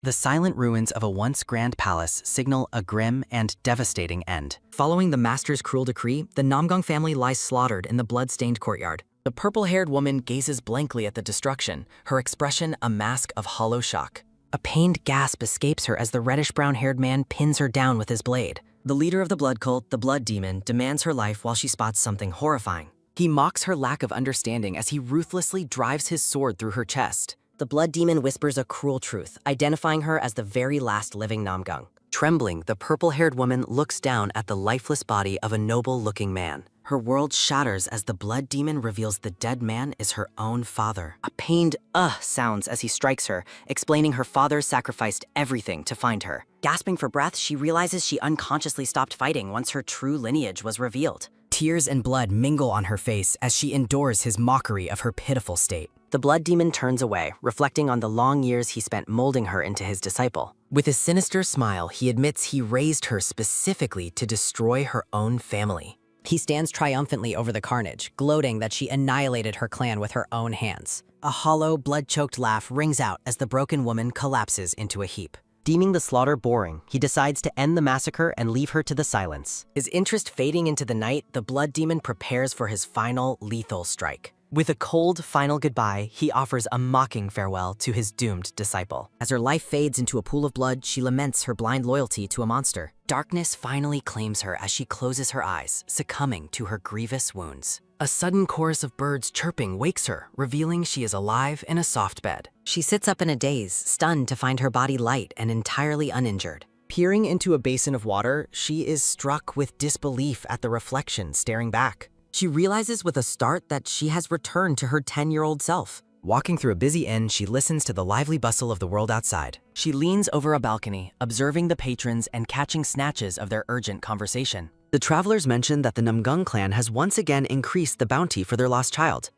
The silent ruins of a once grand palace signal a grim and devastating end. Following the master's cruel decree, the Namgang family lies slaughtered in the blood-stained courtyard. The purple-haired woman gazes blankly at the destruction, her expression a mask of hollow shock. A pained gasp escapes her as the reddish-brown-haired man pins her down with his blade. The leader of the blood cult, the Blood Demon, demands her life while she spots something horrifying. He mocks her lack of understanding as he ruthlessly drives his sword through her chest. The Blood Demon whispers a cruel truth, identifying her as the very last living Namgang. Trembling, the purple-haired woman looks down at the lifeless body of a noble-looking man. Her world shatters as the Blood Demon reveals the dead man is her own father. A pained sounds as he strikes her, explaining her father sacrificed everything to find her. Gasping for breath, she realizes she unconsciously stopped fighting once her true lineage was revealed. Tears and blood mingle on her face as she endures his mockery of her pitiful state. The Blood Demon turns away, reflecting on the long years he spent molding her into his disciple. With a sinister smile, he admits he raised her specifically to destroy her own family. He stands triumphantly over the carnage, gloating that she annihilated her clan with her own hands. A hollow, blood-choked laugh rings out as the broken woman collapses into a heap. Deeming the slaughter boring, he decides to end the massacre and leave her to the silence. His interest fading into the night, the Blood Demon prepares for his final, lethal strike. With a cold, final goodbye, he offers a mocking farewell to his doomed disciple. As her life fades into a pool of blood, she laments her blind loyalty to a monster. Darkness finally claims her as she closes her eyes, succumbing to her grievous wounds. A sudden chorus of birds chirping wakes her, revealing she is alive in a soft bed. She sits up in a daze, stunned to find her body light and entirely uninjured. Peering into a basin of water, she is struck with disbelief at the reflection staring back. She realizes with a start that she has returned to her 10-year-old self. Walking through a busy inn, she listens to the lively bustle of the world outside. She leans over a balcony, observing the patrons and catching snatches of their urgent conversation. The travelers mention that the Namgang clan has once again increased the bounty for their lost child.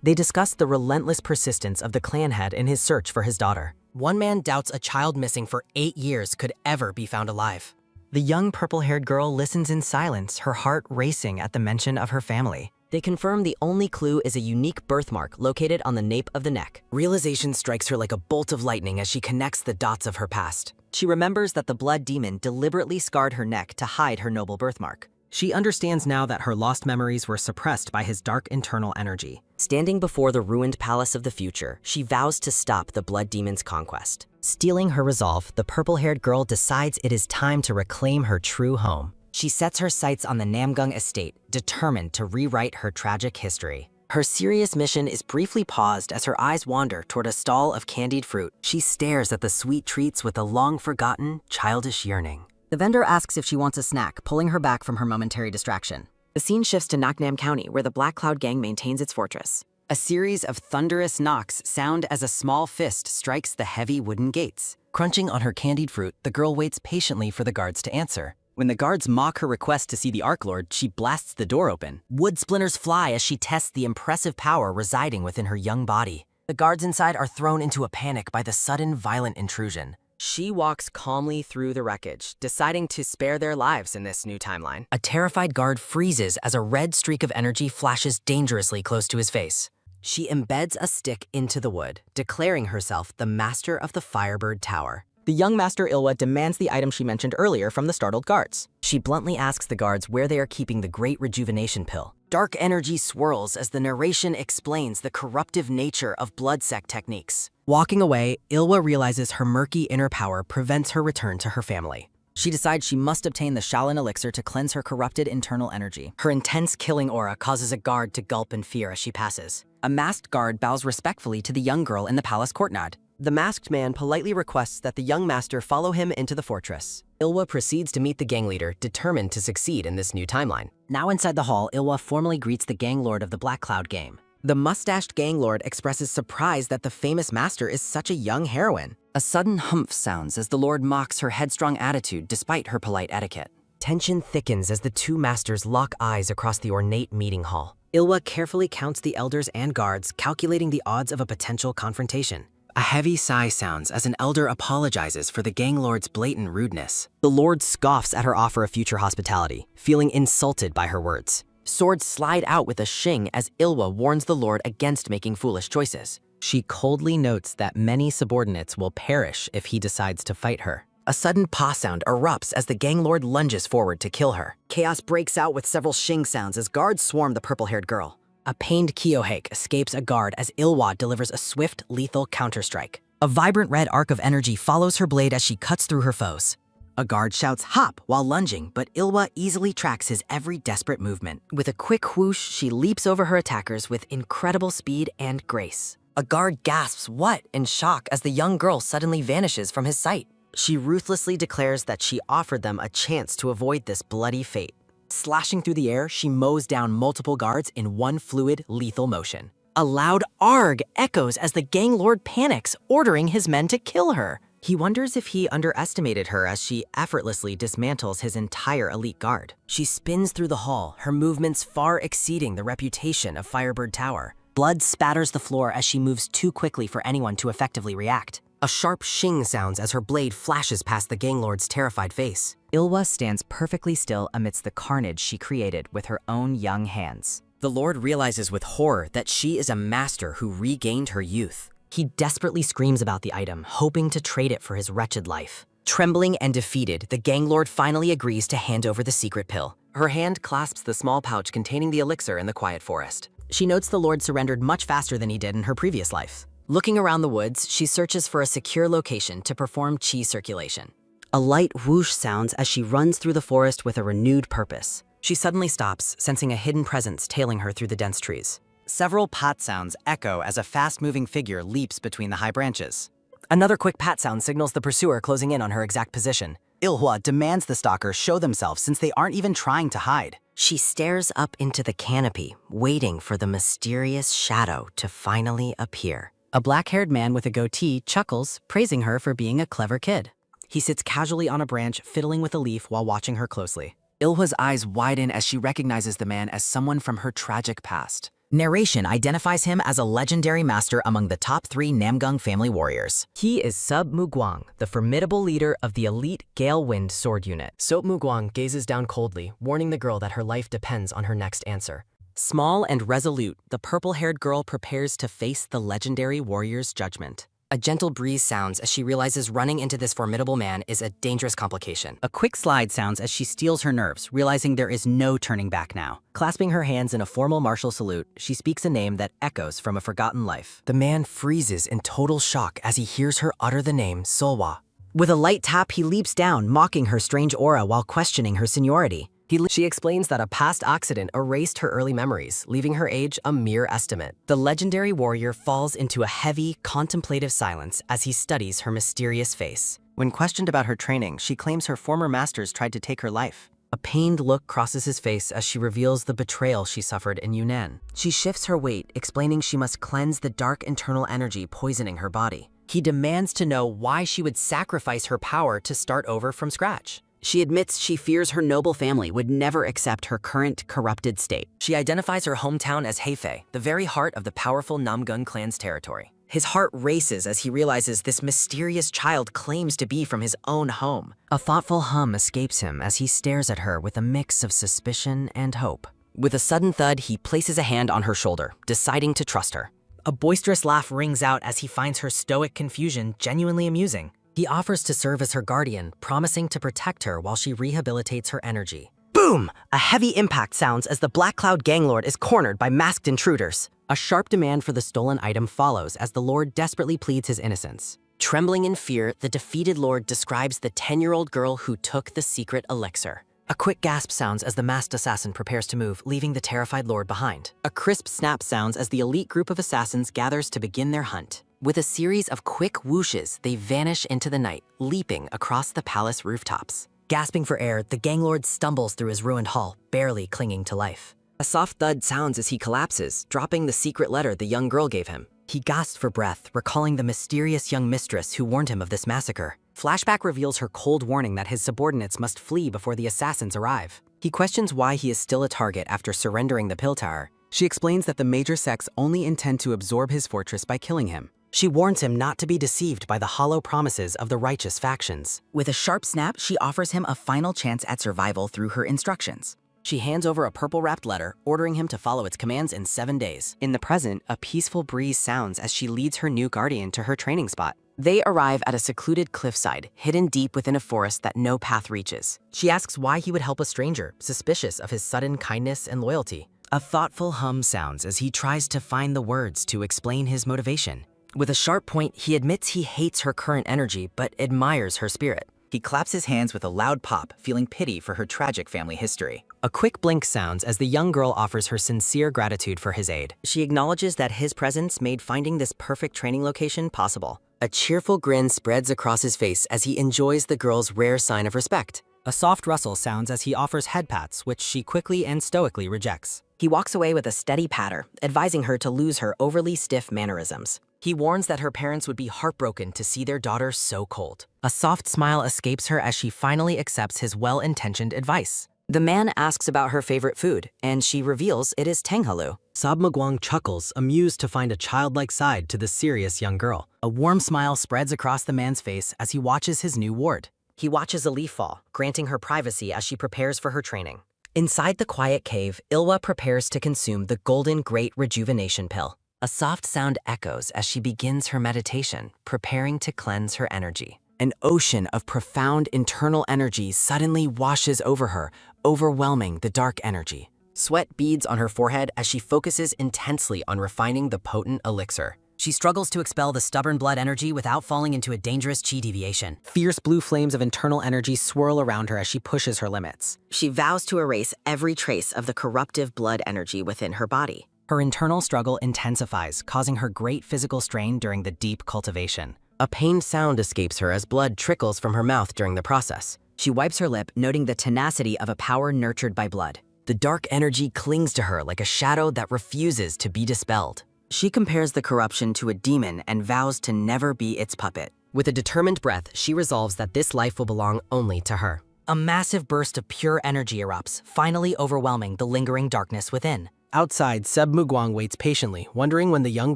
They discuss the relentless persistence of the clan head in his search for his daughter. One man doubts a child missing for 8 years could ever be found alive. The young purple-haired girl listens in silence, her heart racing at the mention of her family. They confirm the only clue is a unique birthmark located on the nape of the neck. Realization strikes her like a bolt of lightning as she connects the dots of her past. She remembers that the Blood Demon deliberately scarred her neck to hide her noble birthmark. She understands now that her lost memories were suppressed by his dark internal energy. Standing before the ruined palace of the future, she vows to stop the Blood Demon's conquest. Steeling her resolve, the purple-haired girl decides it is time to reclaim her true home. She sets her sights on the Namgang estate, determined to rewrite her tragic history. Her serious mission is briefly paused as her eyes wander toward a stall of candied fruit. She stares at the sweet treats with a long-forgotten, childish yearning. The vendor asks if she wants a snack, pulling her back from her momentary distraction. The scene shifts to Naknam County, where the Black Cloud Gang maintains its fortress. A series of thunderous knocks sound as a small fist strikes the heavy wooden gates. Crunching on her candied fruit, the girl waits patiently for the guards to answer. When the guards mock her request to see the Arc Lord, she blasts the door open. Wood splinters fly as she tests the impressive power residing within her young body. The guards inside are thrown into a panic by the sudden, violent intrusion. She walks calmly through the wreckage, deciding to spare their lives in this new timeline. A terrified guard freezes as a red streak of energy flashes dangerously close to his face. She embeds a stick into the wood, declaring herself the master of the Firebird Tower. The young Master Ilwa demands the item she mentioned earlier from the startled guards. She bluntly asks the guards where they are keeping the Great Rejuvenation Pill. Dark energy swirls as the narration explains the corruptive nature of blood sect techniques. Walking away, Ilwa realizes her murky inner power prevents her return to her family. She decides she must obtain the Shaolin Elixir to cleanse her corrupted internal energy. Her intense killing aura causes a guard to gulp in fear as she passes. A masked guard bows respectfully to the young girl in the palace courtyard. The masked man politely requests that the young master follow him into the fortress. Ilwa proceeds to meet the gang leader, determined to succeed in this new timeline. Now inside the hall, Ilwa formally greets the gang lord of the Black Cloud Game. The mustached gang lord expresses surprise that the famous master is such a young heroine. A sudden humph sounds as the lord mocks her headstrong attitude despite her polite etiquette. Tension thickens as the two masters lock eyes across the ornate meeting hall. Ilwa carefully counts the elders and guards, calculating the odds of a potential confrontation. A heavy sigh sounds as an elder apologizes for the gang lord's blatant rudeness. The lord scoffs at her offer of future hospitality, feeling insulted by her words. Swords slide out with a shing as Ilwa warns the lord against making foolish choices. She coldly notes that many subordinates will perish if he decides to fight her. A sudden paw sound erupts as the gang lord lunges forward to kill her. Chaos breaks out with several shing sounds as guards swarm the purple-haired girl. A pained Kyohake escapes a guard as Ilwa delivers a swift, lethal counterstrike. A vibrant red arc of energy follows her blade as she cuts through her foes. A guard shouts "hop" while lunging, but Ilwa easily tracks his every desperate movement. With a quick whoosh, she leaps over her attackers with incredible speed and grace. A guard gasps "what?" in shock as the young girl suddenly vanishes from his sight. She ruthlessly declares that she offered them a chance to avoid this bloody fate. Slashing through the air, she mows down multiple guards in one fluid, lethal motion. A loud "arg" echoes as the gang lord panics, ordering his men to kill her. He wonders if he underestimated her as she effortlessly dismantles his entire elite guard. She spins through the hall, her movements far exceeding the reputation of Firebird Tower. Blood spatters the floor as she moves too quickly for anyone to effectively react. A sharp shing sounds as her blade flashes past the gang lord's terrified face. Ilwa stands perfectly still amidst the carnage she created with her own young hands. The lord realizes with horror that she is a master who regained her youth. He desperately screams about the item, hoping to trade it for his wretched life. Trembling and defeated, the gang lord finally agrees to hand over the secret pill. Her hand clasps the small pouch containing the elixir in the quiet forest. She notes the lord surrendered much faster than he did in her previous life. Looking around the woods, she searches for a secure location to perform chi circulation. A light whoosh sounds as she runs through the forest with a renewed purpose. She suddenly stops, sensing a hidden presence tailing her through the dense trees. Several pat sounds echo as a fast-moving figure leaps between the high branches. Another quick pat sound signals the pursuer closing in on her exact position. Ilhwa demands the stalkers show themselves since they aren't even trying to hide. She stares up into the canopy, waiting for the mysterious shadow to finally appear. A black-haired man with a goatee chuckles, praising her for being a clever kid. He sits casually on a branch, fiddling with a leaf while watching her closely. Ilhwa's eyes widen as she recognizes the man as someone from her tragic past. Narration identifies him as a legendary master among the top 3 Namgung family warriors. He is Sub Mugwang, the formidable leader of the elite Gale Wind sword unit. Sub Mugwang gazes down coldly, warning the girl that her life depends on her next answer. Small and resolute, the purple-haired girl prepares to face the legendary warrior's judgment. A gentle breeze sounds as she realizes running into this formidable man is a dangerous complication. A quick slide sounds as she steels her nerves, realizing there is no turning back now. Clasping her hands in a formal martial salute, she speaks a name that echoes from a forgotten life. The man freezes in total shock as he hears her utter the name Solwa. With a light tap, he leaps down, mocking her strange aura while questioning her seniority. She explains that a past accident erased her early memories, leaving her age a mere estimate. The legendary warrior falls into a heavy, contemplative silence as he studies her mysterious face. When questioned about her training, she claims her former masters tried to take her life. A pained look crosses his face as she reveals the betrayal she suffered in Yunnan. She shifts her weight, explaining she must cleanse the dark internal energy poisoning her body. He demands to know why she would sacrifice her power to start over from scratch. She admits she fears her noble family would never accept her current corrupted state. She identifies her hometown as Hefei, the very heart of the powerful Namgung clan's territory. His heart races as he realizes this mysterious child claims to be from his own home. A thoughtful hum escapes him as he stares at her with a mix of suspicion and hope. With a sudden thud, he places a hand on her shoulder, deciding to trust her. A boisterous laugh rings out as he finds her stoic confusion genuinely amusing. He offers to serve as her guardian, promising to protect her while she rehabilitates her energy. Boom! A heavy impact sounds as the Black Cloud gang lord is cornered by masked intruders. A sharp demand for the stolen item follows as the lord desperately pleads his innocence. Trembling in fear, the defeated lord describes the 10-year-old girl who took the secret elixir. A quick gasp sounds as the masked assassin prepares to move, leaving the terrified lord behind. A crisp snap sounds as the elite group of assassins gathers to begin their hunt. With a series of quick whooshes, they vanish into the night, leaping across the palace rooftops. Gasping for air, the gang lord stumbles through his ruined hall, barely clinging to life. A soft thud sounds as he collapses, dropping the secret letter the young girl gave him. He gasps for breath, recalling the mysterious young mistress who warned him of this massacre. Flashback reveals her cold warning that his subordinates must flee before the assassins arrive. He questions why he is still a target after surrendering the pill tower. She explains that the major sects only intend to absorb his fortress by killing him. She warns him not to be deceived by the hollow promises of the righteous factions. With a sharp snap, she offers him a final chance at survival through her instructions. She hands over a purple-wrapped letter, ordering him to follow its commands in 7 days. In the present, a peaceful breeze sounds as she leads her new guardian to her training spot. They arrive at a secluded cliffside, hidden deep within a forest that no path reaches. She asks why he would help a stranger, suspicious of his sudden kindness and loyalty. A thoughtful hum sounds as he tries to find the words to explain his motivation. With a sharp point, he admits he hates her current energy, but admires her spirit. He claps his hands with a loud pop, feeling pity for her tragic family history. A quick blink sounds as the young girl offers her sincere gratitude for his aid. She acknowledges that his presence made finding this perfect training location possible. A cheerful grin spreads across his face as he enjoys the girl's rare sign of respect. A soft rustle sounds as he offers head pats, which she quickly and stoically rejects. He walks away with a steady patter, advising her to lose her overly stiff mannerisms. He warns that her parents would be heartbroken to see their daughter so cold. A soft smile escapes her as she finally accepts his well-intentioned advice. The man asks about her favorite food, and she reveals it is tanghalu. Sabmugwang chuckles, amused to find a childlike side to the serious young girl. A warm smile spreads across the man's face as he watches his new ward. He watches a leaf fall, granting her privacy as she prepares for her training. Inside the quiet cave, Ilwa prepares to consume the golden great rejuvenation pill. A soft sound echoes as she begins her meditation, preparing to cleanse her energy. An ocean of profound internal energy suddenly washes over her, overwhelming the dark energy. Sweat beads on her forehead as she focuses intensely on refining the potent elixir. She struggles to expel the stubborn blood energy without falling into a dangerous chi deviation. Fierce blue flames of internal energy swirl around her as she pushes her limits. She vows to erase every trace of the corruptive blood energy within her body. Her internal struggle intensifies, causing her great physical strain during the deep cultivation. A pained sound escapes her as blood trickles from her mouth during the process. She wipes her lip, noting the tenacity of a power nurtured by blood. The dark energy clings to her like a shadow that refuses to be dispelled. She compares the corruption to a demon and vows to never be its puppet. With a determined breath, she resolves that this life will belong only to her. A massive burst of pure energy erupts, finally overwhelming the lingering darkness within. Outside, Seb Mugwang waits patiently, wondering when the young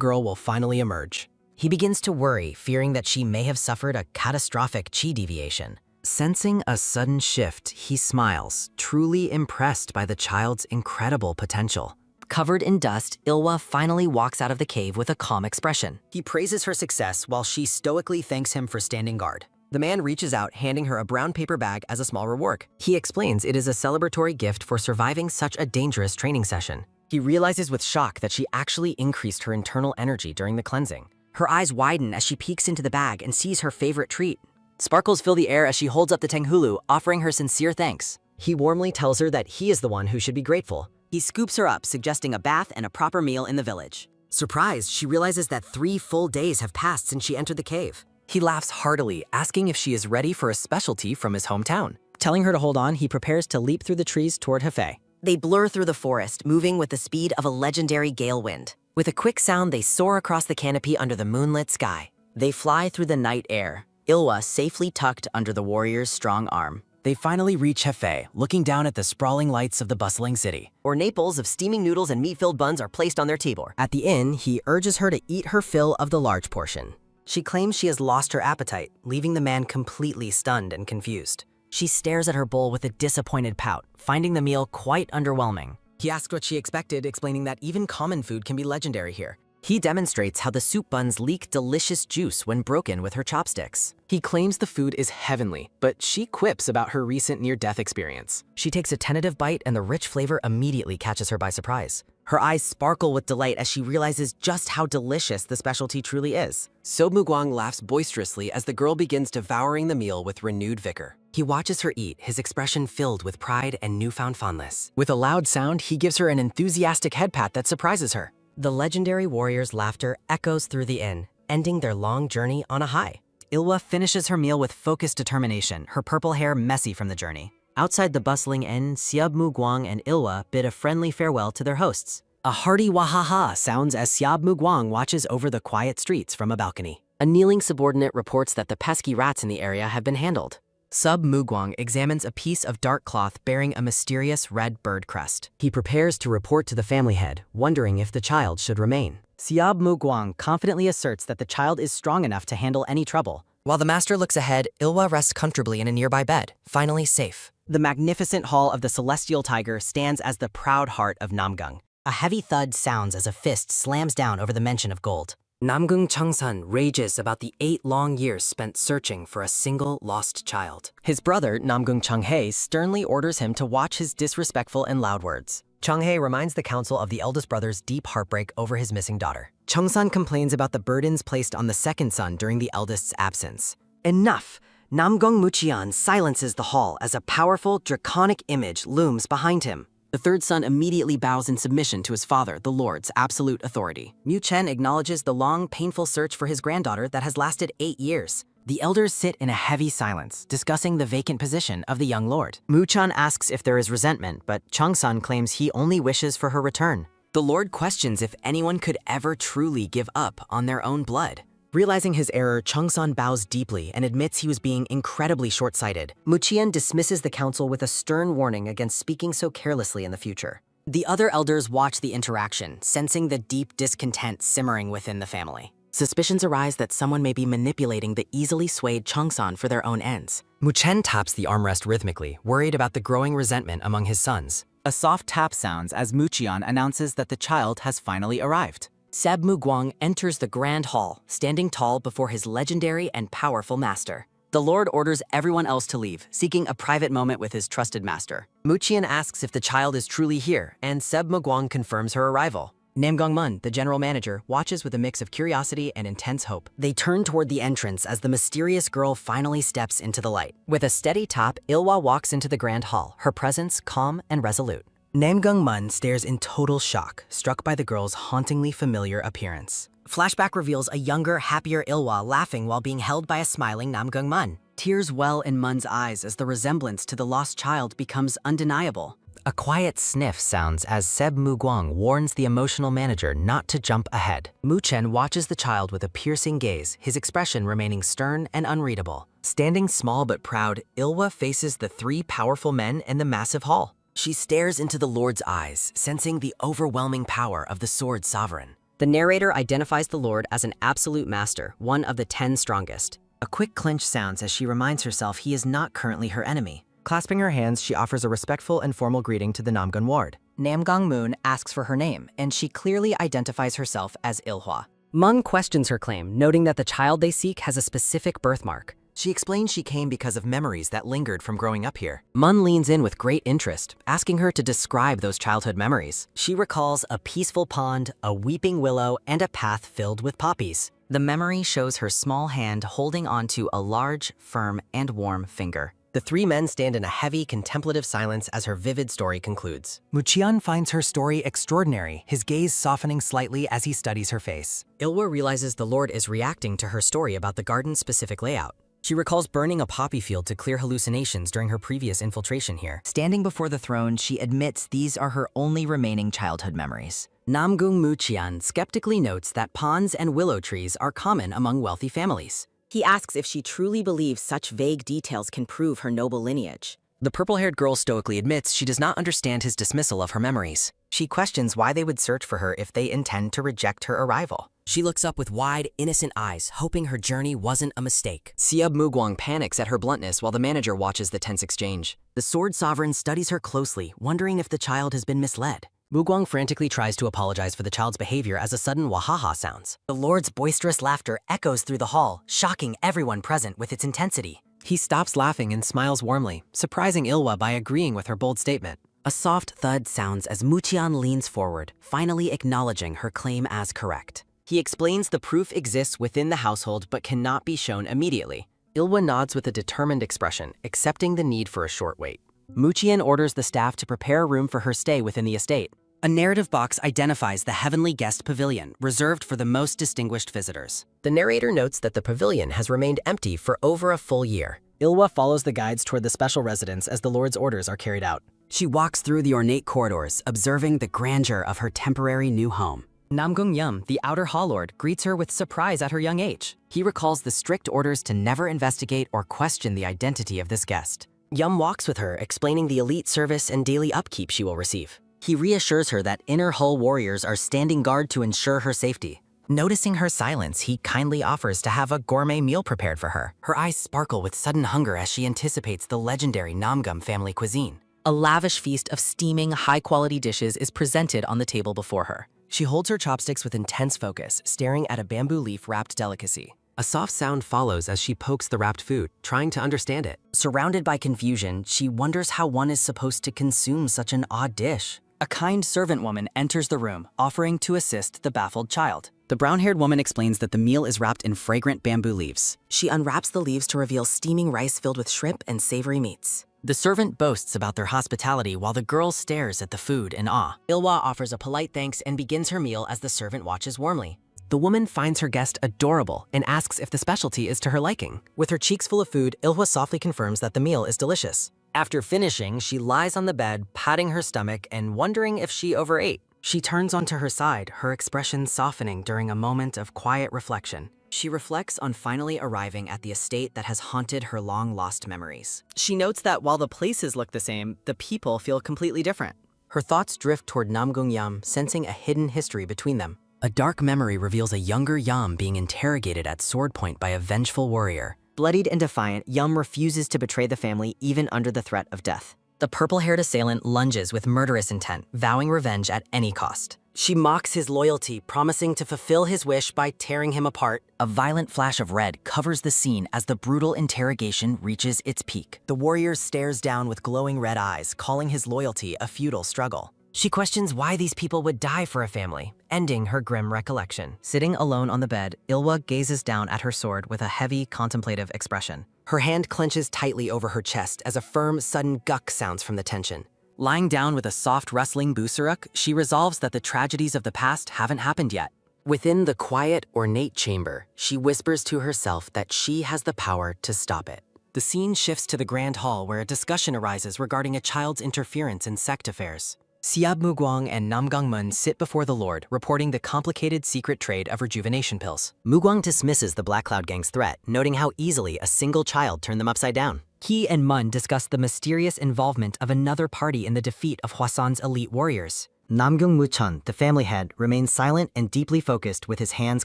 girl will finally emerge. He begins to worry, fearing that she may have suffered a catastrophic chi deviation. Sensing a sudden shift, he smiles, truly impressed by the child's incredible potential. Covered in dust, Ilwa finally walks out of the cave with a calm expression. He praises her success while she stoically thanks him for standing guard. The man reaches out, handing her a brown paper bag as a small reward. He explains it is a celebratory gift for surviving such a dangerous training session. He realizes with shock that she actually increased her internal energy during the cleansing. Her eyes widen as she peeks into the bag and sees her favorite treat. Sparkles fill the air as she holds up the tenghulu, offering her sincere thanks. He warmly tells her that he is the one who should be grateful. He scoops her up, suggesting a bath and a proper meal in the village. Surprised, she realizes that 3 full days have passed since she entered the cave. He laughs heartily, asking if she is ready for a specialty from his hometown. Telling her to hold on, he prepares to leap through the trees toward Hefei. They blur through the forest, moving with the speed of a legendary gale wind. With a quick sound, they soar across the canopy under the moonlit sky. They fly through the night air, Ilwa safely tucked under the warrior's strong arm. They finally reach Hefei, looking down at the sprawling lights of the bustling city. Naples of steaming noodles and meat-filled buns are placed on their table. At the inn, he urges her to eat her fill of the large portion. She claims she has lost her appetite, leaving the man completely stunned and confused. She stares at her bowl with a disappointed pout, finding the meal quite underwhelming. He asks what she expected, explaining that even common food can be legendary here. He demonstrates how the soup buns leak delicious juice when broken with her chopsticks. He claims the food is heavenly, but she quips about her recent near-death experience. She takes a tentative bite and the rich flavor immediately catches her by surprise. Her eyes sparkle with delight as she realizes just how delicious the specialty truly is. So Mugwang laughs boisterously as the girl begins devouring the meal with renewed vigor. He watches her eat, his expression filled with pride and newfound fondness. With a loud sound, he gives her an enthusiastic head pat that surprises her. The legendary warrior's laughter echoes through the inn, ending their long journey on a high. Ilwa finishes her meal with focused determination, her purple hair messy from the journey. Outside the bustling inn, Siab Mugwang and Ilwa bid a friendly farewell to their hosts. A hearty wahaha sounds as Siab Mugwang watches over the quiet streets from a balcony. A kneeling subordinate reports that the pesky rats in the area have been handled. Sub Mugwang examines a piece of dark cloth bearing a mysterious red bird crest. He prepares to report to the family head, wondering if the child should remain. Siab Mugwang confidently asserts that the child is strong enough to handle any trouble. While the master looks ahead, Ilwa rests comfortably in a nearby bed, finally safe. The magnificent hall of the Celestial Tiger stands as the proud heart of Namgung. A heavy thud sounds as a fist slams down over the mention of gold. Namgung Changsun rages about the 8 long years spent searching for a single lost child. His brother, Namgung Changhae, sternly orders him to watch his disrespectful and loud words. Changhae reminds the council of the eldest brother's deep heartbreak over his missing daughter. Changsun complains about the burdens placed on the second son during the eldest's absence. Enough! Namgung Muchian silences the hall as a powerful, draconic image looms behind him. The third son immediately bows in submission to his father, the Lord's absolute authority. Mu Chen acknowledges the long, painful search for his granddaughter that has lasted 8 years. The elders sit in a heavy silence, discussing the vacant position of the young lord. Mu Chen asks if there is resentment, but Changsun claims he only wishes for her return. The Lord questions if anyone could ever truly give up on their own blood. Realizing his error, Changsun bows deeply and admits he was being incredibly short-sighted. Mu Qian dismisses the council with a stern warning against speaking so carelessly in the future. The other elders watch the interaction, sensing the deep discontent simmering within the family. Suspicions arise that someone may be manipulating the easily swayed Changsun for their own ends. Mu Chen taps the armrest rhythmically, worried about the growing resentment among his sons. A soft tap sounds as Mu Qian announces that the child has finally arrived. Seb Mu Guang enters the grand hall, standing tall before his legendary and powerful master. The Lord orders everyone else to leave, seeking a private moment with his trusted master. Mu Qian asks if the child is truly here, and Seb Mu Guang confirms her arrival. Nam Gongmun, the general manager, watches with a mix of curiosity and intense hope. They turn toward the entrance as the mysterious girl finally steps into the light. With a steady tap, Ilwa walks into the grand hall, her presence calm and resolute. Namgung Mun stares in total shock, struck by the girl's hauntingly familiar appearance. Flashback reveals a younger, happier Ilwa laughing while being held by a smiling Namgung Mun. Tears well in Mun's eyes as the resemblance to the lost child becomes undeniable. A quiet sniff sounds as Seb Mu Guang warns the emotional manager not to jump ahead. Mu Chen watches the child with a piercing gaze, his expression remaining stern and unreadable. Standing small but proud, Ilwa faces the 3 powerful men in the massive hall. She stares into the Lord's eyes, sensing the overwhelming power of the Sword Sovereign. The narrator identifies the Lord as an absolute master, one of the 10 strongest. A quick clinch sounds as she reminds herself he is not currently her enemy. Clasping her hands, she offers a respectful and formal greeting to the Namgun ward. Namgang Moon asks for her name, and she clearly identifies herself as Ilhwa. Meng questions her claim, noting that the child they seek has a specific birthmark. She explains she came because of memories that lingered from growing up here. Mun leans in with great interest, asking her to describe those childhood memories. She recalls a peaceful pond, a weeping willow, and a path filled with poppies. The memory shows her small hand holding onto a large, firm, and warm finger. The 3 men stand in a heavy, contemplative silence as her vivid story concludes. Muqian finds her story extraordinary, his gaze softening slightly as he studies her face. Ilwa realizes the Lord is reacting to her story about the garden's specific layout. She recalls burning a poppy field to clear hallucinations during her previous infiltration here. Standing before the throne, she admits these are her only remaining childhood memories. Namgung Muqian skeptically notes that ponds and willow trees are common among wealthy families. He asks if she truly believes such vague details can prove her noble lineage. The purple-haired girl stoically admits she does not understand his dismissal of her memories. She questions why they would search for her if they intend to reject her arrival. She looks up with wide, innocent eyes, hoping her journey wasn't a mistake. Sieb Muguang panics at her bluntness while the manager watches the tense exchange. The Sword Sovereign studies her closely, wondering if the child has been misled. Muguang frantically tries to apologize for the child's behavior as a sudden wahaha sounds. The Lord's boisterous laughter echoes through the hall, shocking everyone present with its intensity. He stops laughing and smiles warmly, surprising Ilwa by agreeing with her bold statement. A soft thud sounds as Muqian leans forward, finally acknowledging her claim as correct. He explains the proof exists within the household but cannot be shown immediately. Ilwa nods with a determined expression, accepting the need for a short wait. Muqian orders the staff to prepare a room for her stay within the estate. A narrative box identifies the Heavenly Guest Pavilion, reserved for the most distinguished visitors. The narrator notes that the pavilion has remained empty for over a full year. Ilwa follows the guides toward the special residence as the Lord's orders are carried out. She walks through the ornate corridors, observing the grandeur of her temporary new home. Namgung Yum, the outer hall lord, greets her with surprise at her young age. He recalls the strict orders to never investigate or question the identity of this guest. Yum walks with her, explaining the elite service and daily upkeep she will receive. He reassures her that inner hull warriors are standing guard to ensure her safety. Noticing her silence, he kindly offers to have a gourmet meal prepared for her. Her eyes sparkle with sudden hunger as she anticipates the legendary Namgam family cuisine. A lavish feast of steaming, high-quality dishes is presented on the table before her. She holds her chopsticks with intense focus, staring at a bamboo leaf-wrapped delicacy. A soft sound follows as she pokes the wrapped food, trying to understand it. Surrounded by confusion, she wonders how one is supposed to consume such an odd dish. A kind servant woman enters the room, offering to assist the baffled child. The brown-haired woman explains that the meal is wrapped in fragrant bamboo leaves. She unwraps the leaves to reveal steaming rice filled with shrimp and savory meats. The servant boasts about their hospitality while the girl stares at the food in awe. Ilwa offers a polite thanks and begins her meal as the servant watches warmly. The woman finds her guest adorable and asks if the specialty is to her liking. With her cheeks full of food, Ilwa softly confirms that the meal is delicious. After finishing, she lies on the bed, patting her stomach and wondering if she overate. She turns onto her side, her expression softening during a moment of quiet reflection. She reflects on finally arriving at the estate that has haunted her long-lost memories. She notes that while the places look the same, the people feel completely different. Her thoughts drift toward Namgung Yam, sensing a hidden history between them. A dark memory reveals a younger Yam being interrogated at sword point by a vengeful warrior. Bloodied and defiant, Yam refuses to betray the family even under the threat of death. The purple-haired assailant lunges with murderous intent, vowing revenge at any cost. She mocks his loyalty, promising to fulfill his wish by tearing him apart. A violent flash of red covers the scene as the brutal interrogation reaches its peak. The warrior stares down with glowing red eyes, calling his loyalty a futile struggle. She questions why these people would die for a family, ending her grim recollection. Sitting alone on the bed, Ilwa gazes down at her sword with a heavy, contemplative expression. Her hand clenches tightly over her chest as a firm, sudden guk sounds from the tension. Lying down with a soft, rustling busuruk, she resolves that the tragedies of the past haven't happened yet. Within the quiet, ornate chamber, she whispers to herself that she has the power to stop it. The scene shifts to the grand hall where a discussion arises regarding a child's interference in sect affairs. Siab Mugwang and Namgang Mun sit before the Lord, reporting the complicated secret trade of rejuvenation pills. Mugwang dismisses the Black Cloud Gang's threat, noting how easily a single child turned them upside down. He and Mun discuss the mysterious involvement of another party in the defeat of Hwasan's elite warriors. Namgung Muchun, the family head, remains silent and deeply focused with his hands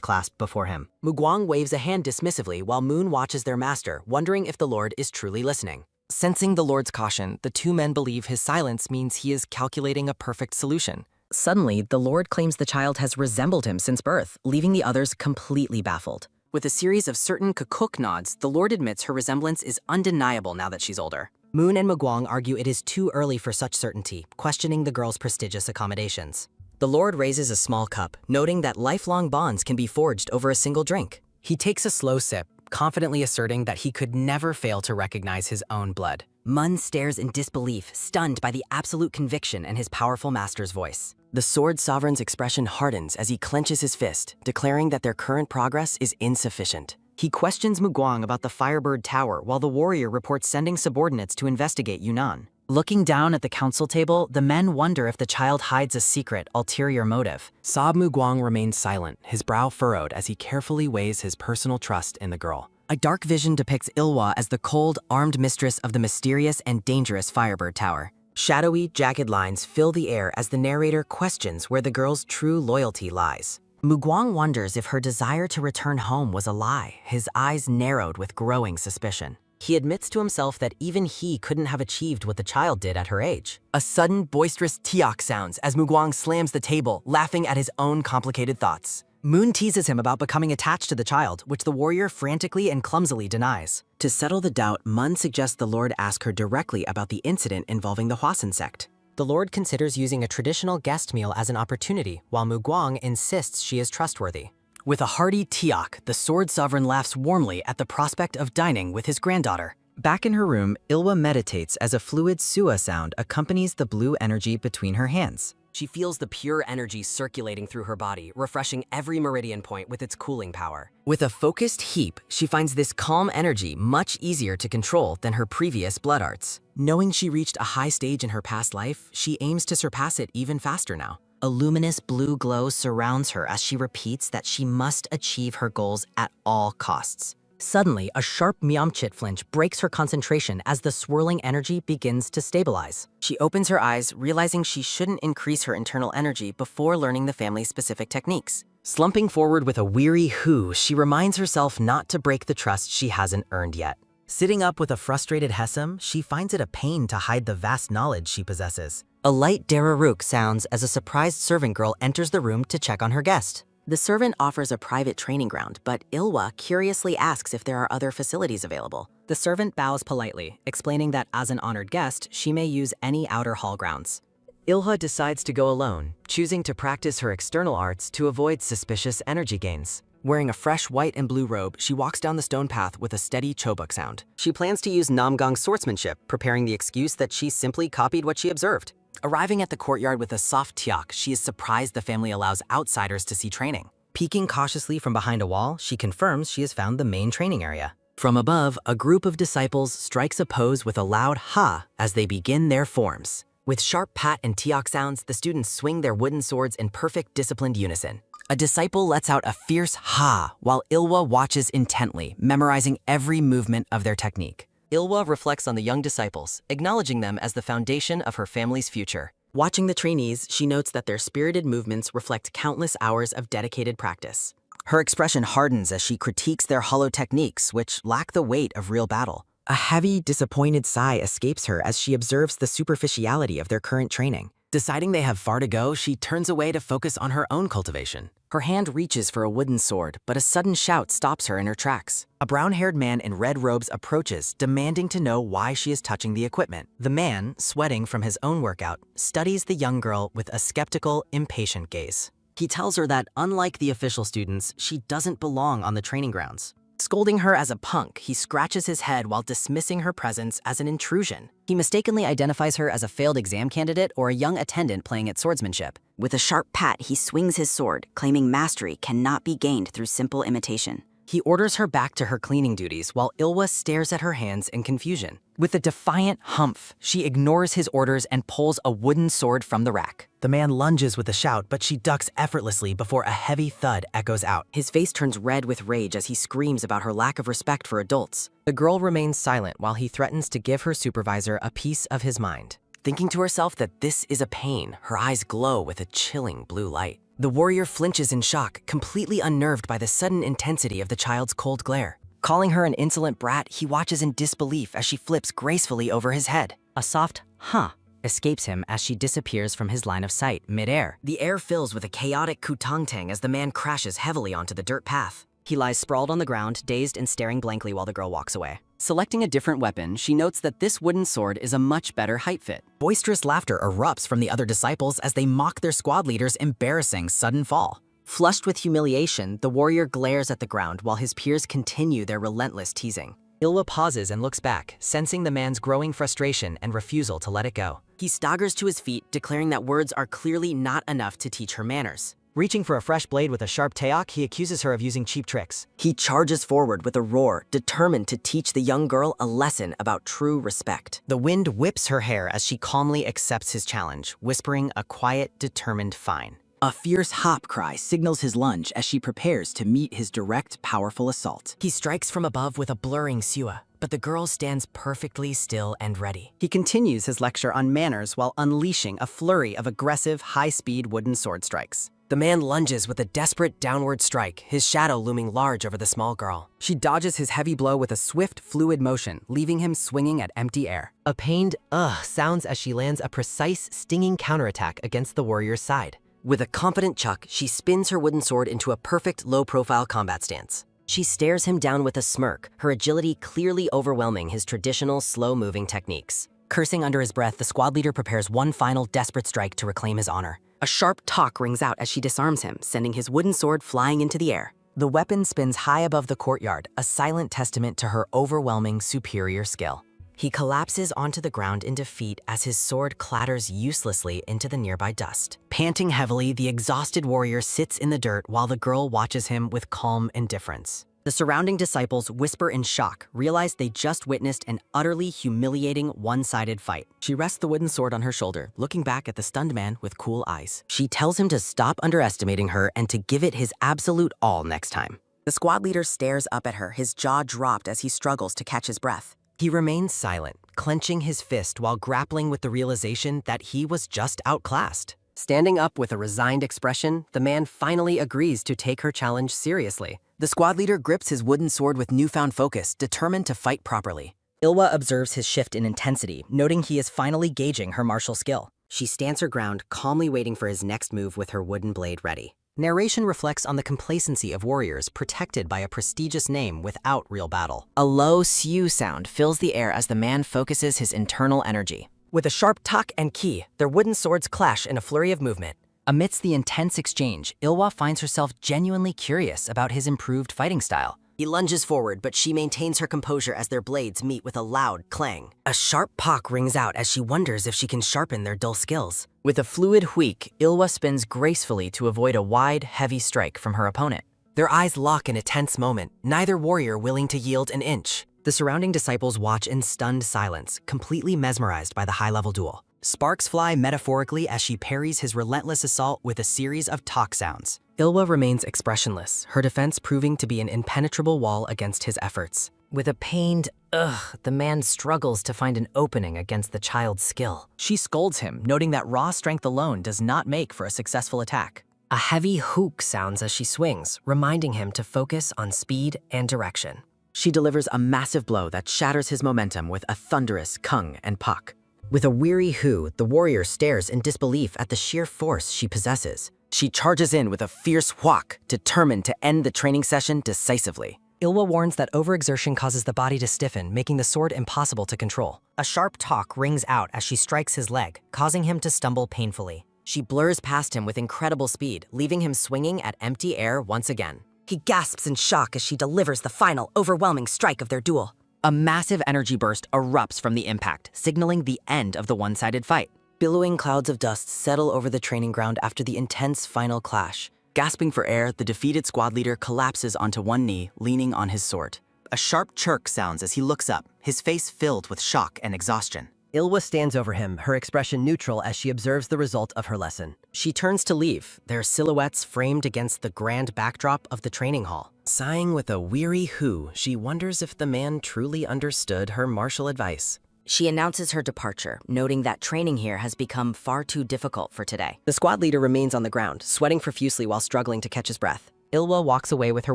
clasped before him. Mugwang waves a hand dismissively while Moon watches their master, wondering if the Lord is truly listening. Sensing the Lord's caution, the two men believe his silence means he is calculating a perfect solution. Suddenly, the Lord claims the child has resembled him since birth, leaving the others completely baffled. With a series of certain kakuk nods, the Lord admits her resemblance is undeniable now that she's older. Moon and Mugwang argue it is too early for such certainty, questioning the girl's prestigious accommodations. The Lord raises a small cup, noting that lifelong bonds can be forged over a single drink. He takes a slow sip, confidently asserting that he could never fail to recognize his own blood. Mun stares in disbelief, stunned by the absolute conviction in his powerful master's voice. The Sword Sovereign's expression hardens as he clenches his fist, declaring that their current progress is insufficient. He questions Mugwang about the Firebird Tower while the warrior reports sending subordinates to investigate Yunnan. Looking down at the council table, the men wonder if the child hides a secret, ulterior motive. Saab Mugwang remains silent, his brow furrowed as he carefully weighs his personal trust in the girl. A dark vision depicts Ilwa as the cold, armed mistress of the mysterious and dangerous Firebird Tower. Shadowy, jagged lines fill the air as the narrator questions where the girl's true loyalty lies. Mugwang wonders if her desire to return home was a lie, his eyes narrowed with growing suspicion. He admits to himself that even he couldn't have achieved what the child did at her age. A sudden, boisterous tiak sounds as Mugwang slams the table, laughing at his own complicated thoughts. Moon teases him about becoming attached to the child, which the warrior frantically and clumsily denies. To settle the doubt, Mun suggests the Lord ask her directly about the incident involving the Hwasan sect. The Lord considers using a traditional guest meal as an opportunity, while Mugwang insists she is trustworthy. With a hearty tiak, the Sword Sovereign laughs warmly at the prospect of dining with his granddaughter. Back in her room, Ilwa meditates as a fluid sua sound accompanies the blue energy between her hands. She feels the pure energy circulating through her body, refreshing every meridian point with its cooling power. With a focused heap, she finds this calm energy much easier to control than her previous blood arts. Knowing she reached a high stage in her past life, she aims to surpass it even faster now. A luminous blue glow surrounds her as she repeats that she must achieve her goals at all costs. Suddenly, a sharp Meowmchit flinch breaks her concentration as the swirling energy begins to stabilize. She opens her eyes, realizing she shouldn't increase her internal energy before learning the family's specific techniques. Slumping forward with a weary whew, she reminds herself not to break the trust she hasn't earned yet. Sitting up with a frustrated Hessam, she finds it a pain to hide the vast knowledge she possesses. A light Dararuk sounds as a surprised servant girl enters the room to check on her guest. The servant offers a private training ground, but Ilwa curiously asks if there are other facilities available. The servant bows politely, explaining that as an honored guest, she may use any outer hall grounds. Ilha decides to go alone, choosing to practice her external arts to avoid suspicious energy gains. Wearing a fresh white and blue robe, she walks down the stone path with a steady chobuk sound. She plans to use Namgong's swordsmanship, preparing the excuse that she simply copied what she observed. Arriving at the courtyard with a soft tiak, she is surprised the family allows outsiders to see training. Peeking cautiously from behind a wall, she confirms she has found the main training area. From above, a group of disciples strikes a pose with a loud ha as they begin their forms. With sharp pat and tiak sounds, the students swing their wooden swords in perfect disciplined unison. A disciple lets out a fierce ha while Ilwa watches intently, memorizing every movement of their technique. Ilwa reflects on the young disciples, acknowledging them as the foundation of her family's future. Watching the trainees, she notes that their spirited movements reflect countless hours of dedicated practice. Her expression hardens as she critiques their hollow techniques, which lack the weight of real battle. A heavy, disappointed sigh escapes her as she observes the superficiality of their current training. Deciding they have far to go, she turns away to focus on her own cultivation. Her hand reaches for a wooden sword, but a sudden shout stops her in her tracks. A brown-haired man in red robes approaches, demanding to know why she is touching the equipment. The man, sweating from his own workout, studies the young girl with a skeptical, impatient gaze. He tells her that, unlike the official students, she doesn't belong on the training grounds. Scolding her as a punk, he scratches his head while dismissing her presence as an intrusion. He mistakenly identifies her as a failed exam candidate or a young attendant playing at swordsmanship. With a sharp pat, he swings his sword, claiming mastery cannot be gained through simple imitation. He orders her back to her cleaning duties while Ilwa stares at her hands in confusion. With a defiant humph, she ignores his orders and pulls a wooden sword from the rack. The man lunges with a shout, but she ducks effortlessly before a heavy thud echoes out. His face turns red with rage as he screams about her lack of respect for adults. The girl remains silent while he threatens to give her supervisor a piece of his mind. Thinking to herself that this is a pain, her eyes glow with a chilling blue light. The warrior flinches in shock, completely unnerved by the sudden intensity of the child's cold glare. Calling her an insolent brat, he watches in disbelief as she flips gracefully over his head. A soft huh escapes him as she disappears from his line of sight midair. The air fills with a chaotic kutangtang as the man crashes heavily onto the dirt path. He lies sprawled on the ground, dazed and staring blankly while the girl walks away. Selecting a different weapon, she notes that this wooden sword is a much better height fit. Boisterous laughter erupts from the other disciples as they mock their squad leader's embarrassing sudden fall. Flushed with humiliation, the warrior glares at the ground while his peers continue their relentless teasing. Ilwa pauses and looks back, sensing the man's growing frustration and refusal to let it go. He staggers to his feet, declaring that words are clearly not enough to teach her manners. Reaching for a fresh blade with a sharp taok, he accuses her of using cheap tricks. He charges forward with a roar, determined to teach the young girl a lesson about true respect. The wind whips her hair as she calmly accepts his challenge, whispering a quiet, determined fine. A fierce hop cry signals his lunge as she prepares to meet his direct, powerful assault. He strikes from above with a blurring siwa, but the girl stands perfectly still and ready. He continues his lecture on manners while unleashing a flurry of aggressive, high-speed wooden sword strikes. The man lunges with a desperate downward strike, his shadow looming large over the small girl. She dodges his heavy blow with a swift, fluid motion, leaving him swinging at empty air. A pained ugh sounds as she lands a precise, stinging counterattack against the warrior's side. With a confident chuck, she spins her wooden sword into a perfect, low-profile combat stance. She stares him down with a smirk, her agility clearly overwhelming his traditional, slow-moving techniques. Cursing under his breath, the squad leader prepares one final, desperate strike to reclaim his honor. A sharp talk rings out as she disarms him, sending his wooden sword flying into the air. The weapon spins high above the courtyard, a silent testament to her overwhelming, superior skill. He collapses onto the ground in defeat as his sword clatters uselessly into the nearby dust. Panting heavily, the exhausted warrior sits in the dirt while the girl watches him with calm indifference. The surrounding disciples whisper in shock, realize they just witnessed an utterly humiliating one-sided fight. She rests the wooden sword on her shoulder, looking back at the stunned man with cool eyes. She tells him to stop underestimating her and to give it his absolute all next time. The squad leader stares up at her, his jaw dropped as he struggles to catch his breath. He remains silent, clenching his fist while grappling with the realization that he was just outclassed. Standing up with a resigned expression, the man finally agrees to take her challenge seriously. The squad leader grips his wooden sword with newfound focus, determined to fight properly. Ilwa observes his shift in intensity, noting he is finally gauging her martial skill. She stands her ground, calmly waiting for his next move with her wooden blade ready. Narration reflects on the complacency of warriors protected by a prestigious name without real battle. A low siu sound fills the air as the man focuses his internal energy. With a sharp tak and ki, their wooden swords clash in a flurry of movement. Amidst the intense exchange, Ilwa finds herself genuinely curious about his improved fighting style. He lunges forward, but she maintains her composure as their blades meet with a loud clang. A sharp pak rings out as she wonders if she can sharpen their dull skills. With a fluid huik, Ilwa spins gracefully to avoid a wide, heavy strike from her opponent. Their eyes lock in a tense moment, neither warrior willing to yield an inch. The surrounding disciples watch in stunned silence, completely mesmerized by the high-level duel. Sparks fly metaphorically as she parries his relentless assault with a series of talk sounds. Ilwa remains expressionless, her defense proving to be an impenetrable wall against his efforts. With a pained ugh, the man struggles to find an opening against the child's skill. She scolds him, noting that raw strength alone does not make for a successful attack. A heavy hook sounds as she swings, reminding him to focus on speed and direction. She delivers a massive blow that shatters his momentum with a thunderous kung and pak. With a weary hu, the warrior stares in disbelief at the sheer force she possesses. She charges in with a fierce whak, determined to end the training session decisively. Ilwa warns that overexertion causes the body to stiffen, making the sword impossible to control. A sharp talk rings out as she strikes his leg, causing him to stumble painfully. She blurs past him with incredible speed, leaving him swinging at empty air once again. He gasps in shock as she delivers the final, overwhelming strike of their duel. A massive energy burst erupts from the impact, signaling the end of the one-sided fight. Billowing clouds of dust settle over the training ground after the intense final clash. Gasping for air, the defeated squad leader collapses onto one knee, leaning on his sword. A sharp chirk sounds as he looks up, his face filled with shock and exhaustion. Ilwa stands over him, her expression neutral as she observes the result of her lesson. She turns to leave, their silhouettes framed against the grand backdrop of the training hall. Sighing with a weary hu, she wonders if the man truly understood her martial advice. She announces her departure, noting that training here has become far too difficult for today. The squad leader remains on the ground, sweating profusely while struggling to catch his breath. Ilwa walks away with her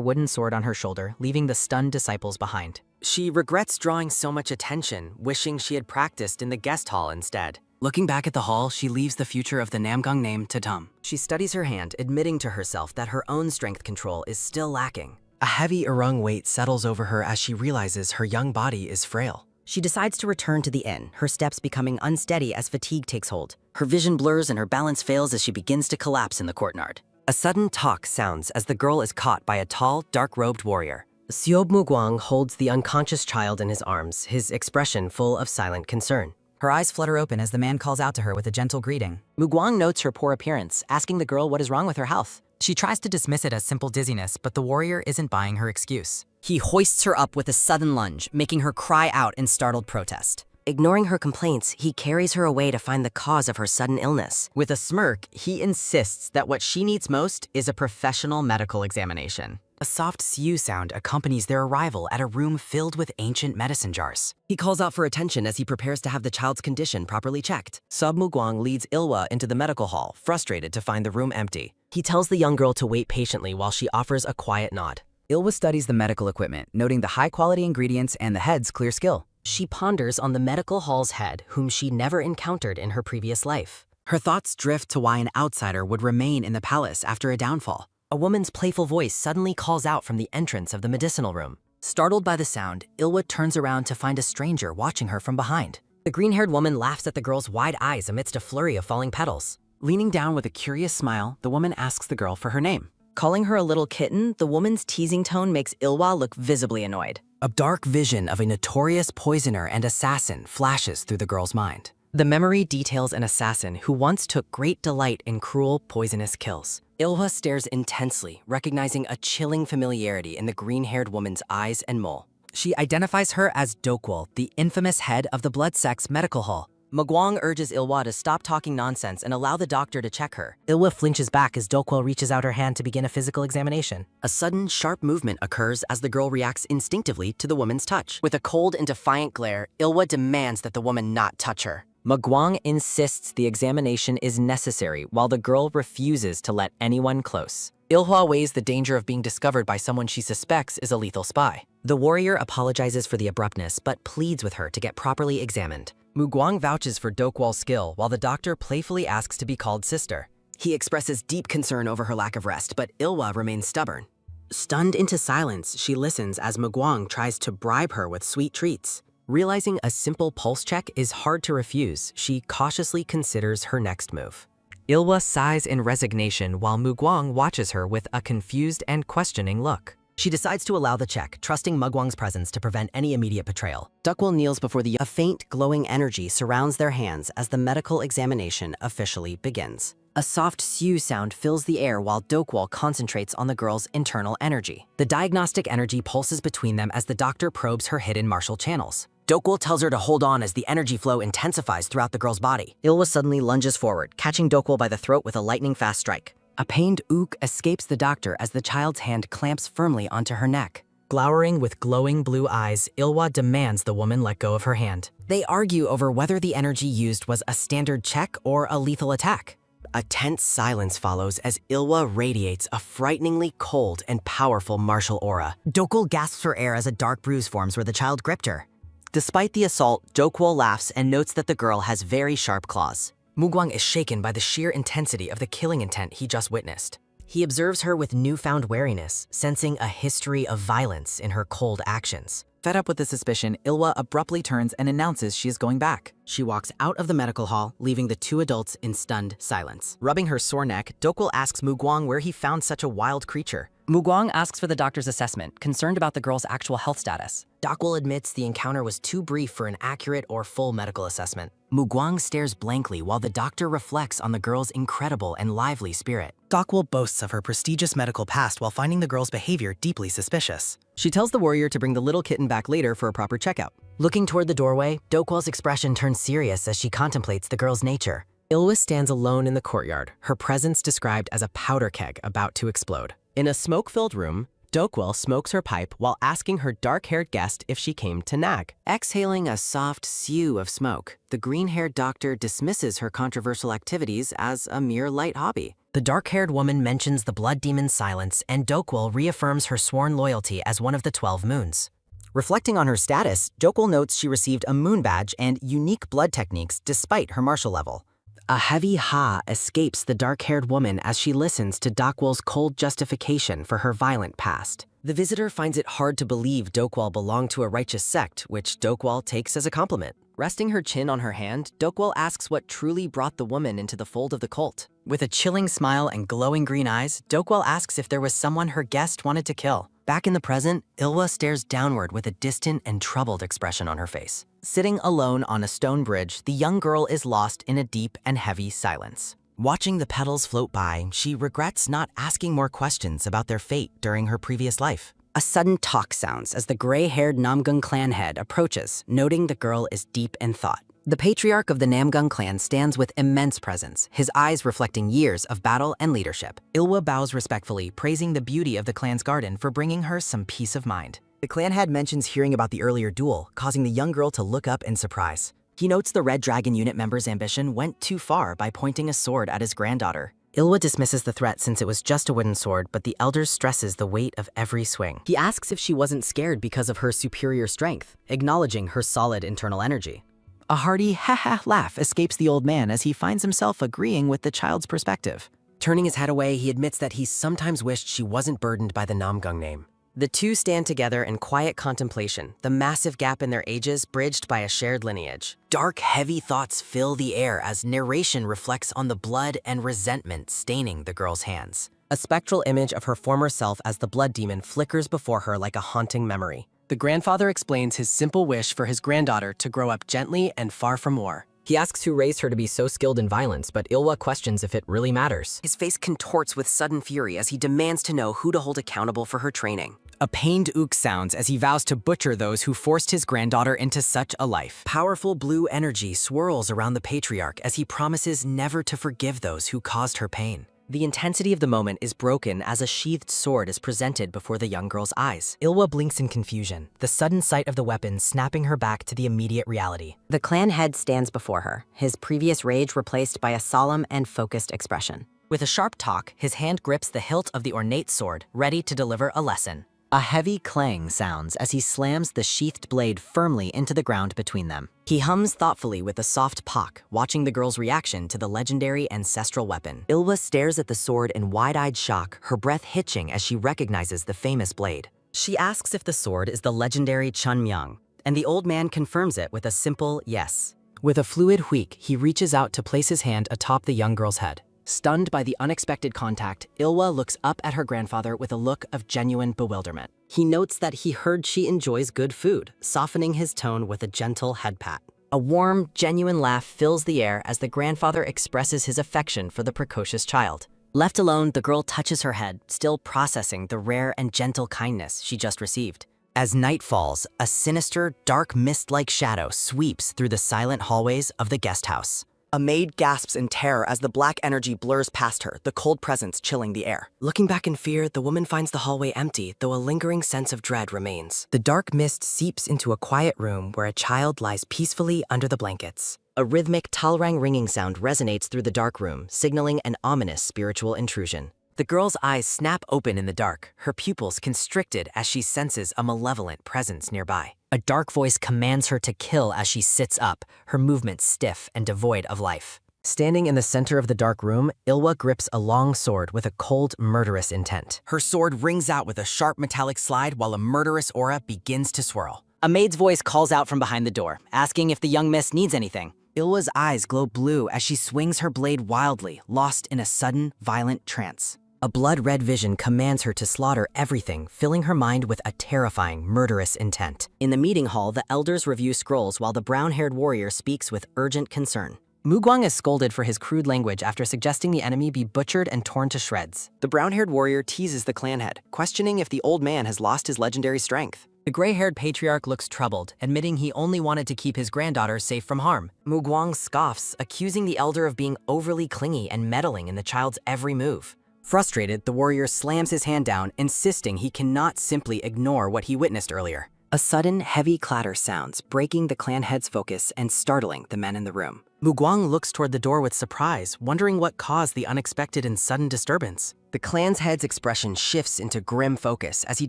wooden sword on her shoulder, leaving the stunned disciples behind. She regrets drawing so much attention, wishing she had practiced in the guest hall instead. Looking back at the hall, she leaves the future of the Namgang name to Tum. She studies her hand, admitting to herself that her own strength control is still lacking. A heavy urung weight settles over her as she realizes her young body is frail. She decides to return to the inn, her steps becoming unsteady as fatigue takes hold. Her vision blurs and her balance fails as she begins to collapse in the courtyard. A sudden talk sounds as the girl is caught by a tall, dark-robed warrior. Siob Muguang holds the unconscious child in his arms, his expression full of silent concern. Her eyes flutter open as the man calls out to her with a gentle greeting. Muguang notes her poor appearance, asking the girl what is wrong with her health. She tries to dismiss it as simple dizziness, but the warrior isn't buying her excuse. He hoists her up with a sudden lunge, making her cry out in startled protest. Ignoring her complaints, he carries her away to find the cause of her sudden illness. With a smirk, he insists that what she needs most is a professional medical examination. A soft siu sound accompanies their arrival at a room filled with ancient medicine jars. He calls out for attention as he prepares to have the child's condition properly checked. Sub Muguang leads Ilwa into the medical hall, frustrated to find the room empty. He tells the young girl to wait patiently while she offers a quiet nod. Ilwa studies the medical equipment, noting the high-quality ingredients and the head's clear skill. She ponders on the medical hall's head, whom she never encountered in her previous life. Her thoughts drift to why an outsider would remain in the palace after a downfall. A woman's playful voice suddenly calls out from the entrance of the medicinal room. Startled by the sound, Ilwa turns around to find a stranger watching her from behind. The green-haired woman laughs at the girl's wide eyes amidst a flurry of falling petals. Leaning down with a curious smile, the woman asks the girl for her name. Calling her a little kitten, the woman's teasing tone makes Ilwa look visibly annoyed. A dark vision of a notorious poisoner and assassin flashes through the girl's mind. The memory details an assassin who once took great delight in cruel, poisonous kills. Ilwa stares intensely, recognizing a chilling familiarity in the green-haired woman's eyes and mole. She identifies her as Dokwol, the infamous head of the Blood Sect's medical hall. Mugwang urges Ilwa to stop talking nonsense and allow the doctor to check her. Ilwa flinches back as Dokwell reaches out her hand to begin a physical examination. A sudden, sharp movement occurs as the girl reacts instinctively to the woman's touch. With a cold and defiant glare, Ilwa demands that the woman not touch her. Mugwang insists the examination is necessary while the girl refuses to let anyone close. Ilhwa weighs the danger of being discovered by someone she suspects is a lethal spy. The warrior apologizes for the abruptness but pleads with her to get properly examined. Mugwang vouches for Dokwal's skill while the doctor playfully asks to be called sister. He expresses deep concern over her lack of rest, but Ilwa remains stubborn. Stunned into silence, she listens as Mugwang tries to bribe her with sweet treats. Realizing a simple pulse check is hard to refuse, she cautiously considers her next move. Ilwa sighs in resignation while Mugwang watches her with a confused and questioning look. She decides to allow the check, trusting Mugwang's presence to prevent any immediate betrayal. Duckwell kneels before a faint, glowing energy surrounds their hands as the medical examination officially begins. A soft sew sound fills the air while Dokwall concentrates on the girl's internal energy. The diagnostic energy pulses between them as the doctor probes her hidden martial channels. Dokwall tells her to hold on as the energy flow intensifies throughout the girl's body. Ilwa suddenly lunges forward, catching Dokwall by the throat with a lightning-fast strike. A pained ook escapes the doctor as the child's hand clamps firmly onto her neck. Glowering with glowing blue eyes, Ilwa demands the woman let go of her hand. They argue over whether the energy used was a standard check or a lethal attack. A tense silence follows as Ilwa radiates a frighteningly cold and powerful martial aura. Dokwall gasps for air as a dark bruise forms where the child gripped her. Despite the assault, Dokwall laughs and notes that the girl has very sharp claws. Mugwang is shaken by the sheer intensity of the killing intent he just witnessed. He observes her with newfound wariness, sensing a history of violence in her cold actions. Fed up with the suspicion, Ilwa abruptly turns and announces she is going back. She walks out of the medical hall, leaving the two adults in stunned silence. Rubbing her sore neck, Dokwall asks Mugwang where he found such a wild creature. Mugwang asks for the doctor's assessment, concerned about the girl's actual health status. Dokwall admits the encounter was too brief for an accurate or full medical assessment. Mugwang stares blankly while the doctor reflects on the girl's incredible and lively spirit. Dokwall boasts of her prestigious medical past while finding the girl's behavior deeply suspicious. She tells the warrior to bring the little kitten back later for a proper checkout. Looking toward the doorway, Dokwall's expression turns serious as she contemplates the girl's nature. Ilwa stands alone in the courtyard, her presence described as a powder keg about to explode. In a smoke-filled room, Dokwell smokes her pipe while asking her dark-haired guest if she came to nag. Exhaling a soft sew of smoke, the green-haired doctor dismisses her controversial activities as a mere light hobby. The dark-haired woman mentions the blood demon's silence, and Dokwell reaffirms her sworn loyalty as one of the 12 moons. Reflecting on her status, Dokwell notes she received a moon badge and unique blood techniques despite her martial level. A heavy ha escapes the dark-haired woman as she listens to Dokwell's cold justification for her violent past. The visitor finds it hard to believe Dokwell belonged to a righteous sect, which Dokwell takes as a compliment. Resting her chin on her hand, Dokwell asks what truly brought the woman into the fold of the cult. With a chilling smile and glowing green eyes, Dokwell asks if there was someone her guest wanted to kill. Back in the present, Ilwa stares downward with a distant and troubled expression on her face. Sitting alone on a stone bridge, the young girl is lost in a deep and heavy silence. Watching the petals float by, she regrets not asking more questions about their fate during her previous life. A sudden talk sounds as the gray-haired Namgung clan head approaches, noting the girl is deep in thought. The patriarch of the Namgung clan stands with immense presence, his eyes reflecting years of battle and leadership. Ilwa bows respectfully, praising the beauty of the clan's garden for bringing her some peace of mind. The clan head mentions hearing about the earlier duel, causing the young girl to look up in surprise. He notes the Red Dragon unit member's ambition went too far by pointing a sword at his granddaughter. Ilwa dismisses the threat since it was just a wooden sword, but the elder stresses the weight of every swing. He asks if she wasn't scared because of her superior strength, acknowledging her solid internal energy. A hearty ha-ha laugh escapes the old man as he finds himself agreeing with the child's perspective. Turning his head away, he admits that he sometimes wished she wasn't burdened by the Namgung name. The two stand together in quiet contemplation, the massive gap in their ages bridged by a shared lineage. Dark, heavy thoughts fill the air as narration reflects on the blood and resentment staining the girl's hands. A spectral image of her former self as the blood demon flickers before her like a haunting memory. The grandfather explains his simple wish for his granddaughter to grow up gently and far from war. He asks who raised her to be so skilled in violence, but Ilwa questions if it really matters. His face contorts with sudden fury as he demands to know who to hold accountable for her training. A pained ook sounds as he vows to butcher those who forced his granddaughter into such a life. Powerful blue energy swirls around the patriarch as he promises never to forgive those who caused her pain. The intensity of the moment is broken as a sheathed sword is presented before the young girl's eyes. Ilwa blinks in confusion, the sudden sight of the weapon snapping her back to the immediate reality. The clan head stands before her, his previous rage replaced by a solemn and focused expression. With a sharp talk, his hand grips the hilt of the ornate sword, ready to deliver a lesson. A heavy clang sounds as he slams the sheathed blade firmly into the ground between them. He hums thoughtfully with a soft pock, watching the girl's reaction to the legendary ancestral weapon. Ilwa stares at the sword in wide-eyed shock, her breath hitching as she recognizes the famous blade. She asks if the sword is the legendary Chunmyang, and the old man confirms it with a simple yes. With a fluid wheek, he reaches out to place his hand atop the young girl's head. Stunned by the unexpected contact, Ilwa looks up at her grandfather with a look of genuine bewilderment. He notes that he heard she enjoys good food, softening his tone with a gentle head pat. A warm, genuine laugh fills the air as the grandfather expresses his affection for the precocious child. Left alone, the girl touches her head, still processing the rare and gentle kindness she just received. As night falls, a sinister, dark mist-like shadow sweeps through the silent hallways of the guest house. A maid gasps in terror as the black energy blurs past her, the cold presence chilling the air. Looking back in fear, the woman finds the hallway empty, though a lingering sense of dread remains. The dark mist seeps into a quiet room where a child lies peacefully under the blankets. A rhythmic talrang ringing sound resonates through the dark room, signaling an ominous spiritual intrusion. The girl's eyes snap open in the dark, her pupils constricted as she senses a malevolent presence nearby. A dark voice commands her to kill as she sits up, her movements stiff and devoid of life. Standing in the center of the dark room, Ilwa grips a long sword with a cold, murderous intent. Her sword rings out with a sharp metallic slide while a murderous aura begins to swirl. A maid's voice calls out from behind the door, asking if the young miss needs anything. Ilwa's eyes glow blue as she swings her blade wildly, lost in a sudden, violent trance. A blood-red vision commands her to slaughter everything, filling her mind with a terrifying, murderous intent. In the meeting hall, the elders review scrolls while the brown-haired warrior speaks with urgent concern. Mugwang is scolded for his crude language after suggesting the enemy be butchered and torn to shreds. The brown-haired warrior teases the clan head, questioning if the old man has lost his legendary strength. The gray-haired patriarch looks troubled, admitting he only wanted to keep his granddaughter safe from harm. Mugwang scoffs, accusing the elder of being overly clingy and meddling in the child's every move. Frustrated, the warrior slams his hand down, insisting he cannot simply ignore what he witnessed earlier. A sudden, heavy clatter sounds, breaking the clan head's focus and startling the men in the room. Mugwang looks toward the door with surprise, wondering what caused the unexpected and sudden disturbance. The clan's head's expression shifts into grim focus as he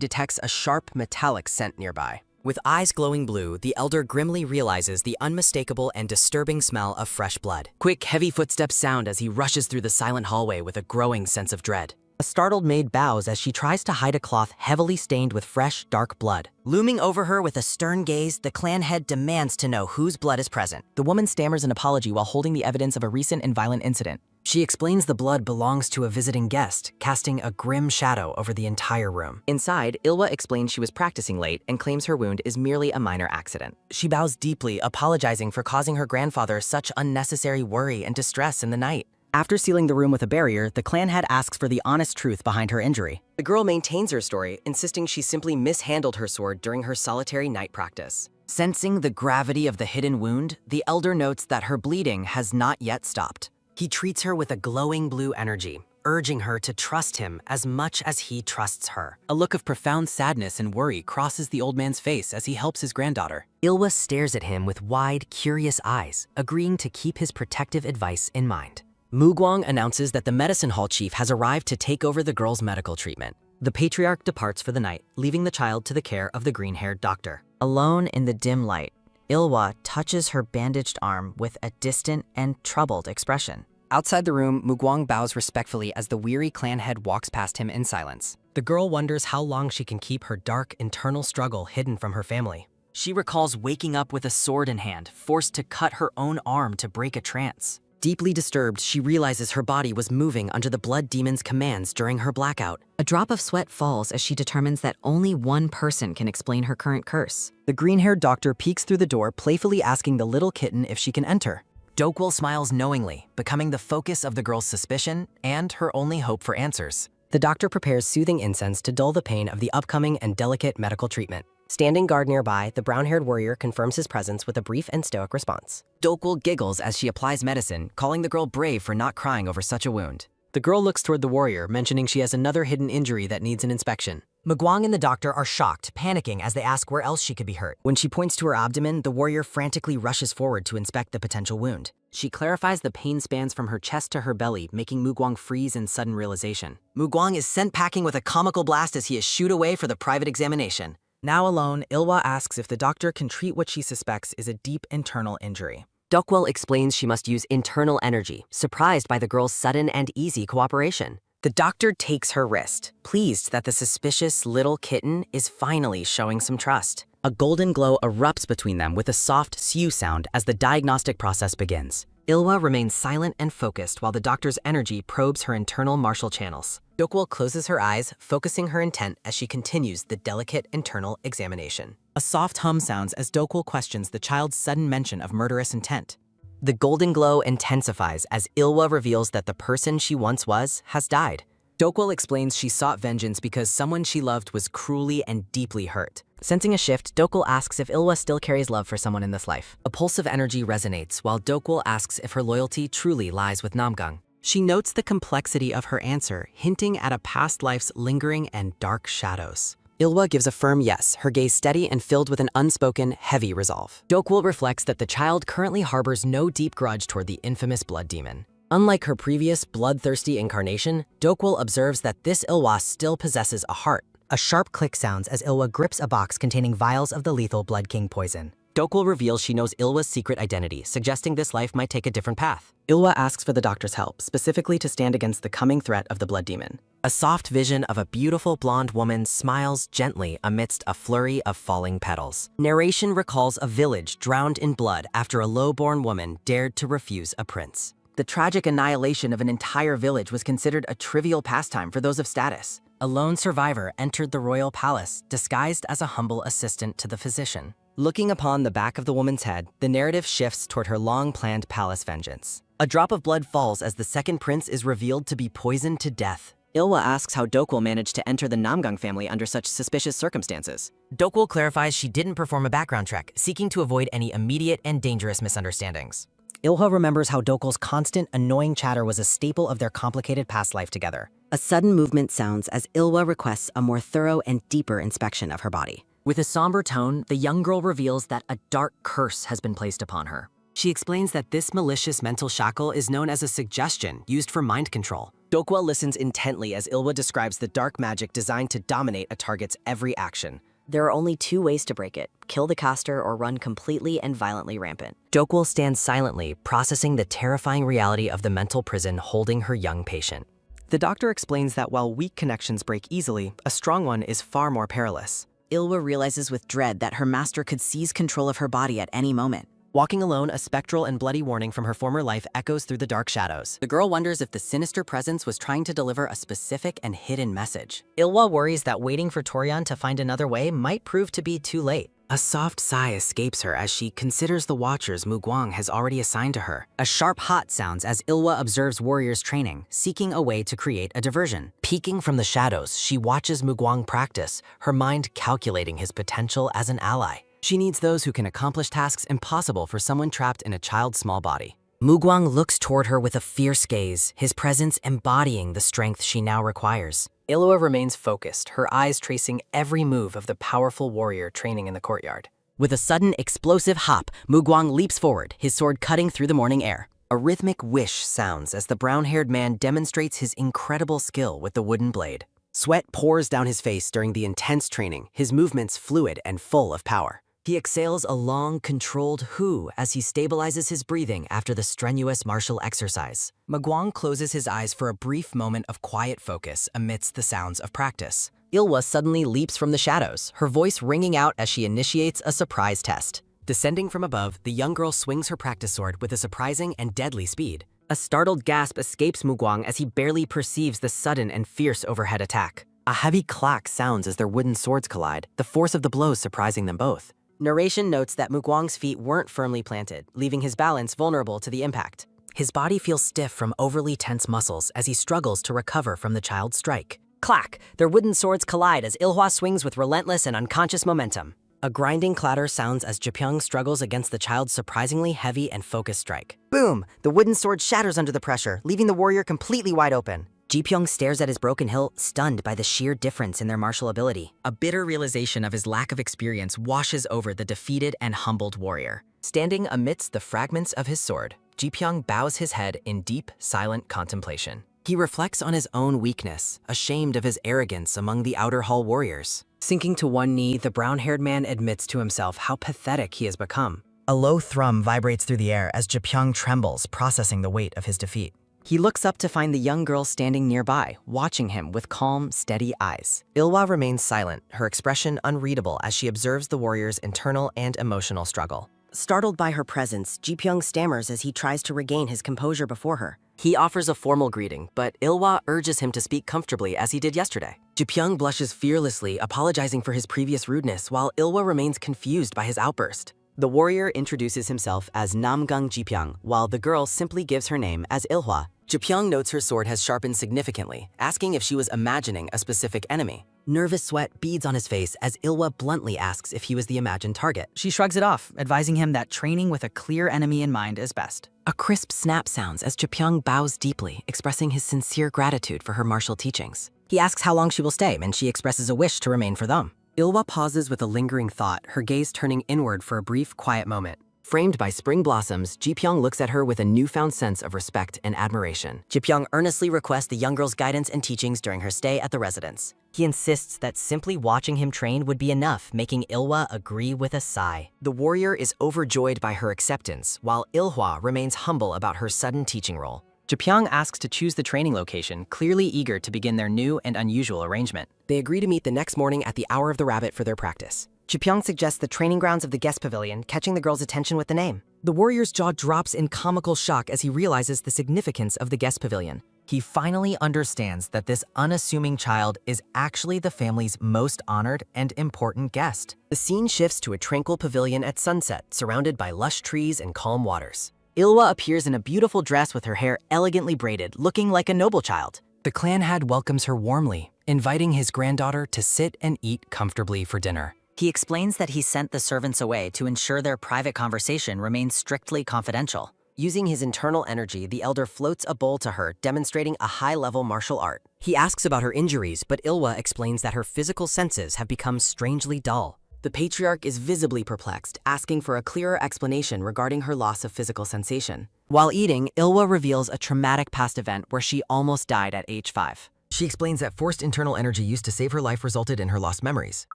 detects a sharp, metallic scent nearby. With eyes glowing blue, the elder grimly realizes the unmistakable and disturbing smell of fresh blood. Quick, heavy footsteps sound as he rushes through the silent hallway with a growing sense of dread. A startled maid bows as she tries to hide a cloth heavily stained with fresh, dark blood. Looming over her with a stern gaze, the clan head demands to know whose blood is present. The woman stammers an apology while holding the evidence of a recent and violent incident. She explains the blood belongs to a visiting guest, casting a grim shadow over the entire room. Inside, Ilwa explains she was practicing late and claims her wound is merely a minor accident. She bows deeply, apologizing for causing her grandfather such unnecessary worry and distress in the night. After sealing the room with a barrier, the clan head asks for the honest truth behind her injury. The girl maintains her story, insisting she simply mishandled her sword during her solitary night practice. Sensing the gravity of the hidden wound, the elder notes that her bleeding has not yet stopped. He treats her with a glowing blue energy, urging her to trust him as much as he trusts her. A look of profound sadness and worry crosses the old man's face as he helps his granddaughter. Ilwa stares at him with wide, curious eyes, agreeing to keep his protective advice in mind. Mugwang announces that the medicine hall chief has arrived to take over the girl's medical treatment. The patriarch departs for the night, leaving the child to the care of the green-haired doctor. Alone in the dim light, Ilwa touches her bandaged arm with a distant and troubled expression. Outside the room, Mugwang bows respectfully as the weary clan head walks past him in silence. The girl wonders how long she can keep her dark, internal struggle hidden from her family. She recalls waking up with a sword in hand, forced to cut her own arm to break a trance. Deeply disturbed, she realizes her body was moving under the blood demon's commands during her blackout. A drop of sweat falls as she determines that only one person can explain her current curse. The green-haired doctor peeks through the door, playfully asking the little kitten if she can enter. Dokwell smiles knowingly, becoming the focus of the girl's suspicion and her only hope for answers. The doctor prepares soothing incense to dull the pain of the upcoming and delicate medical treatment. Standing guard nearby, the brown-haired warrior confirms his presence with a brief and stoic response. Dokwul giggles as she applies medicine, calling the girl brave for not crying over such a wound. The girl looks toward the warrior, mentioning she has another hidden injury that needs an inspection. Mugwang and the doctor are shocked, panicking as they ask where else she could be hurt. When she points to her abdomen, the warrior frantically rushes forward to inspect the potential wound. She clarifies the pain spans from her chest to her belly, making Mugwang freeze in sudden realization. Mugwang is sent packing with a comical blast as he is shooed away for the private examination. Now alone, Ilwa asks if the doctor can treat what she suspects is a deep internal injury. Dokwul explains she must use internal energy, surprised by the girl's sudden and easy cooperation. The doctor takes her wrist, pleased that the suspicious little kitten is finally showing some trust. A golden glow erupts between them with a soft sew sound as the diagnostic process begins. Ilwa remains silent and focused while the doctor's energy probes her internal martial channels. Dokwul closes her eyes, focusing her intent as she continues the delicate internal examination. A soft hum sounds as Dokwul questions the child's sudden mention of murderous intent. The golden glow intensifies as Ilwa reveals that the person she once was has died. Dokwul explains she sought vengeance because someone she loved was cruelly and deeply hurt. Sensing a shift, Dokwul asks if Ilwa still carries love for someone in this life. A pulse of energy resonates while Dokwul asks if her loyalty truly lies with Namgang. She notes the complexity of her answer, hinting at a past life's lingering and dark shadows. Ilwa gives a firm yes, her gaze steady and filled with an unspoken, heavy resolve. Dokwul reflects that the child currently harbors no deep grudge toward the infamous blood demon. Unlike her previous bloodthirsty incarnation, Dokwul observes that this Ilwa still possesses a heart. A sharp click sounds as Ilwa grips a box containing vials of the lethal Blood King poison. Dokwul reveals she knows Ilwa's secret identity, suggesting this life might take a different path. Ilwa asks for the doctor's help, specifically to stand against the coming threat of the blood demon. A soft vision of a beautiful blonde woman smiles gently amidst a flurry of falling petals. Narration recalls a village drowned in blood after a low-born woman dared to refuse a prince. The tragic annihilation of an entire village was considered a trivial pastime for those of status. A lone survivor entered the royal palace, disguised as a humble assistant to the physician. Looking upon the back of the woman's head, the narrative shifts toward her long-planned palace vengeance. A drop of blood falls as the second prince is revealed to be poisoned to death. Ilwa asks how Dokwul managed to enter the Namgang family under such suspicious circumstances. Dokwul clarifies she didn't perform a background check, seeking to avoid any immediate and dangerous misunderstandings. Ilha remembers how Dokwul's constant, annoying chatter was a staple of their complicated past life together. A sudden movement sounds as Ilwa requests a more thorough and deeper inspection of her body. With a somber tone, the young girl reveals that a dark curse has been placed upon her. She explains that this malicious mental shackle is known as a suggestion used for mind control. Dokwul listens intently as Ilwa describes the dark magic designed to dominate a target's every action. There are only two ways to break it: kill the caster or run completely and violently rampant. Dokwul stands silently, processing the terrifying reality of the mental prison holding her young patient. The doctor explains that while weak connections break easily, a strong one is far more perilous. Ilwa realizes with dread that her master could seize control of her body at any moment. Walking alone, a spectral and bloody warning from her former life echoes through the dark shadows. The girl wonders if the sinister presence was trying to deliver a specific and hidden message. Ilwa worries that waiting for Torian to find another way might prove to be too late. A soft sigh escapes her as she considers the watchers Mugwang has already assigned to her. A sharp hot sounds as Ilwa observes warriors training, seeking a way to create a diversion. Peeking from the shadows, she watches Mugwang practice, her mind calculating his potential as an ally. She needs those who can accomplish tasks impossible for someone trapped in a child's small body. Mugwang looks toward her with a fierce gaze, his presence embodying the strength she now requires. Ilwa remains focused, her eyes tracing every move of the powerful warrior training in the courtyard. With a sudden explosive hop, Mugwang leaps forward, his sword cutting through the morning air. A rhythmic whish sounds as the brown-haired man demonstrates his incredible skill with the wooden blade. Sweat pours down his face during the intense training, his movements fluid and full of power. He exhales a long, controlled hoo as he stabilizes his breathing after the strenuous martial exercise. Mugwang closes his eyes for a brief moment of quiet focus amidst the sounds of practice. Ilwa suddenly leaps from the shadows, her voice ringing out as she initiates a surprise test. Descending from above, the young girl swings her practice sword with a surprising and deadly speed. A startled gasp escapes Mugwang as he barely perceives the sudden and fierce overhead attack. A heavy clack sounds as their wooden swords collide, the force of the blows surprising them both. Narration notes that Mugwang's feet weren't firmly planted, leaving his balance vulnerable to the impact. His body feels stiff from overly tense muscles as he struggles to recover from the child's strike. Clack! Their wooden swords collide as Ilhwa swings with relentless and unconscious momentum. A grinding clatter sounds as Jipyeong struggles against the child's surprisingly heavy and focused strike. Boom! The wooden sword shatters under the pressure, leaving the warrior completely wide open. Jipyeong stares at his broken hilt, stunned by the sheer difference in their martial ability. A bitter realization of his lack of experience washes over the defeated and humbled warrior. Standing amidst the fragments of his sword, Jipyeong bows his head in deep, silent contemplation. He reflects on his own weakness, ashamed of his arrogance among the outer hall warriors. Sinking to one knee, the brown-haired man admits to himself how pathetic he has become. A low thrum vibrates through the air as Jipyeong trembles, processing the weight of his defeat. He looks up to find the young girl standing nearby, watching him with calm, steady eyes. Ilhwa remains silent, her expression unreadable as she observes the warrior's internal and emotional struggle. Startled by her presence, Jipyeong stammers as he tries to regain his composure before her. He offers a formal greeting, but Ilhwa urges him to speak comfortably as he did yesterday. Jipyeong blushes fearlessly, apologizing for his previous rudeness, while Ilhwa remains confused by his outburst. The warrior introduces himself as Namgung Jipyeong, while the girl simply gives her name as Ilhwa. Jipyeong notes her sword has sharpened significantly, asking if she was imagining a specific enemy. Nervous sweat beads on his face as Ilhwa bluntly asks if he was the imagined target. She shrugs it off, advising him that training with a clear enemy in mind is best. A crisp snap sounds as Jipyeong bows deeply, expressing his sincere gratitude for her martial teachings. He asks how long she will stay, and she expresses a wish to remain for them. Ilhwa pauses with a lingering thought, her gaze turning inward for a brief, quiet moment. Framed by spring blossoms, Jipyeong looks at her with a newfound sense of respect and admiration. Jipyeong earnestly requests the young girl's guidance and teachings during her stay at the residence. He insists that simply watching him train would be enough, making Ilhwa agree with a sigh. The warrior is overjoyed by her acceptance, while Ilhwa remains humble about her sudden teaching role. Jipyeong asks to choose the training location, clearly eager to begin their new and unusual arrangement. They agree to meet the next morning at the Hour of the Rabbit for their practice. Jipyeong suggests the training grounds of the guest pavilion, catching the girl's attention with the name. The warrior's jaw drops in comical shock as he realizes the significance of the guest pavilion. He finally understands that this unassuming child is actually the family's most honored and important guest. The scene shifts to a tranquil pavilion at sunset, surrounded by lush trees and calm waters. Ilhwa appears in a beautiful dress with her hair elegantly braided, looking like a noble child. The clan head welcomes her warmly, inviting his granddaughter to sit and eat comfortably for dinner. He explains that he sent the servants away to ensure their private conversation remains strictly confidential. Using his internal energy, the elder floats a bowl to her, demonstrating a high-level martial art. He asks about her injuries, but Ilhwa explains that her physical senses have become strangely dull. The patriarch is visibly perplexed, asking for a clearer explanation regarding her loss of physical sensation. While eating, Ilhwa reveals a traumatic past event where she almost died at age 5. She explains that forced internal energy used to save her life resulted in her lost memories.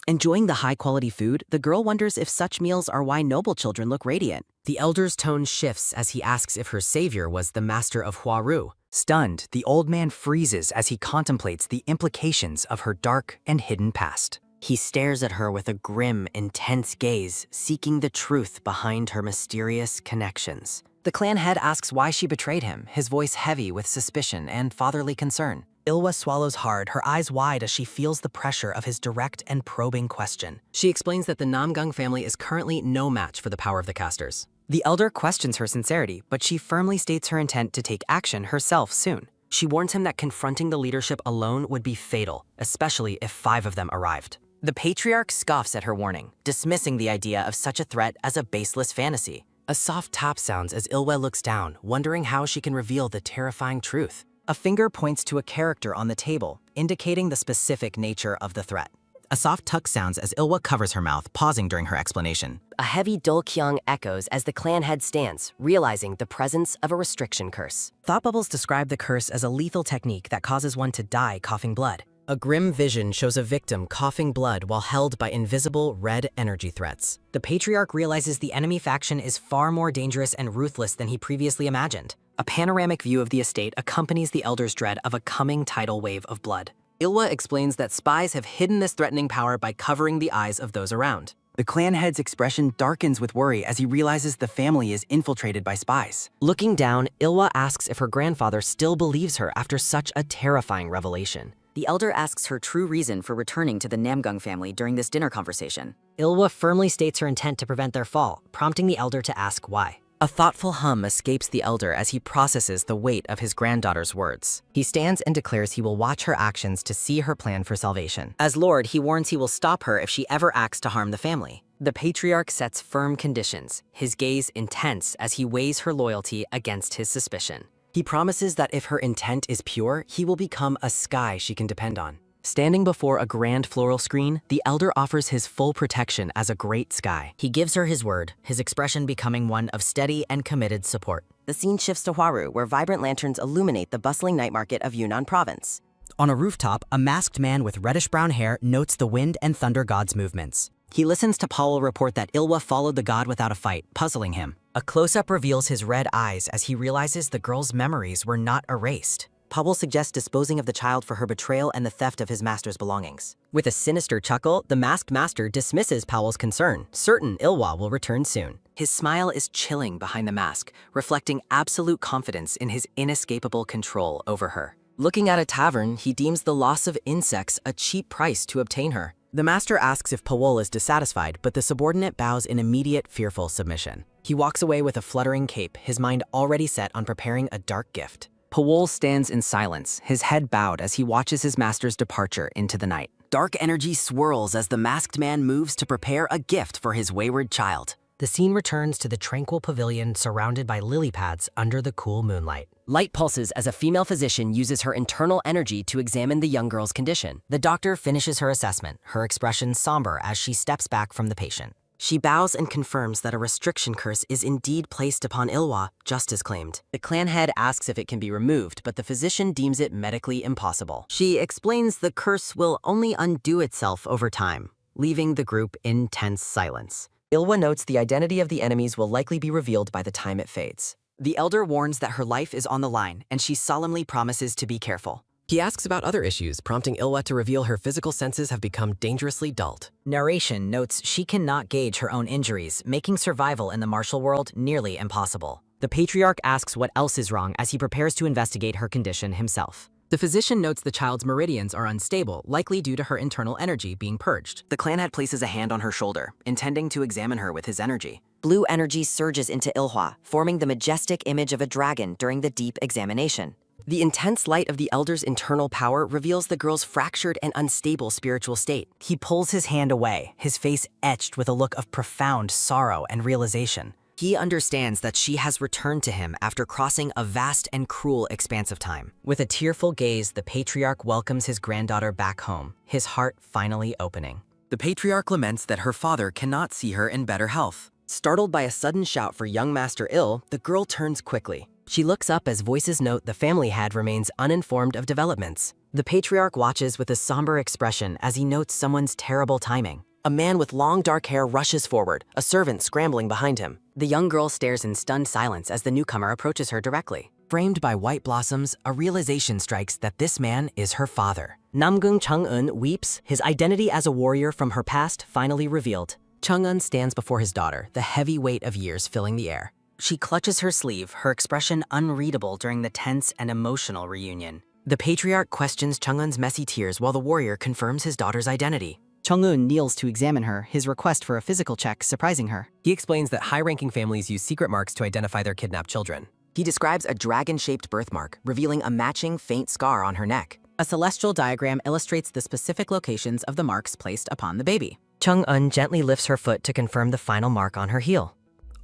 Enjoying the high-quality food, the girl wonders if such meals are why noble children look radiant. The elder's tone shifts as he asks if her savior was the master of Huaru. Stunned, the old man freezes as he contemplates the implications of her dark and hidden past. He stares at her with a grim, intense gaze, seeking the truth behind her mysterious connections. The clan head asks why she betrayed him, his voice heavy with suspicion and fatherly concern. Ilhwa swallows hard, her eyes wide as she feels the pressure of his direct and probing question. She explains that the Namgung family is currently no match for the power of the casters. The elder questions her sincerity, but she firmly states her intent to take action herself soon. She warns him that confronting the leadership alone would be fatal, especially if 5 of them arrived. The patriarch scoffs at her warning, dismissing the idea of such a threat as a baseless fantasy. A soft tap sounds as Ilhwa looks down, wondering how she can reveal the terrifying truth. A finger points to a character on the table, indicating the specific nature of the threat. A soft tuck sounds as Ilhwa covers her mouth, pausing during her explanation. A heavy dolkyang echoes as the clan head stands, realizing the presence of a restriction curse. Thought bubbles describe the curse as a lethal technique that causes one to die coughing blood. A grim vision shows a victim coughing blood while held by invisible red energy threats. The patriarch realizes the enemy faction is far more dangerous and ruthless than he previously imagined. A panoramic view of the estate accompanies the elder's dread of a coming tidal wave of blood. Ilhwa explains that spies have hidden this threatening power by covering the eyes of those around. The clan head's expression darkens with worry as he realizes the family is infiltrated by spies. Looking down, Ilhwa asks if her grandfather still believes her after such a terrifying revelation. The elder asks her true reason for returning to the Namgung family during this dinner conversation. Ilhwa firmly states her intent to prevent their fall, prompting the elder to ask why. A thoughtful hum escapes the elder as he processes the weight of his granddaughter's words. He stands and declares he will watch her actions to see her plan for salvation. As Lord, he warns he will stop her if she ever acts to harm the family. The patriarch sets firm conditions, his gaze intense as he weighs her loyalty against his suspicion. He promises that if her intent is pure, he will become a sky she can depend on. Standing before a grand floral screen, the elder offers his full protection as a great sky. He gives her his word, his expression becoming one of steady and committed support. The scene shifts to Hwaru, where vibrant lanterns illuminate the bustling night market of Yunnan province. On a rooftop, a masked man with reddish-brown hair notes the wind and thunder god's movements. He listens to Powell report that Ilwa followed the god without a fight, puzzling him. A close-up reveals his red eyes as he realizes the girl's memories were not erased. Powell suggests disposing of the child for her betrayal and the theft of his master's belongings. With a sinister chuckle, the masked master dismisses Powell's concern, certain Ilwa will return soon. His smile is chilling behind the mask, reflecting absolute confidence in his inescapable control over her. Looking at a tavern, he deems the loss of insects a cheap price to obtain her. The master asks if Powell is dissatisfied, but the subordinate bows in immediate, fearful submission. He walks away with a fluttering cape, his mind already set on preparing a dark gift. Powell stands in silence, his head bowed as he watches his master's departure into the night. Dark energy swirls as the masked man moves to prepare a gift for his wayward child. The scene returns to the tranquil pavilion surrounded by lily pads under the cool moonlight. Light pulses as a female physician uses her internal energy to examine the young girl's condition. The doctor finishes her assessment, her expression somber as she steps back from the patient. She bows and confirms that a restriction curse is indeed placed upon Ilwa, just as claimed. The clan head asks if it can be removed, but the physician deems it medically impossible. She explains the curse will only undo itself over time, leaving the group in tense silence. Ilwa notes the identity of the enemies will likely be revealed by the time it fades. The elder warns that her life is on the line, and she solemnly promises to be careful. He asks about other issues, prompting Ilwa to reveal her physical senses have become dangerously dulled. Narration notes she cannot gauge her own injuries, making survival in the martial world nearly impossible. The patriarch asks what else is wrong as he prepares to investigate her condition himself. The physician notes the child's meridians are unstable, likely due to her internal energy being purged. The clan head places a hand on her shoulder, intending to examine her with his energy. Blue energy surges into Ilhwa, forming the majestic image of a dragon during the deep examination. The intense light of the elder's internal power reveals the girl's fractured and unstable spiritual state. He pulls his hand away, his face etched with a look of profound sorrow and realization. He understands that she has returned to him after crossing a vast and cruel expanse of time. With a tearful gaze, the patriarch welcomes his granddaughter back home, his heart finally opening. The patriarch laments that her father cannot see her in better health. Startled by a sudden shout for young Master Il, the girl turns quickly. She looks up as voices note the family head remains uninformed of developments. The patriarch watches with a somber expression as he notes someone's terrible timing. A man with long dark hair rushes forward, a servant scrambling behind him. The young girl stares in stunned silence as the newcomer approaches her directly. Framed by white blossoms, a realization strikes that this man is her father. Namgung Chang'un weeps, his identity as a warrior from her past finally revealed. Chang'un stands before his daughter, the heavy weight of years filling the air. She clutches her sleeve, her expression unreadable during the tense and emotional reunion. The patriarch questions Chang'un's messy tears while the warrior confirms his daughter's identity. Chang'un kneels to examine her, his request for a physical check surprising her. He explains that high-ranking families use secret marks to identify their kidnapped children. He describes a dragon-shaped birthmark, revealing a matching faint scar on her neck. A celestial diagram illustrates the specific locations of the marks placed upon the baby. Chang'un gently lifts her foot to confirm the final mark on her heel.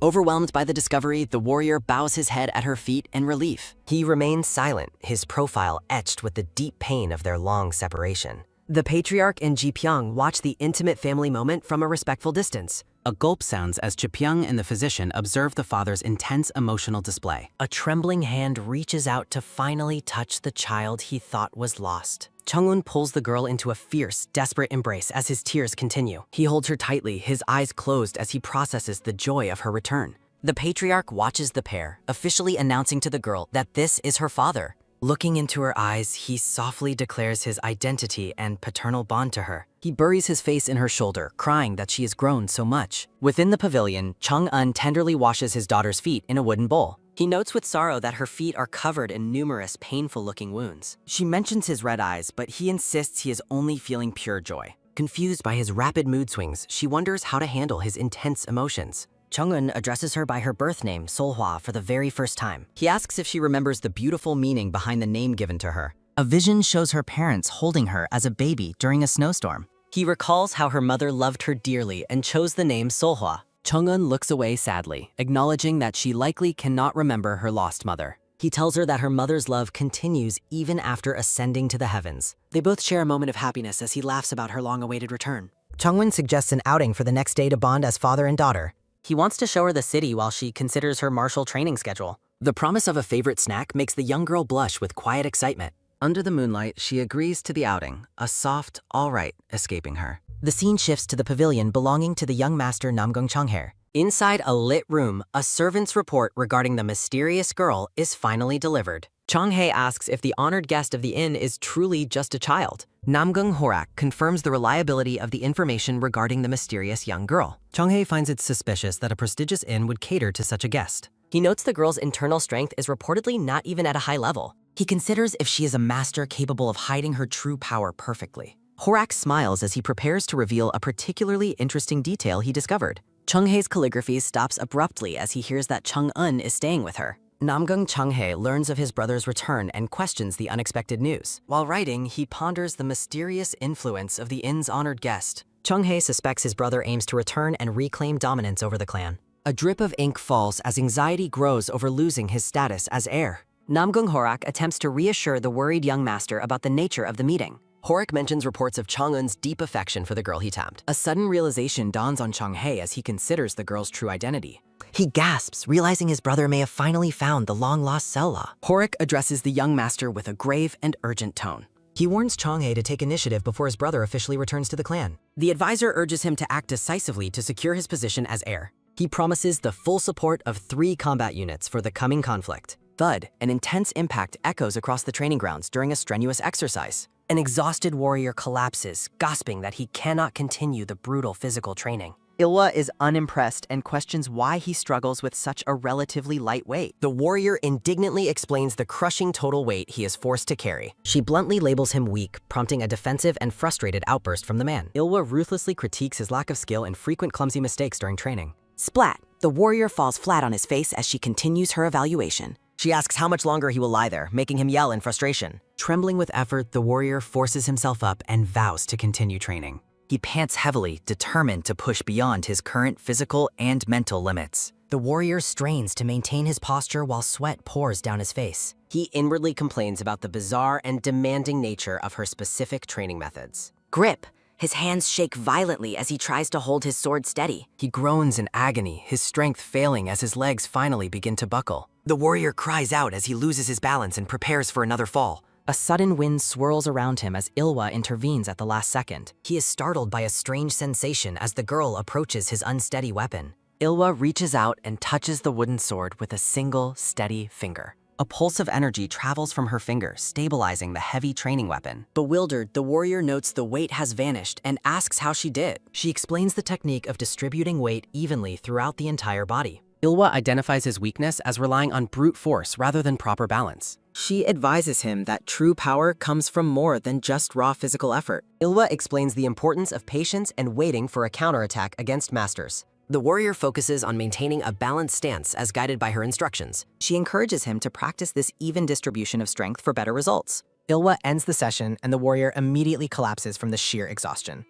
Overwhelmed by the discovery, the warrior bows his head at her feet in relief. He remains silent, his profile etched with the deep pain of their long separation. The patriarch and Jipyong watch the intimate family moment from a respectful distance. A gulp sounds as Jipyong and the physician observe the father's intense emotional display. A trembling hand reaches out to finally touch the child he thought was lost. Chang'un pulls the girl into a fierce, desperate embrace as his tears continue. He holds her tightly, his eyes closed as he processes the joy of her return. The patriarch watches the pair, officially announcing to the girl that this is her father. Looking into her eyes, he softly declares his identity and paternal bond to her. He buries his face in her shoulder, crying that she has grown so much. Within the pavilion, Chang'un tenderly washes his daughter's feet in a wooden bowl. He notes with sorrow that her feet are covered in numerous painful-looking wounds. She mentions his red eyes, but he insists he is only feeling pure joy. Confused by his rapid mood swings, she wonders how to handle his intense emotions. Chung-eun addresses her by her birth name, Solhwa, for the very first time. He asks if she remembers the beautiful meaning behind the name given to her. A vision shows her parents holding her as a baby during a snowstorm. He recalls how her mother loved her dearly and chose the name Solhwa. Chung-eun looks away sadly, acknowledging that she likely cannot remember her lost mother. He tells her that her mother's love continues even after ascending to the heavens. They both share a moment of happiness as he laughs about her long-awaited return. Chung-eun suggests an outing for the next day to bond as father and daughter. He wants to show her the city while she considers her martial training schedule. The promise of a favorite snack makes the young girl blush with quiet excitement. Under the moonlight, she agrees to the outing, a soft, all right, escaping her. The scene shifts to the pavilion belonging to the young master Namgung Changhae. Inside a lit room, a servant's report regarding the mysterious girl is finally delivered. Changhae asks if the honored guest of the inn is truly just a child. Namgung Horak confirms the reliability of the information regarding the mysterious young girl. Changhae finds it suspicious that a prestigious inn would cater to such a guest. He notes the girl's internal strength is reportedly not even at a high level. He considers if she is a master capable of hiding her true power perfectly. Horak smiles as he prepares to reveal a particularly interesting detail he discovered. Changhae's calligraphy stops abruptly as he hears that Chung-eun is staying with her. Namgung Changhae learns of his brother's return and questions the unexpected news. While writing, he ponders the mysterious influence of the inn's honored guest. Changhae suspects his brother aims to return and reclaim dominance over the clan. A drip of ink falls as anxiety grows over losing his status as heir. Namgung Horak attempts to reassure the worried young master about the nature of the meeting. Horak mentions reports of Chung-eun's deep affection for the girl he tapped. A sudden realization dawns on Changhae as he considers the girl's true identity. He gasps, realizing his brother may have finally found the long-lost Sella. Horak addresses the young master with a grave and urgent tone. He warns Changhae to take initiative before his brother officially returns to the clan. The advisor urges him to act decisively to secure his position as heir. He promises the full support of 3 combat units for the coming conflict. Thud, an intense impact echoes across the training grounds during a strenuous exercise. An exhausted warrior collapses, gasping that he cannot continue the brutal physical training. Ilwa is unimpressed and questions why he struggles with such a relatively light weight. The warrior indignantly explains the crushing total weight he is forced to carry. She bluntly labels him weak, prompting a defensive and frustrated outburst from the man. Ilwa ruthlessly critiques his lack of skill and frequent clumsy mistakes during training. Splat! The warrior falls flat on his face as she continues her evaluation. She asks how much longer he will lie there, making him yell in frustration. Trembling with effort, the warrior forces himself up and vows to continue training. He pants heavily, determined to push beyond his current physical and mental limits. The warrior strains to maintain his posture while sweat pours down his face. He inwardly complains about the bizarre and demanding nature of her specific training methods. Grip! His hands shake violently as he tries to hold his sword steady. He groans in agony, his strength failing as his legs finally begin to buckle. The warrior cries out as he loses his balance and prepares for another fall. A sudden wind swirls around him as Ilwa intervenes at the last second. He is startled by a strange sensation as the girl approaches his unsteady weapon. Ilwa reaches out and touches the wooden sword with a single, steady finger. A pulse of energy travels from her finger, stabilizing the heavy training weapon. Bewildered, the warrior notes the weight has vanished and asks how she did. She explains the technique of distributing weight evenly throughout the entire body. Ilwa identifies his weakness as relying on brute force rather than proper balance. She advises him that true power comes from more than just raw physical effort. Ilwa explains the importance of patience and waiting for a counterattack against masters. The warrior focuses on maintaining a balanced stance as guided by her instructions. She encourages him to practice this even distribution of strength for better results. Ilwa ends the session and the warrior immediately collapses from the sheer exhaustion.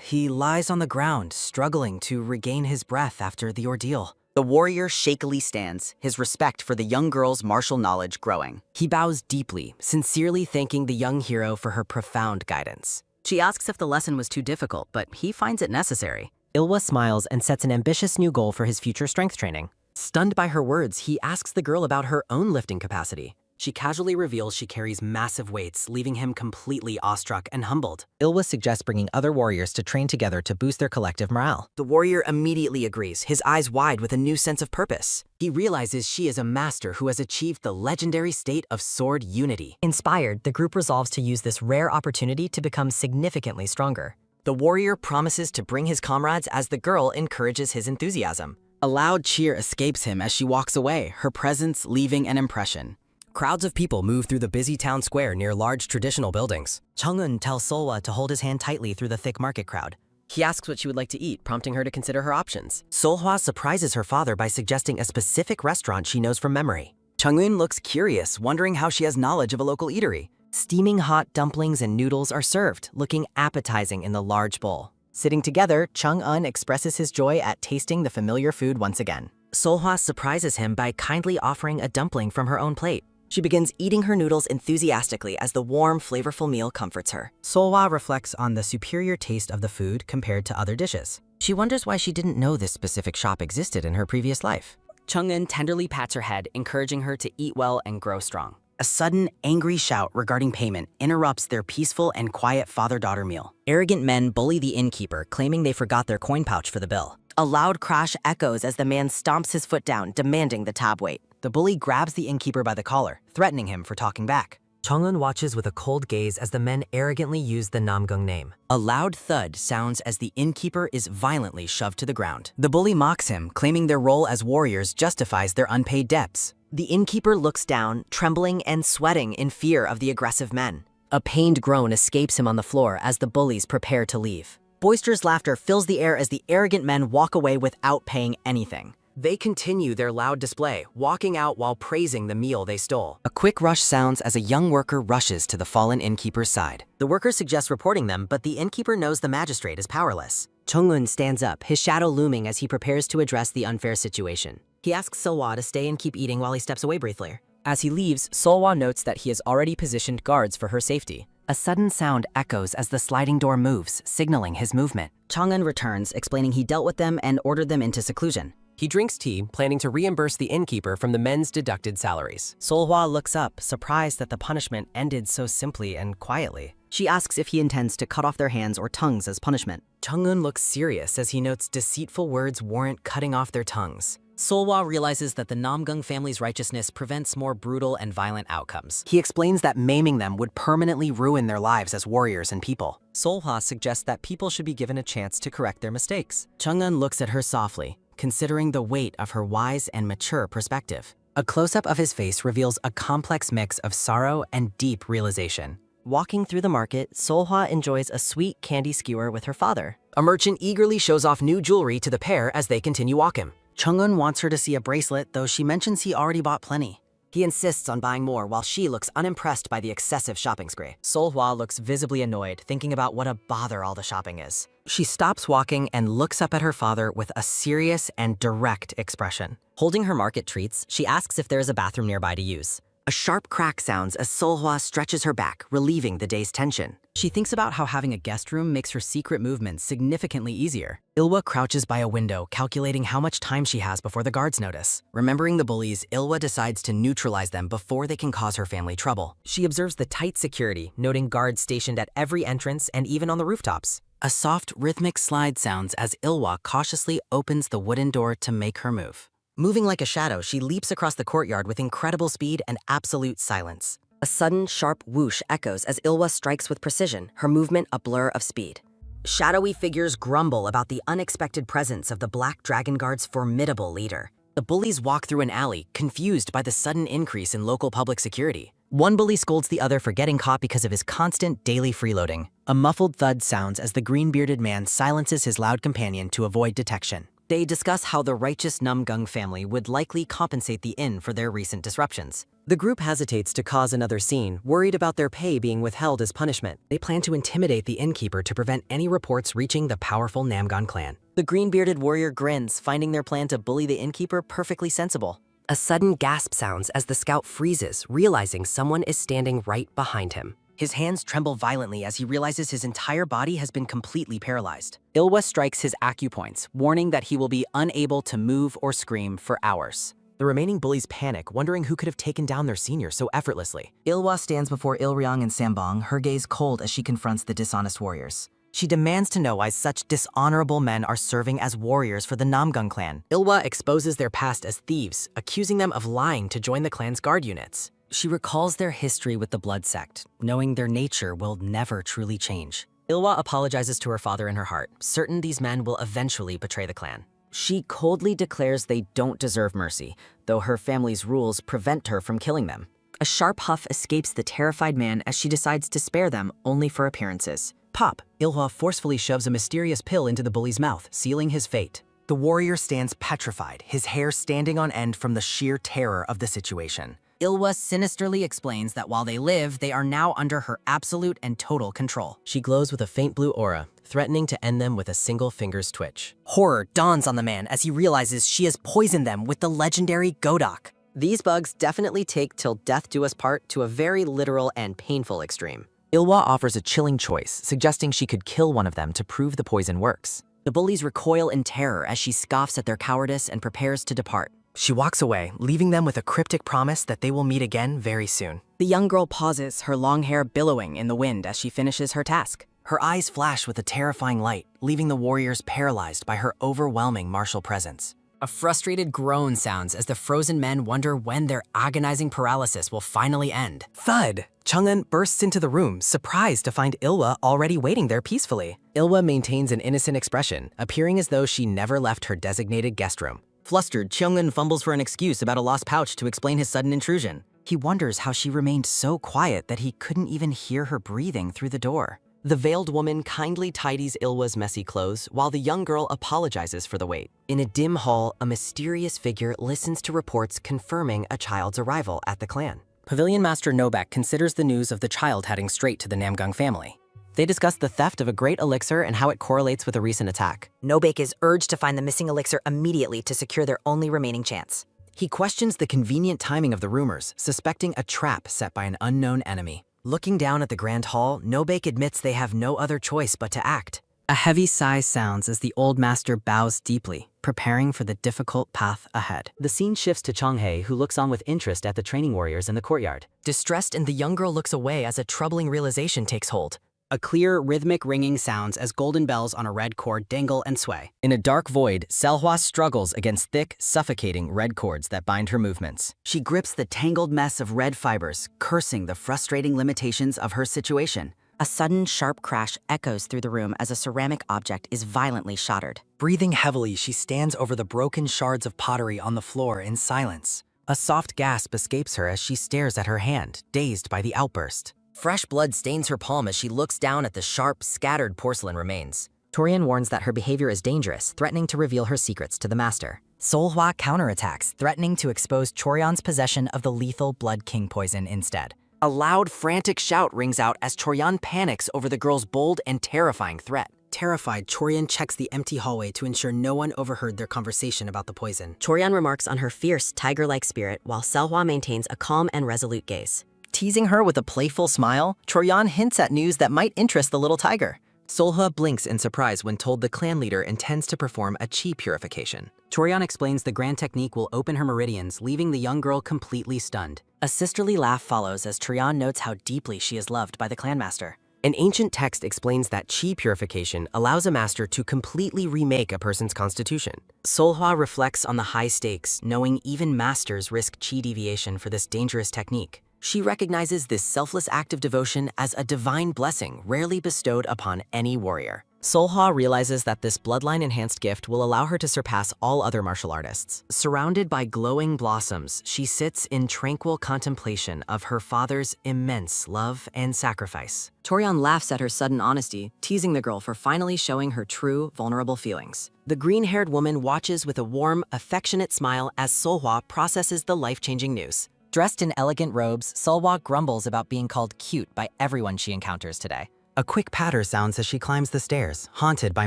He lies on the ground, struggling to regain his breath after the ordeal. The warrior shakily stands, his respect for the young girl's martial knowledge growing. He bows deeply, sincerely thanking the young hero for her profound guidance. She asks if the lesson was too difficult, but he finds it necessary. Ilwa smiles and sets an ambitious new goal for his future strength training. Stunned by her words, he asks the girl about her own lifting capacity. She casually reveals she carries massive weights, leaving him completely awestruck and humbled. Ilwa suggests bringing other warriors to train together to boost their collective morale. The warrior immediately agrees, his eyes wide with a new sense of purpose. He realizes she is a master who has achieved the legendary state of sword unity. Inspired, the group resolves to use this rare opportunity to become significantly stronger. The warrior promises to bring his comrades as the girl encourages his enthusiasm. A loud cheer escapes him as she walks away, her presence leaving an impression. Crowds of people move through the busy town square near large traditional buildings. Chung-eun tells Solwa to hold his hand tightly through the thick market crowd. He asks what she would like to eat, prompting her to consider her options. Solhwa surprises her father by suggesting a specific restaurant she knows from memory. Chung-eun looks curious, wondering how she has knowledge of a local eatery. Steaming hot dumplings and noodles are served, looking appetizing in the large bowl. Sitting together, Chung-eun expresses his joy at tasting the familiar food once again. Solhwa surprises him by kindly offering a dumpling from her own plate. She begins eating her noodles enthusiastically as the warm, flavorful meal comforts her. Solhwa reflects on the superior taste of the food compared to other dishes. She wonders why she didn't know this specific shop existed in her previous life. Chung-eun tenderly pats her head, encouraging her to eat well and grow strong. A sudden, angry shout regarding payment interrupts their peaceful and quiet father-daughter meal. Arrogant men bully the innkeeper, claiming they forgot their coin pouch for the bill. A loud crash echoes as the man stomps his foot down, demanding the tab weight. The bully grabs the innkeeper by the collar, threatening him for talking back. Chung-eun watches with a cold gaze as the men arrogantly use the Namgung name. A loud thud sounds as the innkeeper is violently shoved to the ground. The bully mocks him, claiming their role as warriors justifies their unpaid debts. The innkeeper looks down, trembling and sweating in fear of the aggressive men. A pained groan escapes him on the floor as the bullies prepare to leave. Boisterous laughter fills the air as the arrogant men walk away without paying anything. They continue their loud display, walking out while praising the meal they stole. A quick rush sounds as a young worker rushes to the fallen innkeeper's side. The worker suggests reporting them, but the innkeeper knows the magistrate is powerless. Chung-eun stands up, his shadow looming as he prepares to address the unfair situation. He asks Solhwa to stay and keep eating while he steps away briefly. As he leaves, Solhwa notes that he has already positioned guards for her safety. A sudden sound echoes as the sliding door moves, signaling his movement. Chung-eun returns, explaining he dealt with them and ordered them into seclusion. He drinks tea, planning to reimburse the innkeeper from the men's deducted salaries. Solhwa looks up, surprised that the punishment ended so simply and quietly. She asks if he intends to cut off their hands or tongues as punishment. Chung-eun looks serious as he notes deceitful words warrant cutting off their tongues. Solhwa realizes that the Namgung family's righteousness prevents more brutal and violent outcomes. He explains that maiming them would permanently ruin their lives as warriors and people. Solhwa suggests that people should be given a chance to correct their mistakes. Chung-eun looks at her softly, considering the weight of her wise and mature perspective. A close-up of his face reveals a complex mix of sorrow and deep realization. Walking through the market, Solhwa enjoys a sweet candy skewer with her father. A merchant eagerly shows off new jewelry to the pair as they continue walking. Chung-eun wants her to see a bracelet, though she mentions he already bought plenty. He insists on buying more while she looks unimpressed by the excessive shopping spree. Solhwa looks visibly annoyed, thinking about what a bother all the shopping is. She stops walking and looks up at her father with a serious and direct expression. Holding her market treats, she asks if there is a bathroom nearby to use. A sharp crack sounds as Solhwa stretches her back, relieving the day's tension. She thinks about how having a guest room makes her secret movements significantly easier. Ilwa crouches by a window, calculating how much time she has before the guards notice. Remembering the bullies, Ilwa decides to neutralize them before they can cause her family trouble. She observes the tight security, noting guards stationed at every entrance and even on the rooftops. A soft, rhythmic slide sounds as Ilwa cautiously opens the wooden door to make her move. Moving like a shadow, she leaps across the courtyard with incredible speed and absolute silence. A sudden, sharp whoosh echoes as Ilwa strikes with precision, her movement a blur of speed. Shadowy figures grumble about the unexpected presence of the Black Dragon Guard's formidable leader. The bullies walk through an alley, confused by the sudden increase in local public security. One bully scolds the other for getting caught because of his constant daily freeloading. A muffled thud sounds as the green-bearded man silences his loud companion to avoid detection. They discuss how the righteous Namgung family would likely compensate the inn for their recent disruptions. The group hesitates to cause another scene, worried about their pay being withheld as punishment. They plan to intimidate the innkeeper to prevent any reports reaching the powerful Namgung clan. The green-bearded warrior grins, finding their plan to bully the innkeeper perfectly sensible. A sudden gasp sounds as the scout freezes, realizing someone is standing right behind him. His hands tremble violently as he realizes his entire body has been completely paralyzed. Ilwa strikes his acupoints, warning that he will be unable to move or scream for hours. The remaining bullies panic, wondering who could have taken down their senior so effortlessly. Ilwa stands before Ilryong and Sambong, her gaze cold as she confronts the dishonest warriors. She demands to know why such dishonorable men are serving as warriors for the Namgung clan. Ilwa exposes their past as thieves, accusing them of lying to join the clan's guard units. She recalls their history with the Blood Sect, knowing their nature will never truly change. Ilwa apologizes to her father in her heart, certain these men will eventually betray the clan. She coldly declares they don't deserve mercy, though her family's rules prevent her from killing them. A sharp huff escapes the terrified man as she decides to spare them only for appearances. Pop! Ilhwa forcefully shoves a mysterious pill into the bully's mouth, sealing his fate. The warrior stands petrified, his hair standing on end from the sheer terror of the situation. Ilhwa sinisterly explains that while they live, they are now under her absolute and total control. She glows with a faint blue aura, threatening to end them with a single finger's twitch. Horror dawns on the man as he realizes she has poisoned them with the legendary Godok. These bugs definitely take till death do us part to a very literal and painful extreme. Ilhwa offers a chilling choice, suggesting she could kill one of them to prove the poison works. The bullies recoil in terror as she scoffs at their cowardice and prepares to depart. She walks away, leaving them with a cryptic promise that they will meet again very soon. The young girl pauses, her long hair billowing in the wind as she finishes her task. Her eyes flash with a terrifying light, leaving the warriors paralyzed by her overwhelming martial presence. A frustrated groan sounds as the frozen men wonder when their agonizing paralysis will finally end. Thud! Chang'un bursts into the room, surprised to find Ilhwa already waiting there peacefully. Ilhwa maintains an innocent expression, appearing as though she never left her designated guest room. Flustered, Chang'un fumbles for an excuse about a lost pouch to explain his sudden intrusion. He wonders how she remained so quiet that he couldn't even hear her breathing through the door. The veiled woman kindly tidies Ilhwa's messy clothes while the young girl apologizes for the wait. In a dim hall, a mysterious figure listens to reports confirming a child's arrival at the clan. Pavilion Master Nobek considers the news of the child heading straight to the Namgung family. They discuss the theft of a great elixir and how it correlates with a recent attack. Nobek is urged to find the missing elixir immediately to secure their only remaining chance. He questions the convenient timing of the rumors, suspecting a trap set by an unknown enemy. Looking down at the Grand Hall, Nobek admits they have no other choice but to act. A heavy sigh sounds as the old master bows deeply, preparing for the difficult path ahead. The scene shifts to Changhae, who looks on with interest at the training warriors in the courtyard. Distressed, and the young girl looks away as a troubling realization takes hold. A clear, rhythmic ringing sounds as golden bells on a red cord dangle and sway. In a dark void, Selhwa struggles against thick, suffocating red cords that bind her movements. She grips the tangled mess of red fibers, cursing the frustrating limitations of her situation. A sudden, sharp crash echoes through the room as a ceramic object is violently shattered. Breathing heavily, she stands over the broken shards of pottery on the floor in silence. A soft gasp escapes her as she stares at her hand, dazed by the outburst. Fresh blood stains her palm as she looks down at the sharp, scattered porcelain remains. Torian warns that her behavior is dangerous, threatening to reveal her secrets to the master. Solhwa counterattacks, threatening to expose Choryeon's possession of the lethal Blood King poison instead. A loud, frantic shout rings out as Choryeon panics over the girl's bold and terrifying threat. Terrified, Choryeon checks the empty hallway to ensure no one overheard their conversation about the poison. Choryeon remarks on her fierce, tiger-like spirit, while Selhwa maintains a calm and resolute gaze. Teasing her with a playful smile, Choryeon hints at news that might interest the little tiger. Solhwa blinks in surprise when told the clan leader intends to perform a chi purification. Choryeon explains the grand technique will open her meridians, leaving the young girl completely stunned. A sisterly laugh follows as Choryeon notes how deeply she is loved by the clan master. An ancient text explains that chi purification allows a master to completely remake a person's constitution. Solhwa reflects on the high stakes, knowing even masters risk chi deviation for this dangerous technique. She recognizes this selfless act of devotion as a divine blessing rarely bestowed upon any warrior. Solhwa realizes that this bloodline-enhanced gift will allow her to surpass all other martial artists. Surrounded by glowing blossoms, she sits in tranquil contemplation of her father's immense love and sacrifice. Choryeon laughs at her sudden honesty, teasing the girl for finally showing her true, vulnerable feelings. The green-haired woman watches with a warm, affectionate smile as Solhwa processes the life-changing news. Dressed in elegant robes, Solhwa grumbles about being called cute by everyone she encounters today. A quick patter sounds as she climbs the stairs, haunted by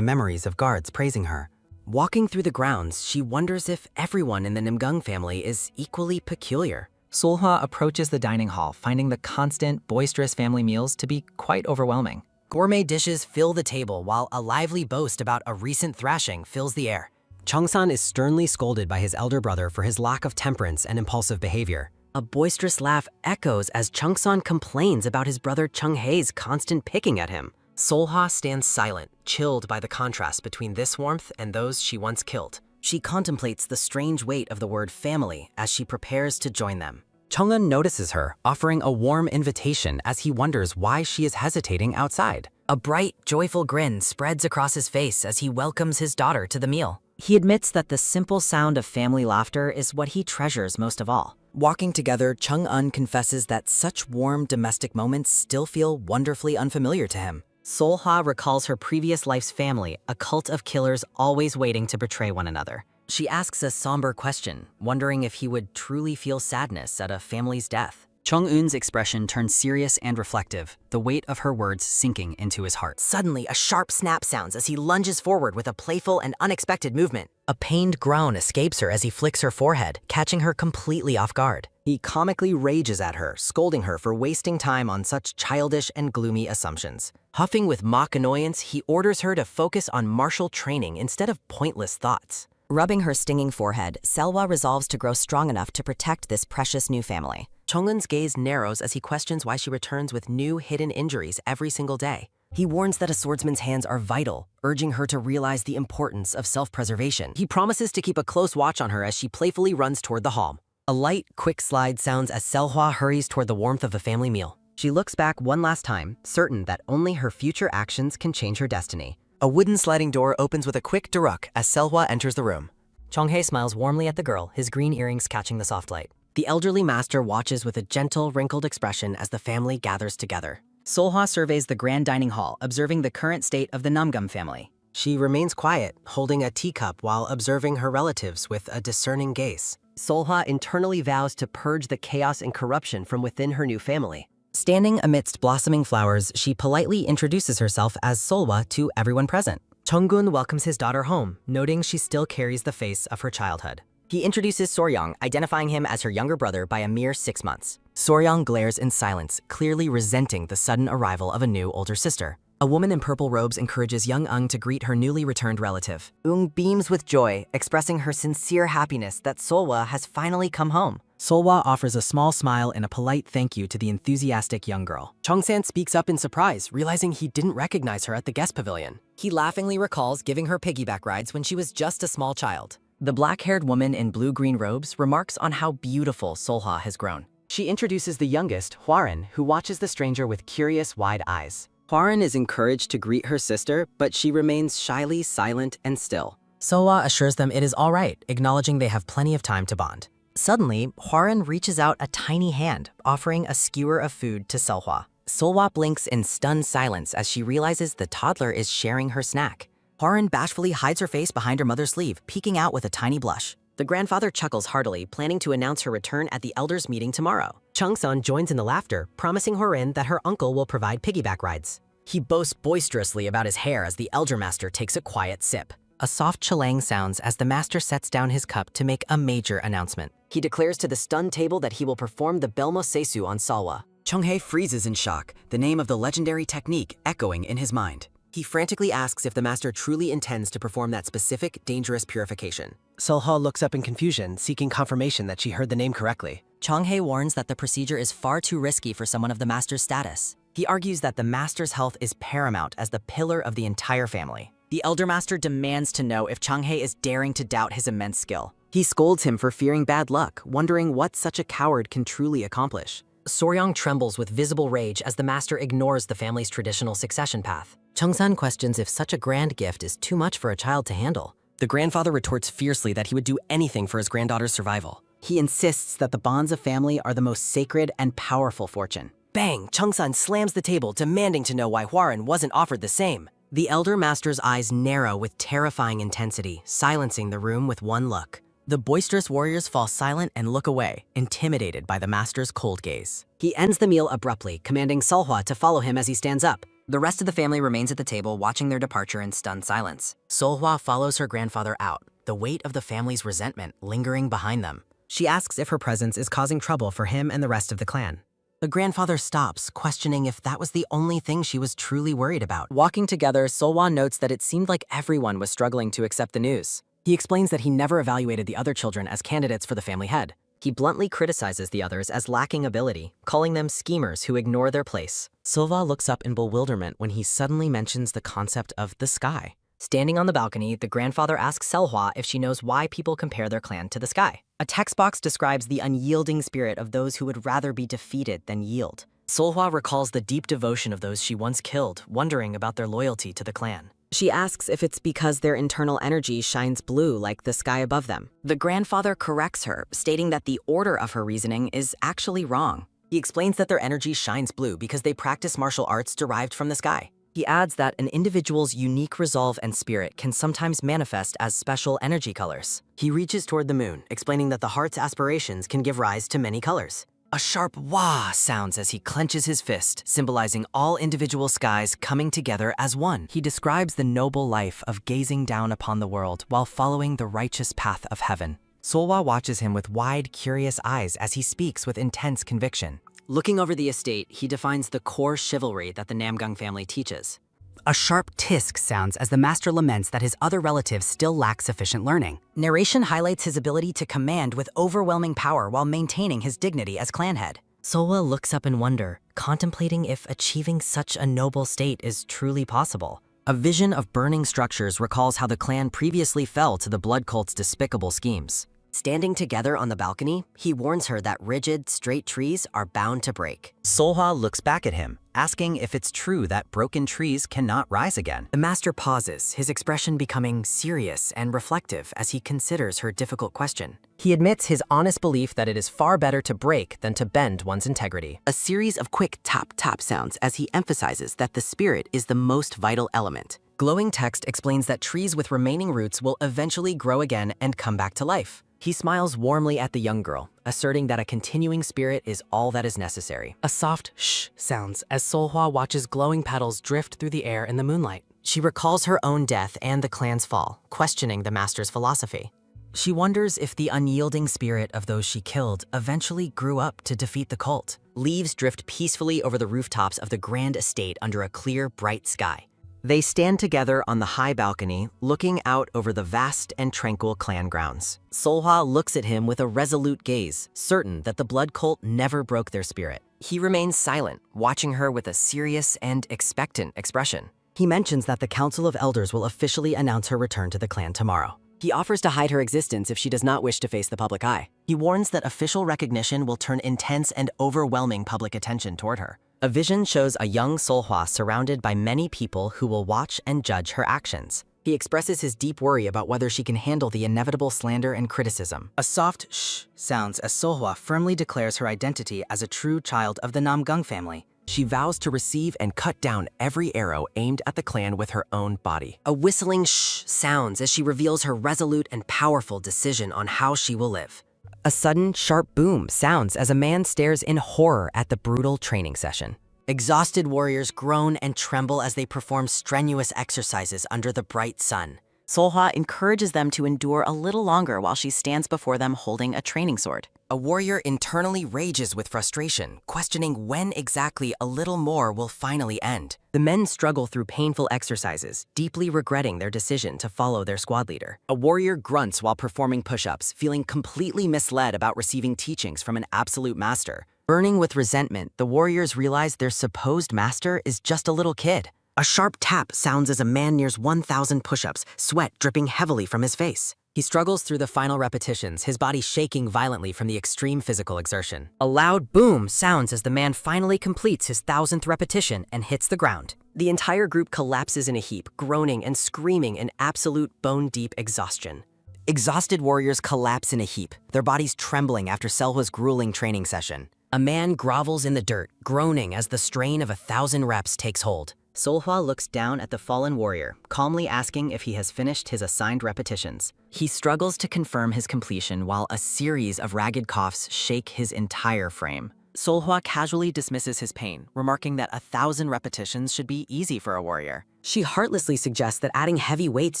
memories of guards praising her. Walking through the grounds, she wonders if everyone in the Namgung family is equally peculiar. Solhwa approaches the dining hall, finding the constant, boisterous family meals to be quite overwhelming. Gourmet dishes fill the table while a lively boast about a recent thrashing fills the air. Changsan is sternly scolded by his elder brother for his lack of temperance and impulsive behavior. A boisterous laugh echoes as Changsan complains about his brother Changhae's constant picking at him. Solhwa stands silent, chilled by the contrast between this warmth and those she once killed. She contemplates the strange weight of the word family as she prepares to join them. Chang'un notices her, offering a warm invitation as he wonders why she is hesitating outside. A bright, joyful grin spreads across his face as he welcomes his daughter to the meal. He admits that the simple sound of family laughter is what he treasures most of all. Walking together, Chang'un confesses that such warm domestic moments still feel wonderfully unfamiliar to him. Solhwa recalls her previous life's family, a cult of killers always waiting to betray one another. She asks a somber question, wondering if he would truly feel sadness at a family's death. Chung-eun's expression turns serious and reflective, the weight of her words sinking into his heart. Suddenly, a sharp snap sounds as he lunges forward with a playful and unexpected movement. A pained groan escapes her as he flicks her forehead, catching her completely off guard. He comically rages at her, scolding her for wasting time on such childish and gloomy assumptions. Huffing with mock annoyance, he orders her to focus on martial training instead of pointless thoughts. Rubbing her stinging forehead, Selwa resolves to grow strong enough to protect this precious new family. Chung-eun's gaze narrows as he questions why she returns with new hidden injuries every single day. He warns that a swordsman's hands are vital, urging her to realize the importance of self-preservation. He promises to keep a close watch on her as she playfully runs toward the hall. A light, quick slide sounds as Selhwa hurries toward the warmth of the family meal. She looks back one last time, certain that only her future actions can change her destiny. A wooden sliding door opens with a quick duruk as Selhwa enters the room. Chonghae smiles warmly at the girl, his green earrings catching the soft light. The elderly master watches with a gentle, wrinkled expression as the family gathers together. Solhwa surveys the grand dining hall, observing the current state of the Namgam family. She remains quiet, holding a teacup while observing her relatives with a discerning gaze. Solhwa internally vows to purge the chaos and corruption from within her new family. Standing amidst blossoming flowers, she politely introduces herself as Solhwa to everyone present. Chunggun welcomes his daughter home, noting she still carries the face of her childhood. He introduces Soryang, identifying him as her younger brother by a mere 6 months. Soryang glares in silence, clearly resenting the sudden arrival of a new older sister. A woman in purple robes encourages young Eung to greet her newly returned relative. Eung beams with joy, expressing her sincere happiness that Solhwa has finally come home. Solhwa offers a small smile and a polite thank you to the enthusiastic young girl. Chongsan speaks up in surprise, realizing he didn't recognize her at the guest pavilion. He laughingly recalls giving her piggyback rides when she was just a small child. The black-haired woman in blue-green robes remarks on how beautiful Solhwa has grown. She introduces the youngest, Hwarin, who watches the stranger with curious, wide eyes. Hwarin is encouraged to greet her sister, but she remains shyly silent and still. Solhwa assures them it is all right, acknowledging they have plenty of time to bond. Suddenly, Hwarin reaches out a tiny hand, offering a skewer of food to Solhwa. Solhwa blinks in stunned silence as she realizes the toddler is sharing her snack. Hwarin bashfully hides her face behind her mother's sleeve, peeking out with a tiny blush. The grandfather chuckles heartily, planning to announce her return at the elders' meeting tomorrow. Chung-sun joins in the laughter, promising Hwarin that her uncle will provide piggyback rides. He boasts boisterously about his hair as the elder master takes a quiet sip. A soft chalang sounds as the master sets down his cup to make a major announcement. He declares to the stunned table that he will perform the Belmo Seisu on Solhwa. Chonghae freezes in shock, the name of the legendary technique echoing in his mind. He frantically asks if the master truly intends to perform that specific, dangerous purification. Solhwa looks up in confusion, seeking confirmation that she heard the name correctly. Chonghae warns that the procedure is far too risky for someone of the master's status. He argues that the master's health is paramount as the pillar of the entire family. The elder master demands to know if Chonghae is daring to doubt his immense skill. He scolds him for fearing bad luck, wondering what such a coward can truly accomplish. Soryang trembles with visible rage as the master ignores the family's traditional succession path. Chungsan questions if such a grand gift is too much for a child to handle. The grandfather retorts fiercely that he would do anything for his granddaughter's survival. He insists that the bonds of family are the most sacred and powerful fortune. Bang! Chungsan slams the table, demanding to know why Hwarin wasn't offered the same. The elder master's eyes narrow with terrifying intensity, silencing the room with one look. The boisterous warriors fall silent and look away, intimidated by the master's cold gaze. He ends the meal abruptly, commanding Solhwa to follow him as he stands up. The rest of the family remains at the table, watching their departure in stunned silence. Solhwa follows her grandfather out, the weight of the family's resentment lingering behind them. She asks if her presence is causing trouble for him and the rest of the clan. The grandfather stops, questioning if that was the only thing she was truly worried about. Walking together, Solhwa notes that it seemed like everyone was struggling to accept the news. He explains that he never evaluated the other children as candidates for the family head. He bluntly criticizes the others as lacking ability, calling them schemers who ignore their place. Solhwa looks up in bewilderment when he suddenly mentions the concept of the sky. Standing on the balcony, the grandfather asks Solhwa if she knows why people compare their clan to the sky. A text box describes the unyielding spirit of those who would rather be defeated than yield. Solhwa recalls the deep devotion of those she once killed, wondering about their loyalty to the clan. She asks if it's because their internal energy shines blue like the sky above them. The grandfather corrects her, stating that the order of her reasoning is actually wrong. He explains that their energy shines blue because they practice martial arts derived from the sky. He adds that an individual's unique resolve and spirit can sometimes manifest as special energy colors. He reaches toward the moon, explaining that the heart's aspirations can give rise to many colors. A sharp wah sounds as he clenches his fist, symbolizing all individual skies coming together as one. He describes the noble life of gazing down upon the world while following the righteous path of heaven. Solhwa watches him with wide, curious eyes as he speaks with intense conviction. Looking over the estate, he defines the core chivalry that the Namgung family teaches. A sharp tisk sounds as the master laments that his other relatives still lack sufficient learning. Narration highlights his ability to command with overwhelming power while maintaining his dignity as clan head. Solhwa looks up in wonder, contemplating if achieving such a noble state is truly possible. A vision of burning structures recalls how the clan previously fell to the blood cult's despicable schemes. Standing together on the balcony, he warns her that rigid, straight trees are bound to break. Solhwa looks back at him, asking if it's true that broken trees cannot rise again. The master pauses, his expression becoming serious and reflective as he considers her difficult question. He admits his honest belief that it is far better to break than to bend one's integrity. A series of quick tap-tap sounds as he emphasizes that the spirit is the most vital element. Glowing text explains that trees with remaining roots will eventually grow again and come back to life. He smiles warmly at the young girl, asserting that a continuing spirit is all that is necessary. A soft shh sounds as Solhwa watches glowing petals drift through the air in the moonlight. She recalls her own death and the clan's fall, questioning the master's philosophy. She wonders if the unyielding spirit of those she killed eventually grew up to defeat the cult. Leaves drift peacefully over the rooftops of the grand estate under a clear, bright sky. They stand together on the high balcony, looking out over the vast and tranquil clan grounds. Solhwa looks at him with a resolute gaze, certain that the blood cult never broke their spirit. He remains silent, watching her with a serious and expectant expression. He mentions that the Council of Elders will officially announce her return to the clan tomorrow. He offers to hide her existence if she does not wish to face the public eye. He warns that official recognition will turn intense and overwhelming public attention toward her. A vision shows a young Solhwa surrounded by many people who will watch and judge her actions. He expresses his deep worry about whether she can handle the inevitable slander and criticism. A soft shh sounds as Solhwa firmly declares her identity as a true child of the Namgung family. She vows to receive and cut down every arrow aimed at the clan with her own body. A whistling shh sounds as she reveals her resolute and powerful decision on how she will live. A sudden, sharp boom sounds as a man stares in horror at the brutal training session. Exhausted warriors groan and tremble as they perform strenuous exercises under the bright sun. Solhwa encourages them to endure a little longer while she stands before them holding a training sword. A warrior internally rages with frustration, questioning when exactly a little more will finally end. The men struggle through painful exercises, deeply regretting their decision to follow their squad leader. A warrior grunts while performing push-ups, feeling completely misled about receiving teachings from an absolute master. Burning with resentment, the warriors realize their supposed master is just a little kid. A sharp tap sounds as a man nears 1,000 push-ups, sweat dripping heavily from his face. He struggles through the final repetitions, his body shaking violently from the extreme physical exertion. A loud boom sounds as the man finally completes his 1,000th repetition and hits the ground. The entire group collapses in a heap, groaning and screaming in absolute bone-deep exhaustion. Exhausted warriors collapse in a heap, their bodies trembling after Selhwa's grueling training session. A man grovels in the dirt, groaning as the strain of 1,000 reps takes hold. Solhwa looks down at the fallen warrior, calmly asking if he has finished his assigned repetitions. He struggles to confirm his completion while a series of ragged coughs shake his entire frame. Solhwa casually dismisses his pain, remarking that 1,000 repetitions should be easy for a warrior. She heartlessly suggests that adding heavy weights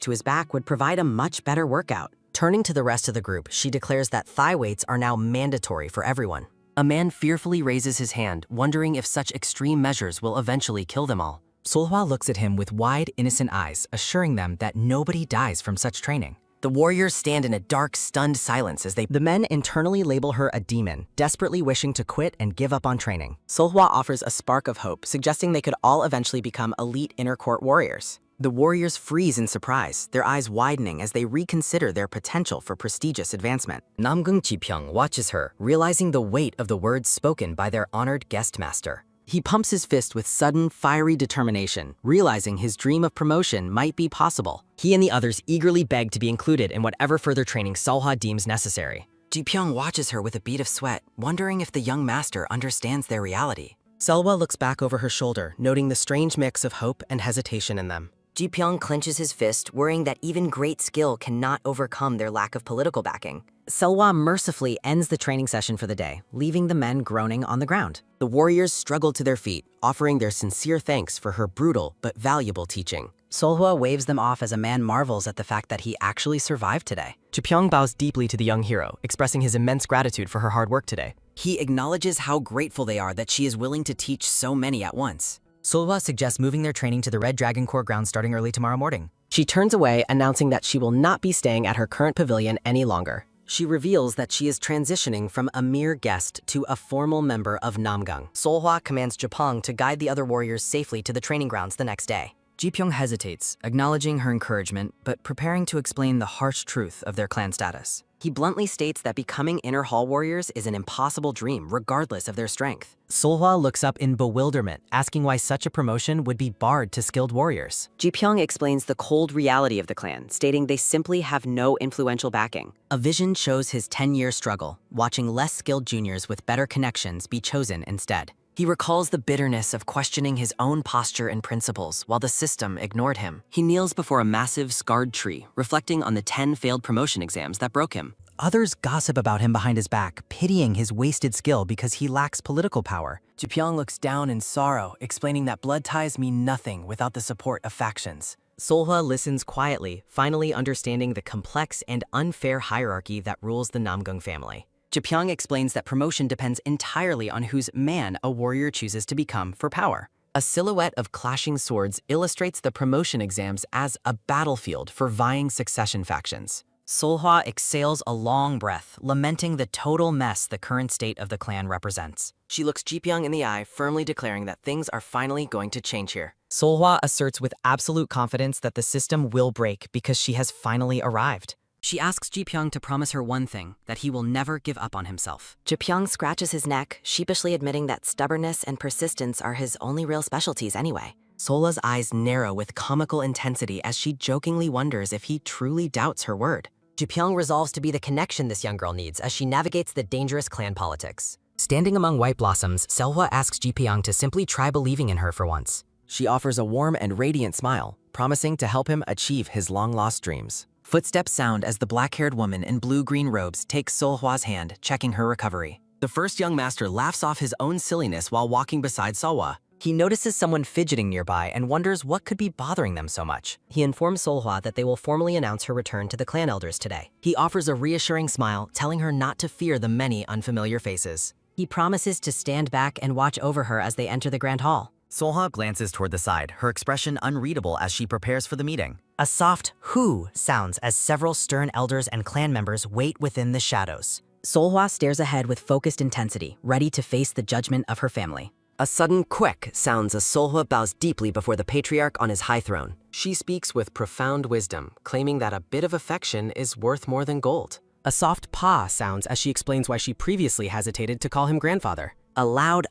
to his back would provide a much better workout. Turning to the rest of the group, she declares that thigh weights are now mandatory for everyone. A man fearfully raises his hand, wondering if such extreme measures will eventually kill them all. Solhwa looks at him with wide, innocent eyes, assuring them that nobody dies from such training. The warriors stand in a dark, stunned silence as the men internally label her a demon, desperately wishing to quit and give up on training. Solhwa offers a spark of hope, suggesting they could all eventually become elite inner court warriors. The warriors freeze in surprise, their eyes widening as they reconsider their potential for prestigious advancement. Namgung Jipyeong watches her, realizing the weight of the words spoken by their honored guest master. He pumps his fist with sudden, fiery determination, realizing his dream of promotion might be possible. He and the others eagerly beg to be included in whatever further training Solhwa deems necessary. Jipyeong watches her with a bead of sweat, wondering if the young master understands their reality. Selwa looks back over her shoulder, noting the strange mix of hope and hesitation in them. Ji-pyong clenches his fist, worrying that even great skill cannot overcome their lack of political backing. Selwa mercifully ends the training session for the day, leaving the men groaning on the ground. The warriors struggle to their feet, offering their sincere thanks for her brutal but valuable teaching. Solhwa waves them off as a man marvels at the fact that he actually survived today. Ji-pyong bows deeply to the young hero, expressing his immense gratitude for her hard work today. He acknowledges how grateful they are that she is willing to teach so many at once. Solhwa suggests moving their training to the Red Dragon Corps grounds starting early tomorrow morning. She turns away, announcing that she will not be staying at her current pavilion any longer. She reveals that she is transitioning from a mere guest to a formal member of Namgang. Solhwa commands Japong to guide the other warriors safely to the training grounds the next day. Ji-pyong hesitates, acknowledging her encouragement, but preparing to explain the harsh truth of their clan status. He bluntly states that becoming inner hall warriors is an impossible dream, regardless of their strength. Solhwa looks up in bewilderment, asking why such a promotion would be barred to skilled warriors. Ji-pyong explains the cold reality of the clan, stating they simply have no influential backing. A vision shows his 10-year struggle, watching less skilled juniors with better connections be chosen instead. He recalls the bitterness of questioning his own posture and principles while the system ignored him. He kneels before a massive, scarred tree, reflecting on the 10 failed promotion exams that broke him. Others gossip about him behind his back, pitying his wasted skill because he lacks political power. Ji-pyong looks down in sorrow, explaining that blood ties mean nothing without the support of factions. Solhwa listens quietly, finally understanding the complex and unfair hierarchy that rules the Namgang family. Ji-pyong explains that promotion depends entirely on whose man a warrior chooses to become for power. A silhouette of clashing swords illustrates the promotion exams as a battlefield for vying succession factions. Solhwa exhales a long breath, lamenting the total mess the current state of the clan represents. She looks Ji-pyong in the eye, firmly declaring that things are finally going to change here. Solhwa asserts with absolute confidence that the system will break because she has finally arrived. She asks Ji-pyong to promise her one thing, that he will never give up on himself. Ji-pyong scratches his neck, sheepishly admitting that stubbornness and persistence are his only real specialties anyway. Solhwa's eyes narrow with comical intensity as she jokingly wonders if he truly doubts her word. Ji-pyong resolves to be the connection this young girl needs as she navigates the dangerous clan politics. Standing among white blossoms, Selhwa asks Ji-pyong to simply try believing in her for once. She offers a warm and radiant smile, promising to help him achieve his long-lost dreams. Footsteps sound as the black-haired woman in blue-green robes takes Solhwa's hand, checking her recovery. The first young master laughs off his own silliness while walking beside Solhwa. He notices someone fidgeting nearby and wonders what could be bothering them so much. He informs Solhwa that they will formally announce her return to the clan elders today. He offers a reassuring smile, telling her not to fear the many unfamiliar faces. He promises to stand back and watch over her as they enter the Grand Hall. Solhwa glances toward the side, her expression unreadable as she prepares for the meeting. A soft "hoo" sounds as several stern elders and clan members wait within the shadows. Solhwa stares ahead with focused intensity, ready to face the judgment of her family. A sudden quack sounds as Solhwa bows deeply before the patriarch on his high throne. She speaks with profound wisdom, claiming that a bit of affection is worth more than gold. A soft "pa" sounds as she explains why she previously hesitated to call him grandfather. A loud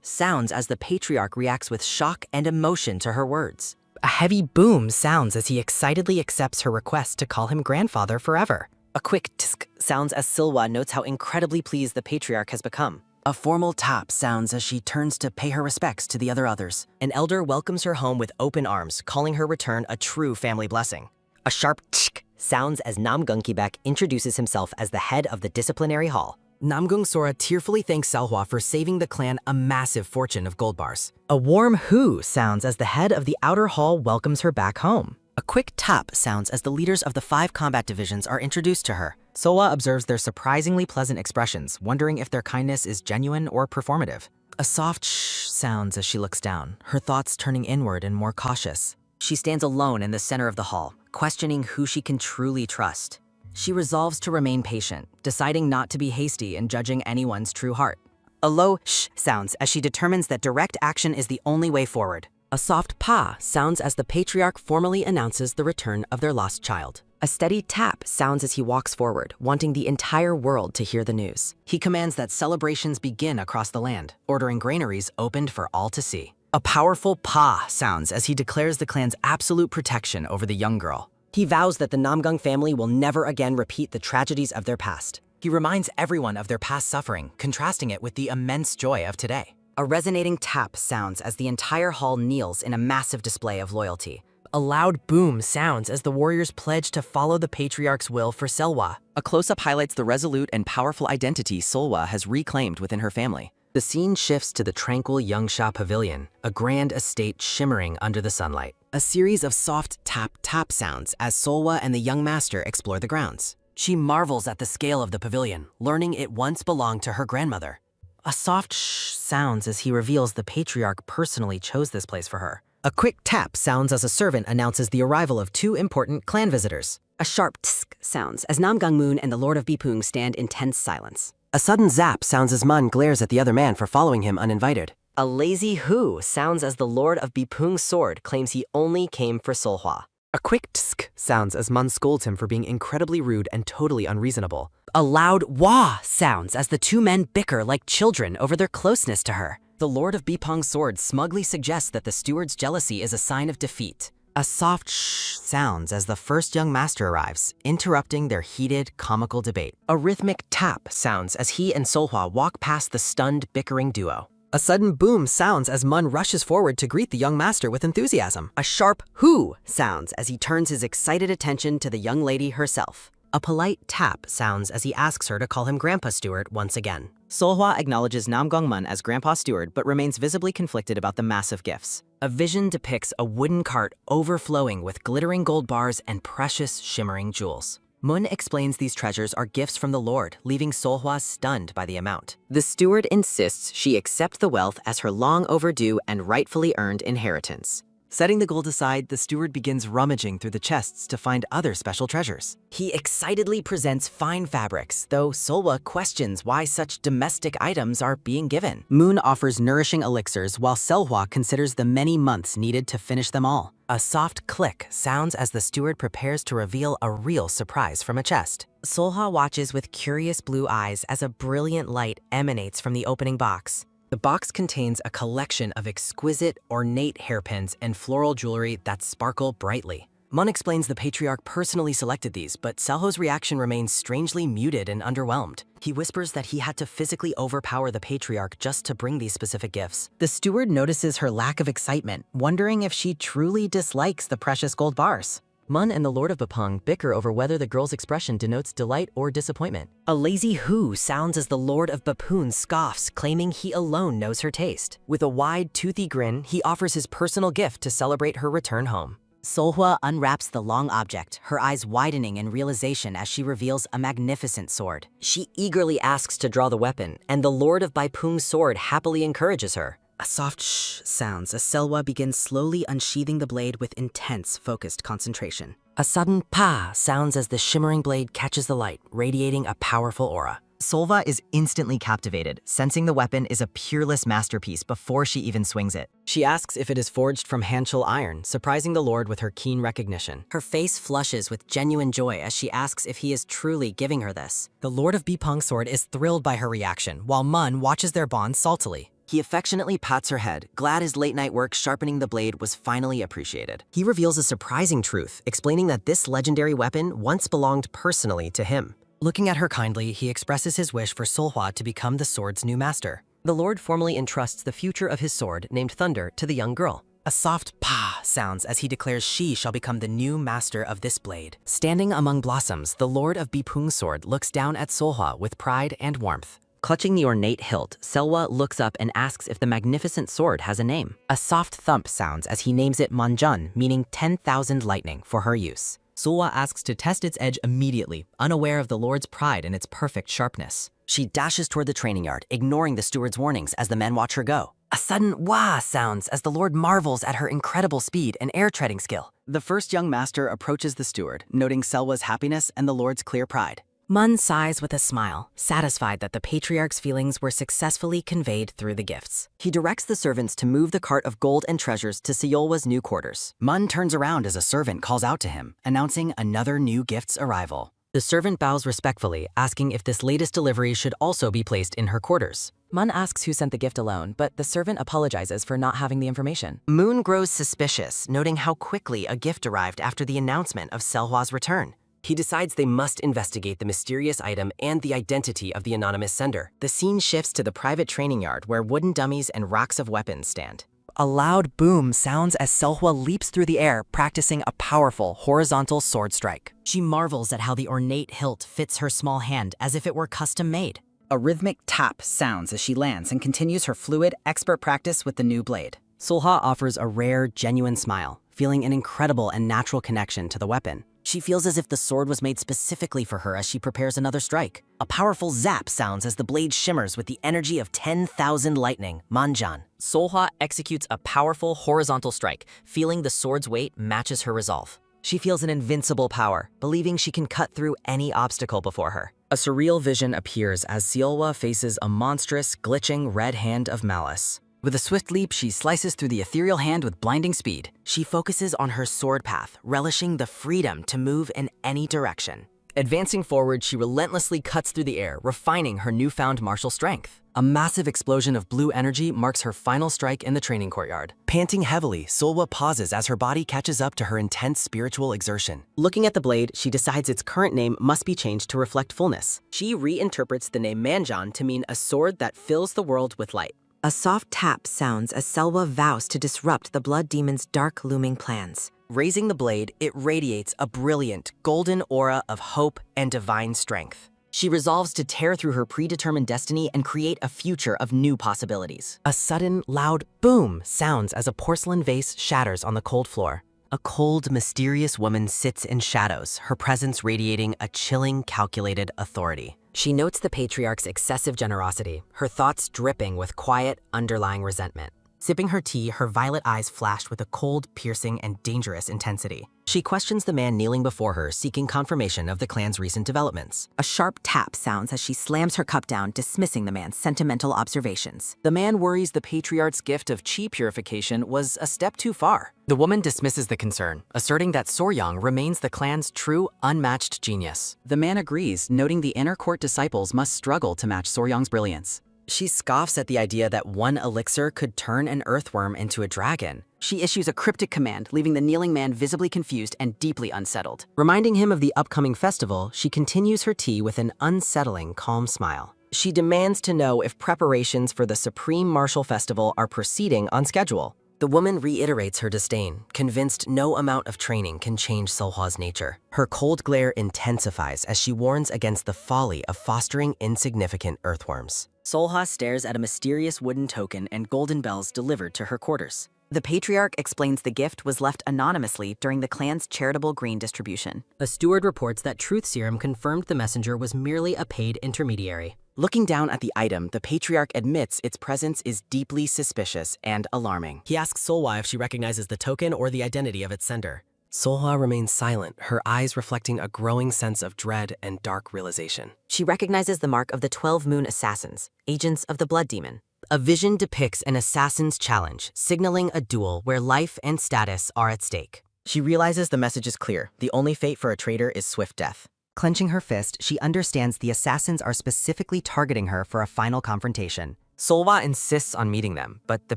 sounds as the patriarch reacts with shock and emotion to her words. A heavy boom sounds as he excitedly accepts her request to call him grandfather forever. A quick tsk sounds as Silwa notes how incredibly pleased the patriarch has become. A formal tap sounds as she turns to pay her respects to the other others. An elder welcomes her home with open arms, calling her return a true family blessing. A sharp tsk sounds as Namgungkibek introduces himself as the head of the disciplinary hall. Namgung Sora tearfully thanks Selhwa for saving the clan a massive fortune of gold bars. A warm "hoo" sounds as the head of the outer hall welcomes her back home. A quick tap sounds as the leaders of the 5 combat divisions are introduced to her. Solhwa observes their surprisingly pleasant expressions, wondering if their kindness is genuine or performative. A soft shh sounds as she looks down, her thoughts turning inward and more cautious. She stands alone in the center of the hall, questioning who she can truly trust. She resolves to remain patient, deciding not to be hasty in judging anyone's true heart. A low shh sounds as she determines that direct action is the only way forward. A soft "pa" sounds as the patriarch formally announces the return of their lost child. A steady tap sounds as he walks forward, wanting the entire world to hear the news. He commands that celebrations begin across the land, ordering granaries opened for all to see. A powerful "pa" sounds as he declares the clan's absolute protection over the young girl. He vows that the Namgung family will never again repeat the tragedies of their past. He reminds everyone of their past suffering, contrasting it with the immense joy of today. A resonating tap sounds as the entire hall kneels in a massive display of loyalty. A loud boom sounds as the warriors pledge to follow the patriarch's will for Selwa. A close-up highlights the resolute and powerful identity Solwa has reclaimed within her family. The scene shifts to the tranquil Yangsha Pavilion, a grand estate shimmering under the sunlight. A series of soft tap-tap sounds as Solwa and the young master explore the grounds. She marvels at the scale of the pavilion, learning it once belonged to her grandmother. A soft shh sounds as he reveals the patriarch personally chose this place for her. A quick tap sounds as a servant announces the arrival of 2 important clan visitors. A sharp tsk sounds as Namgangmun and the Lord of Bipung stand in tense silence. A sudden zap sounds as Mun glares at the other man for following him uninvited. A lazy hoo sounds as the Lord of Bipung's sword claims he only came for Solhwa. A quick tsk sounds as Mun scolds him for being incredibly rude and totally unreasonable. A loud wah sounds as the 2 men bicker like children over their closeness to her. The Lord of Bipung's sword smugly suggests that the steward's jealousy is a sign of defeat. A soft shh sounds as the first young master arrives, interrupting their heated, comical debate. A rhythmic tap sounds as he and Solhwa walk past the stunned, bickering duo. A sudden boom sounds as Mun rushes forward to greet the young master with enthusiasm. A sharp hoo sounds as he turns his excited attention to the young lady herself. A polite tap sounds as he asks her to call him Grandpa Steward once again. Solhwa acknowledges Namgongmun as Grandpa Steward but remains visibly conflicted about the massive gifts. A vision depicts a wooden cart overflowing with glittering gold bars and precious, shimmering jewels. Mun explains these treasures are gifts from the Lord, leaving Solhwa stunned by the amount. The steward insists she accept the wealth as her long overdue and rightfully earned inheritance. Setting the gold aside, the steward begins rummaging through the chests to find other special treasures. He excitedly presents fine fabrics, though Solwa questions why such domestic items are being given. Moon offers nourishing elixirs, while Selhwa considers the many months needed to finish them all. A soft click sounds as the steward prepares to reveal a real surprise from a chest. Solhwa watches with curious blue eyes as a brilliant light emanates from the opening box. The box contains a collection of exquisite, ornate hairpins and floral jewelry that sparkle brightly. Mun explains the patriarch personally selected these, but Selho's reaction remains strangely muted and underwhelmed. He whispers that he had to physically overpower the patriarch just to bring these specific gifts. The steward notices her lack of excitement, wondering if she truly dislikes the precious gold bars. Mun and the Lord of Bipung bicker over whether the girl's expression denotes delight or disappointment. A lazy hoo sounds as the Lord of Bipung scoffs, claiming he alone knows her taste. With a wide, toothy grin, he offers his personal gift to celebrate her return home. Solhwa unwraps the long object, her eyes widening in realization as she reveals a magnificent sword. She eagerly asks to draw the weapon, and the Lord of Bipung's sword happily encourages her. A soft shh sounds as Selwa begins slowly unsheathing the blade with intense, focused concentration. A sudden pa sounds as the shimmering blade catches the light, radiating a powerful aura. Solwa is instantly captivated, sensing the weapon is a peerless masterpiece before she even swings it. She asks if it is forged from Hanchul iron, surprising the Lord with her keen recognition. Her face flushes with genuine joy as she asks if he is truly giving her this. The Lord of Bipung's sword is thrilled by her reaction, while Mun watches their bond saltily. He affectionately pats her head, glad his late-night work sharpening the blade was finally appreciated. He reveals a surprising truth, explaining that this legendary weapon once belonged personally to him. Looking at her kindly, he expresses his wish for Solhwa to become the sword's new master. The Lord formally entrusts the future of his sword, named Thunder, to the young girl. A soft pa sounds as he declares she shall become the new master of this blade. Standing among blossoms, the Lord of Bipung's sword looks down at Solhwa with pride and warmth. Clutching the ornate hilt, Selwa looks up and asks if the magnificent sword has a name. A soft thump sounds as he names it Manjun, meaning 10,000 lightning, for her use. Solwa asks to test its edge immediately, unaware of the Lord's pride in its perfect sharpness. She dashes toward the training yard, ignoring the steward's warnings as the men watch her go. A sudden wah sounds as the Lord marvels at her incredible speed and air-treading skill. The first young master approaches the steward, noting Selwa's happiness and the Lord's clear pride. Mun sighs with a smile, satisfied that the patriarch's feelings were successfully conveyed through the gifts. He directs the servants to move the cart of gold and treasures to Seolwa's new quarters. Mun turns around as a servant calls out to him, announcing another new gift's arrival. The servant bows respectfully, asking if this latest delivery should also be placed in her quarters. Mun asks who sent the gift alone, but the servant apologizes for not having the information. Moon grows suspicious, noting how quickly a gift arrived after the announcement of Selhwa's return. He decides they must investigate the mysterious item and the identity of the anonymous sender. The scene shifts to the private training yard where wooden dummies and racks of weapons stand. A loud boom sounds as Selhwa leaps through the air, practicing a powerful horizontal sword strike. She marvels at how the ornate hilt fits her small hand as if it were custom-made. A rhythmic tap sounds as she lands and continues her fluid, expert practice with the new blade. Solha offers a rare, genuine smile, feeling an incredible and natural connection to the weapon. She feels as if the sword was made specifically for her as she prepares another strike. A powerful zap sounds as the blade shimmers with the energy of 10,000 lightning, Manjan. Solha executes a powerful horizontal strike, feeling the sword's weight matches her resolve. She feels an invincible power, believing she can cut through any obstacle before her. A surreal vision appears as Seolwa faces a monstrous, glitching red hand of malice. With a swift leap, she slices through the ethereal hand with blinding speed. She focuses on her sword path, relishing the freedom to move in any direction. Advancing forward, she relentlessly cuts through the air, refining her newfound martial strength. A massive explosion of blue energy marks her final strike in the training courtyard. Panting heavily, Solwa pauses as her body catches up to her intense spiritual exertion. Looking at the blade, she decides its current name must be changed to reflect fullness. She reinterprets the name Manjan to mean a sword that fills the world with light. A soft tap sounds as Selwa vows to disrupt the blood demon's dark looming plans. Raising the blade, it radiates a brilliant, golden aura of hope and divine strength. She resolves to tear through her predetermined destiny and create a future of new possibilities. A sudden, loud boom sounds as a porcelain vase shatters on the cold floor. A cold, mysterious woman sits in shadows, her presence radiating a chilling, calculated authority. She notes the patriarch's excessive generosity, her thoughts dripping with quiet, underlying resentment. Sipping her tea, her violet eyes flashed with a cold, piercing, and dangerous intensity. She questions the man kneeling before her, seeking confirmation of the clan's recent developments. A sharp tap sounds as she slams her cup down, dismissing the man's sentimental observations. The man worries the patriarch's gift of chi purification was a step too far. The woman dismisses the concern, asserting that Soryang remains the clan's true, unmatched genius. The man agrees, noting the inner court disciples must struggle to match Soryang's brilliance. She scoffs at the idea that one elixir could turn an earthworm into a dragon. She issues a cryptic command, leaving the kneeling man visibly confused and deeply unsettled. Reminding him of the upcoming festival, she continues her tea with an unsettling, calm smile. She demands to know if preparations for the Supreme Martial Festival are proceeding on schedule. The woman reiterates her disdain, convinced no amount of training can change Solhwa's nature. Her cold glare intensifies as she warns against the folly of fostering insignificant earthworms. Solhwa stares at a mysterious wooden token and golden bells delivered to her quarters. The patriarch explains the gift was left anonymously during the clan's charitable grain distribution. A steward reports that Truth Serum confirmed the messenger was merely a paid intermediary. Looking down at the item, the patriarch admits its presence is deeply suspicious and alarming. He asks Solhwa if she recognizes the token or the identity of its sender. Solhwa remains silent, her eyes reflecting a growing sense of dread and dark realization. She recognizes the mark of the 12 Moon Assassins, agents of the Blood Demon. A vision depicts an assassin's challenge, signaling a duel where life and status are at stake. She realizes the message is clear. The only fate for a traitor is swift death. Clenching her fist, she understands the assassins are specifically targeting her for a final confrontation. Solhwa insists on meeting them, but the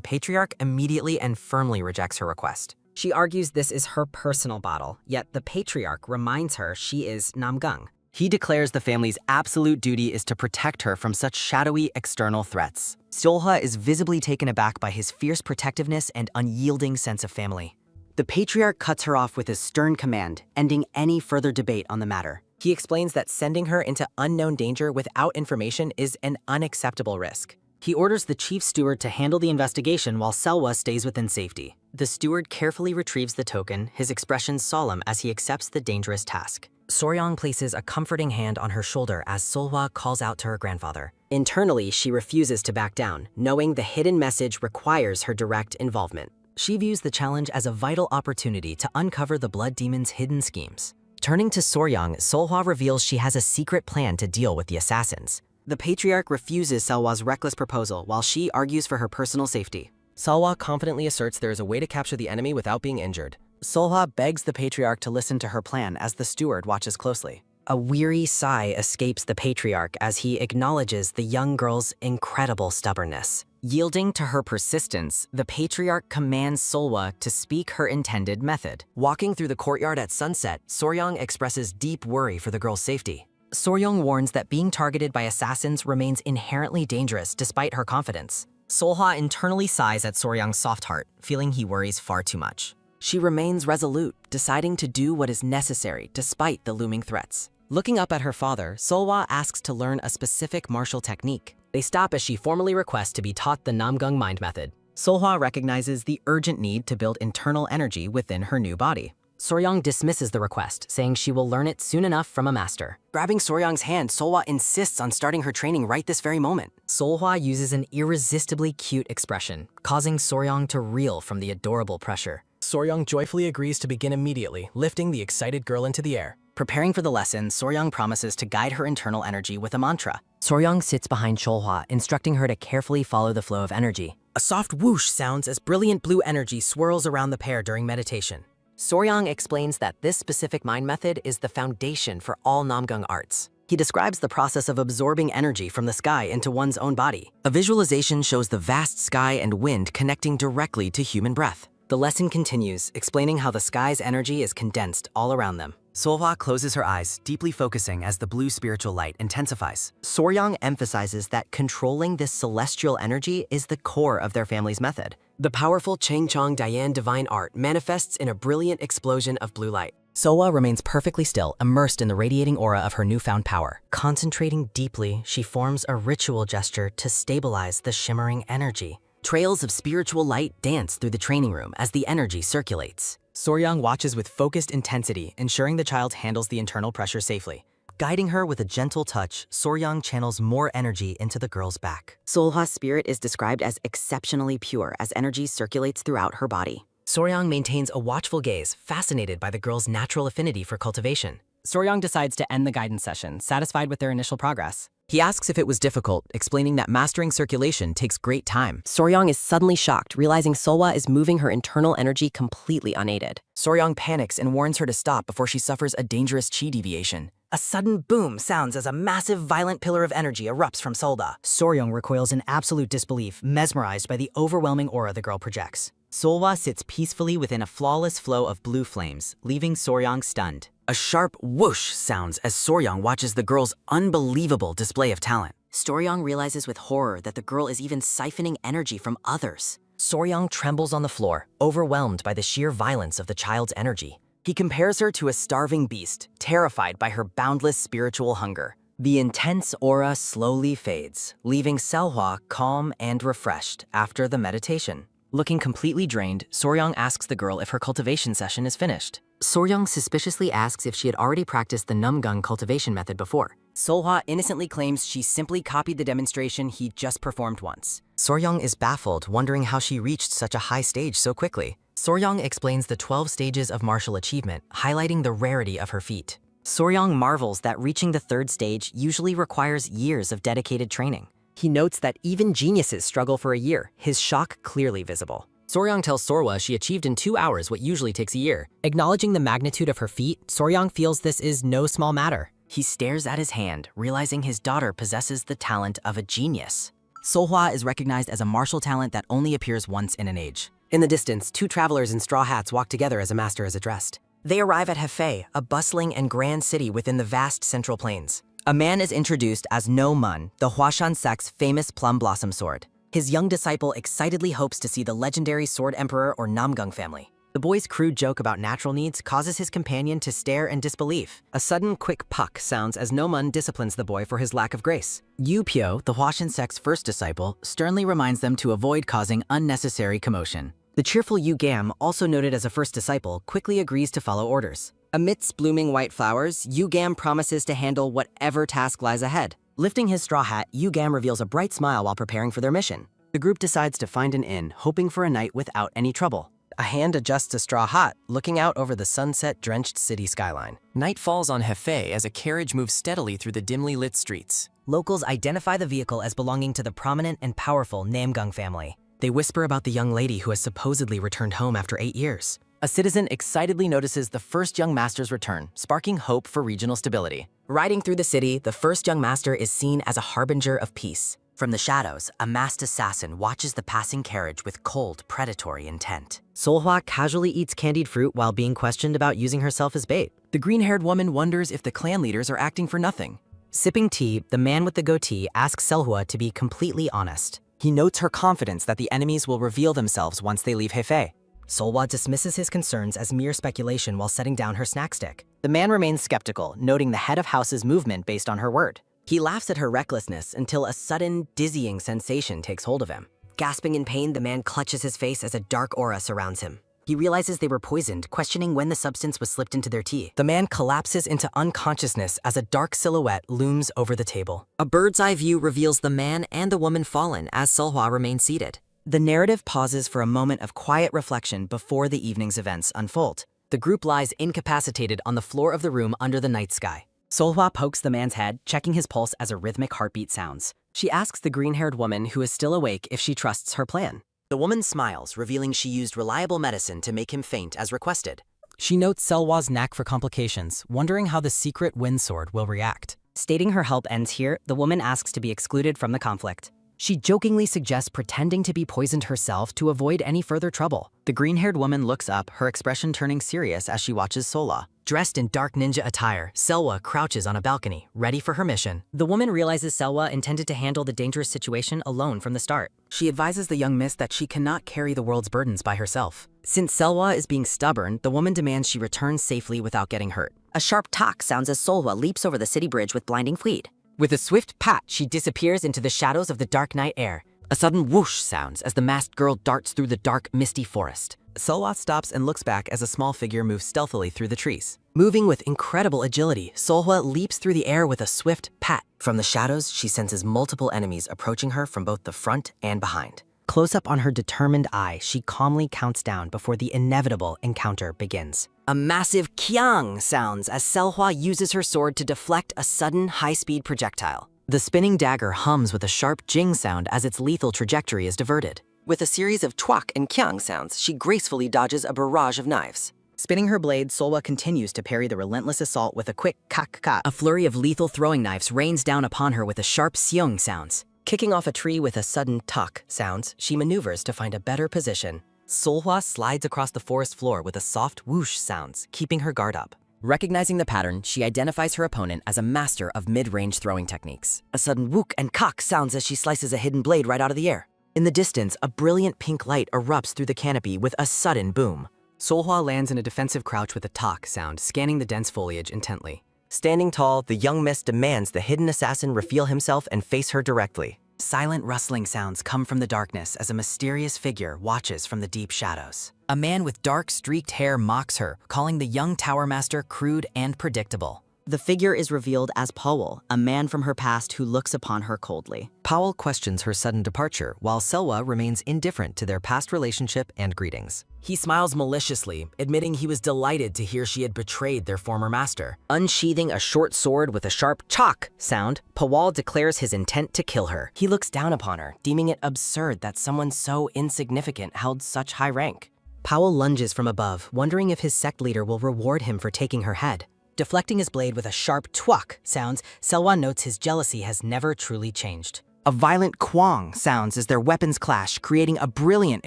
patriarch immediately and firmly rejects her request. She argues this is her personal battle, yet the patriarch reminds her she is Namgung. He declares the family's absolute duty is to protect her from such shadowy external threats. Solhwa is visibly taken aback by his fierce protectiveness and unyielding sense of family. The patriarch cuts her off with a stern command, ending any further debate on the matter. He explains that sending her into unknown danger without information is an unacceptable risk. He orders the chief steward to handle the investigation while Selwa stays within safety. The steward carefully retrieves the token, his expression solemn as he accepts the dangerous task. Soryang places a comforting hand on her shoulder as Solhwa calls out to her grandfather. Internally, she refuses to back down, knowing the hidden message requires her direct involvement. She views the challenge as a vital opportunity to uncover the Blood Demon's hidden schemes. Turning to Soryang, Solhwa reveals she has a secret plan to deal with the assassins. The patriarch refuses Selwa's reckless proposal while she argues for her personal safety. Selwa confidently asserts there is a way to capture the enemy without being injured. Solhwa begs the patriarch to listen to her plan as the steward watches closely. A weary sigh escapes the patriarch as he acknowledges the young girl's incredible stubbornness. Yielding to her persistence, the patriarch commands Solwa to speak her intended method. Walking through the courtyard at sunset, Soryang expresses deep worry for the girl's safety. Soryang warns that being targeted by assassins remains inherently dangerous despite her confidence. Solwa internally sighs at Soryang's soft heart, feeling he worries far too much. She remains resolute, deciding to do what is necessary despite the looming threats. Looking up at her father, Solwa asks to learn a specific martial technique. They stop as she formally requests to be taught the Namgung mind method. Solwa recognizes the urgent need to build internal energy within her new body. Soryang dismisses the request, saying she will learn it soon enough from a master. Grabbing Soryang's hand, Solwa insists on starting her training right this very moment. Solwa uses an irresistibly cute expression, causing Soryang to reel from the adorable pressure. Soryang joyfully agrees to begin immediately, lifting the excited girl into the air. Preparing for the lesson, Soryang promises to guide her internal energy with a mantra. Soryang sits behind Cholhwa, instructing her to carefully follow the flow of energy. A soft whoosh sounds as brilliant blue energy swirls around the pair during meditation. Soryang explains that this specific mind method is the foundation for all Namgung arts. He describes the process of absorbing energy from the sky into one's own body. A visualization shows the vast sky and wind connecting directly to human breath. The lesson continues, explaining how the sky's energy is condensed all around them. Solwa closes her eyes, deeply focusing as the blue spiritual light intensifies. Soryang emphasizes that controlling this celestial energy is the core of their family's method. The powerful Changchong Dian divine art manifests in a brilliant explosion of blue light. Solwa remains perfectly still, immersed in the radiating aura of her newfound power. Concentrating deeply, she forms a ritual gesture to stabilize the shimmering energy. Trails of spiritual light dance through the training room as the energy circulates. Soryang watches with focused intensity, ensuring the child handles the internal pressure safely. Guiding her with a gentle touch, Soryang channels more energy into the girl's back. Solhwa's spirit is described as exceptionally pure as energy circulates throughout her body. Soryang maintains a watchful gaze, fascinated by the girl's natural affinity for cultivation. Soryang decides to end the guidance session, satisfied with their initial progress. He asks if it was difficult, explaining that mastering circulation takes great time. Soryang is suddenly shocked, realizing Solwa is moving her internal energy completely unaided. Soryang panics and warns her to stop before she suffers a dangerous chi deviation. A sudden boom sounds as a massive violent pillar of energy erupts from Solda. Soryang recoils in absolute disbelief, mesmerized by the overwhelming aura the girl projects. Solwa sits peacefully within a flawless flow of blue flames, leaving Soryang stunned. A sharp whoosh sounds as Soryang watches the girl's unbelievable display of talent. Soryang realizes with horror that the girl is even siphoning energy from others. Soryang trembles on the floor, overwhelmed by the sheer violence of the child's energy. He compares her to a starving beast, terrified by her boundless spiritual hunger. The intense aura slowly fades, leaving Selhwa calm and refreshed after the meditation. Looking completely drained, Soryang asks the girl if her cultivation session is finished. Soryang suspiciously asks if she had already practiced the Namgung cultivation method before. Solhwa innocently claims she simply copied the demonstration he just performed once. Soryang is baffled, wondering how she reached such a high stage so quickly. Soryang explains the 12 stages of martial achievement, highlighting the rarity of her feat. Soryang marvels that reaching the 3rd stage usually requires years of dedicated training. He notes that even geniuses struggle for a year, his shock clearly visible. Soryang tells Sorwa she achieved in 2 hours what usually takes a year. Acknowledging the magnitude of her feat, Soryang feels this is no small matter. He stares at his hand, realizing his daughter possesses the talent of a genius. Solhwa is recognized as a martial talent that only appears once in an age. In the distance, 2 travelers in straw hats walk together as a master is addressed. They arrive at Hefei, a bustling and grand city within the vast Central Plains. A man is introduced as No Mun, the Huashan sect's famous plum blossom sword. His young disciple excitedly hopes to see the legendary Sword Emperor or Namgung family. The boy's crude joke about natural needs causes his companion to stare in disbelief. A sudden quick puck sounds as No Mun disciplines the boy for his lack of grace. Yu Pyo, the Huashan sect's first disciple, sternly reminds them to avoid causing unnecessary commotion. The cheerful Yu Gam, also noted as a first disciple, quickly agrees to follow orders. Amidst blooming white flowers, Yu Gam promises to handle whatever task lies ahead. Lifting his straw hat, Yu Gam reveals a bright smile while preparing for their mission. The group decides to find an inn, hoping for a night without any trouble. A hand adjusts a straw hat, looking out over the sunset-drenched city skyline. Night falls on Hefei as a carriage moves steadily through the dimly lit streets. Locals identify the vehicle as belonging to the prominent and powerful Namgung family. They whisper about the young lady who has supposedly returned home after 8 years. A citizen excitedly notices the first young master's return, sparking hope for regional stability. Riding through the city, the first young master is seen as a harbinger of peace. From the shadows, a masked assassin watches the passing carriage with cold, predatory intent. Solhwa casually eats candied fruit while being questioned about using herself as bait. The green-haired woman wonders if the clan leaders are acting for nothing. Sipping tea, the man with the goatee asks Selhwa to be completely honest. He notes her confidence that the enemies will reveal themselves once they leave Hefei. Solhwa dismisses his concerns as mere speculation while setting down her snack stick. The man remains skeptical, noting the head of house's movement based on her word. He laughs at her recklessness until a sudden, dizzying sensation takes hold of him. Gasping in pain, the man clutches his face as a dark aura surrounds him. He realizes they were poisoned, questioning when the substance was slipped into their tea. The man collapses into unconsciousness as a dark silhouette looms over the table. A bird's eye view reveals the man and the woman fallen as Solhwa remains seated. The narrative pauses for a moment of quiet reflection before the evening's events unfold. The group lies incapacitated on the floor of the room under the night sky. Solhwa pokes the man's head, checking his pulse as a rhythmic heartbeat sounds. She asks the green-haired woman who is still awake if she trusts her plan. The woman smiles, revealing she used reliable medicine to make him faint as requested. She notes Selwa's knack for complications, wondering how the secret windsword will react. Stating her help ends here, the woman asks to be excluded from the conflict. She jokingly suggests pretending to be poisoned herself to avoid any further trouble. The green-haired woman looks up, her expression turning serious as she watches Solhwa. Dressed in dark ninja attire, Selwa crouches on a balcony, ready for her mission. The woman realizes Selwa intended to handle the dangerous situation alone from the start. She advises the young miss that she cannot carry the world's burdens by herself. Since Selwa is being stubborn, the woman demands she return safely without getting hurt. A sharp talk sounds as Solhwa leaps over the city bridge with blinding fleet. With a swift pat, she disappears into the shadows of the dark night air. A sudden whoosh sounds as the masked girl darts through the dark, misty forest. Selwa stops and looks back as a small figure moves stealthily through the trees. Moving with incredible agility, Solhwa leaps through the air with a swift pat. From the shadows, she senses multiple enemies approaching her from both the front and behind. Close up on her determined eye, she calmly counts down before the inevitable encounter begins. A massive kyang sounds as Selhwa uses her sword to deflect a sudden high-speed projectile. The spinning dagger hums with a sharp jing sound as its lethal trajectory is diverted. With a series of twak and kyang sounds, she gracefully dodges a barrage of knives. Spinning her blade, Solhwa continues to parry the relentless assault with a quick kak-ka. A flurry of lethal throwing knives rains down upon her with a sharp seong sounds. Kicking off a tree with a sudden tuk sounds, she maneuvers to find a better position. Solhwa slides across the forest floor with a soft whoosh sounds, keeping her guard up. Recognizing the pattern, she identifies her opponent as a master of mid-range throwing techniques. A sudden whook and kak sounds as she slices a hidden blade right out of the air. In the distance, a brilliant pink light erupts through the canopy with a sudden boom. Solhwa lands in a defensive crouch with a tok sound, scanning the dense foliage intently. Standing tall, the young miss demands the hidden assassin reveal himself and face her directly. Silent rustling sounds come from the darkness as a mysterious figure watches from the deep shadows. A man with dark, streaked hair mocks her, calling the young Tower Master crude and predictable. The figure is revealed as Powell, a man from her past who looks upon her coldly. Powell questions her sudden departure, while Selwa remains indifferent to their past relationship and greetings. He smiles maliciously, admitting he was delighted to hear she had betrayed their former master. Unsheathing a short sword with a sharp chok sound, Powell declares his intent to kill her. He looks down upon her, deeming it absurd that someone so insignificant held such high rank. Powell lunges from above, wondering if his sect leader will reward him for taking her head. Deflecting his blade with a sharp twak sounds, Selwa notes his jealousy has never truly changed. A violent kwang sounds as their weapons clash, creating a brilliant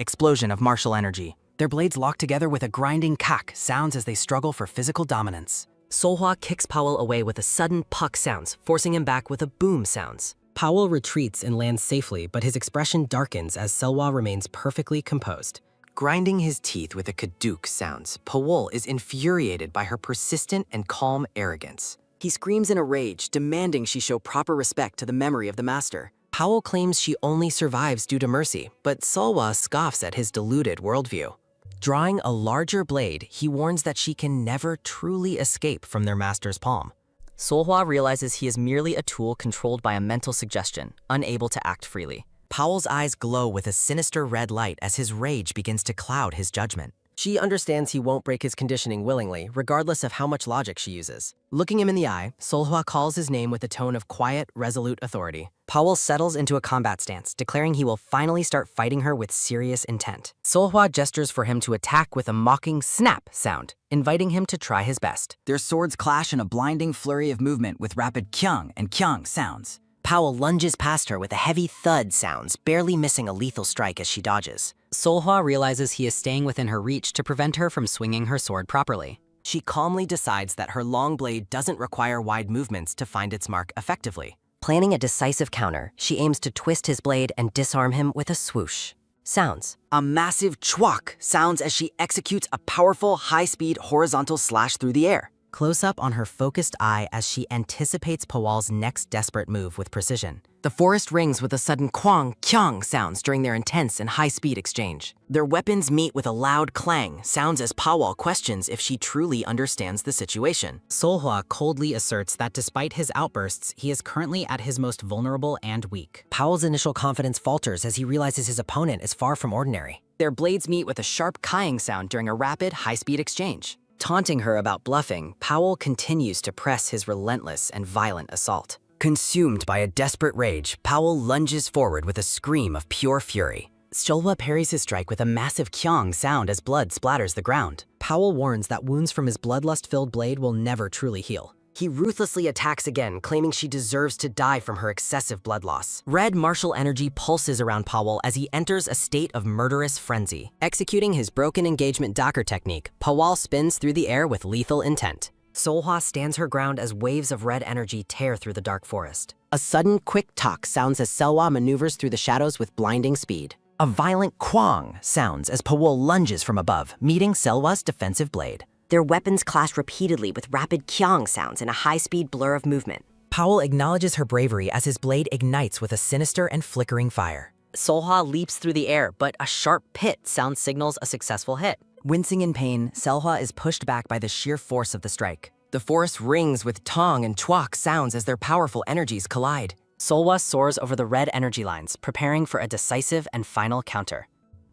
explosion of martial energy. Their blades lock together with a grinding kak sounds as they struggle for physical dominance. Solhwa kicks Powell away with a sudden puck sounds, forcing him back with a boom sounds. Powell retreats and lands safely, but his expression darkens as Selwa remains perfectly composed. Grinding his teeth with a kaduk sounds, Powell is infuriated by her persistent and calm arrogance. He screams in a rage, demanding she show proper respect to the memory of the master. Powell claims she only survives due to mercy, but Selwa scoffs at his deluded worldview. Drawing a larger blade, he warns that she can never truly escape from their master's palm. Solhwa realizes he is merely a tool controlled by a mental suggestion, unable to act freely. Powell's eyes glow with a sinister red light as his rage begins to cloud his judgment. She understands he won't break his conditioning willingly, regardless of how much logic she uses. Looking him in the eye, Solhwa calls his name with a tone of quiet, resolute authority. Powell settles into a combat stance, declaring he will finally start fighting her with serious intent. Solhwa gestures for him to attack with a mocking snap sound, inviting him to try his best. Their swords clash in a blinding flurry of movement with rapid kyung and kyung sounds. Powell lunges past her with a heavy thud sounds, barely missing a lethal strike as she dodges. Solhwa realizes he is staying within her reach to prevent her from swinging her sword properly. She calmly decides that her long blade doesn't require wide movements to find its mark effectively. Planning a decisive counter, she aims to twist his blade and disarm him with a swoosh. Sounds. A massive chwak sounds as she executes a powerful, high-speed horizontal slash through the air. Close up on her focused eye as she anticipates Powal's next desperate move with precision. The forest rings with a sudden kwang kyang sounds during their intense and high-speed exchange. Their weapons meet with a loud clang, sounds as Powal questions if she truly understands the situation. Solhwa coldly asserts that despite his outbursts, he is currently at his most vulnerable and weak. Powell's initial confidence falters as he realizes his opponent is far from ordinary. Their blades meet with a sharp kaying sound during a rapid, high-speed exchange. Taunting her about bluffing, Powell continues to press his relentless and violent assault. Consumed by a desperate rage, Powell lunges forward with a scream of pure fury. Solhwa parries his strike with a massive kyong sound as blood splatters the ground. Powell warns that wounds from his bloodlust-filled blade will never truly heal. He ruthlessly attacks again, claiming she deserves to die from her excessive blood loss. Red martial energy pulses around Powell as he enters a state of murderous frenzy. Executing his broken engagement Docker technique, Powell spins through the air with lethal intent. Solhwa stands her ground as waves of red energy tear through the dark forest. A sudden, quick talk sounds as Selwa maneuvers through the shadows with blinding speed. A violent kwang sounds as Powell lunges from above, meeting Selwa's defensive blade. Their weapons clash repeatedly with rapid kyang sounds and a high-speed blur of movement. Powell acknowledges her bravery as his blade ignites with a sinister and flickering fire. Solhwa leaps through the air, but a sharp pit sound signals a successful hit. Wincing in pain, Selhwa is pushed back by the sheer force of the strike. The forest rings with tong and chwak sounds as their powerful energies collide. Solhwa soars over the red energy lines, preparing for a decisive and final counter.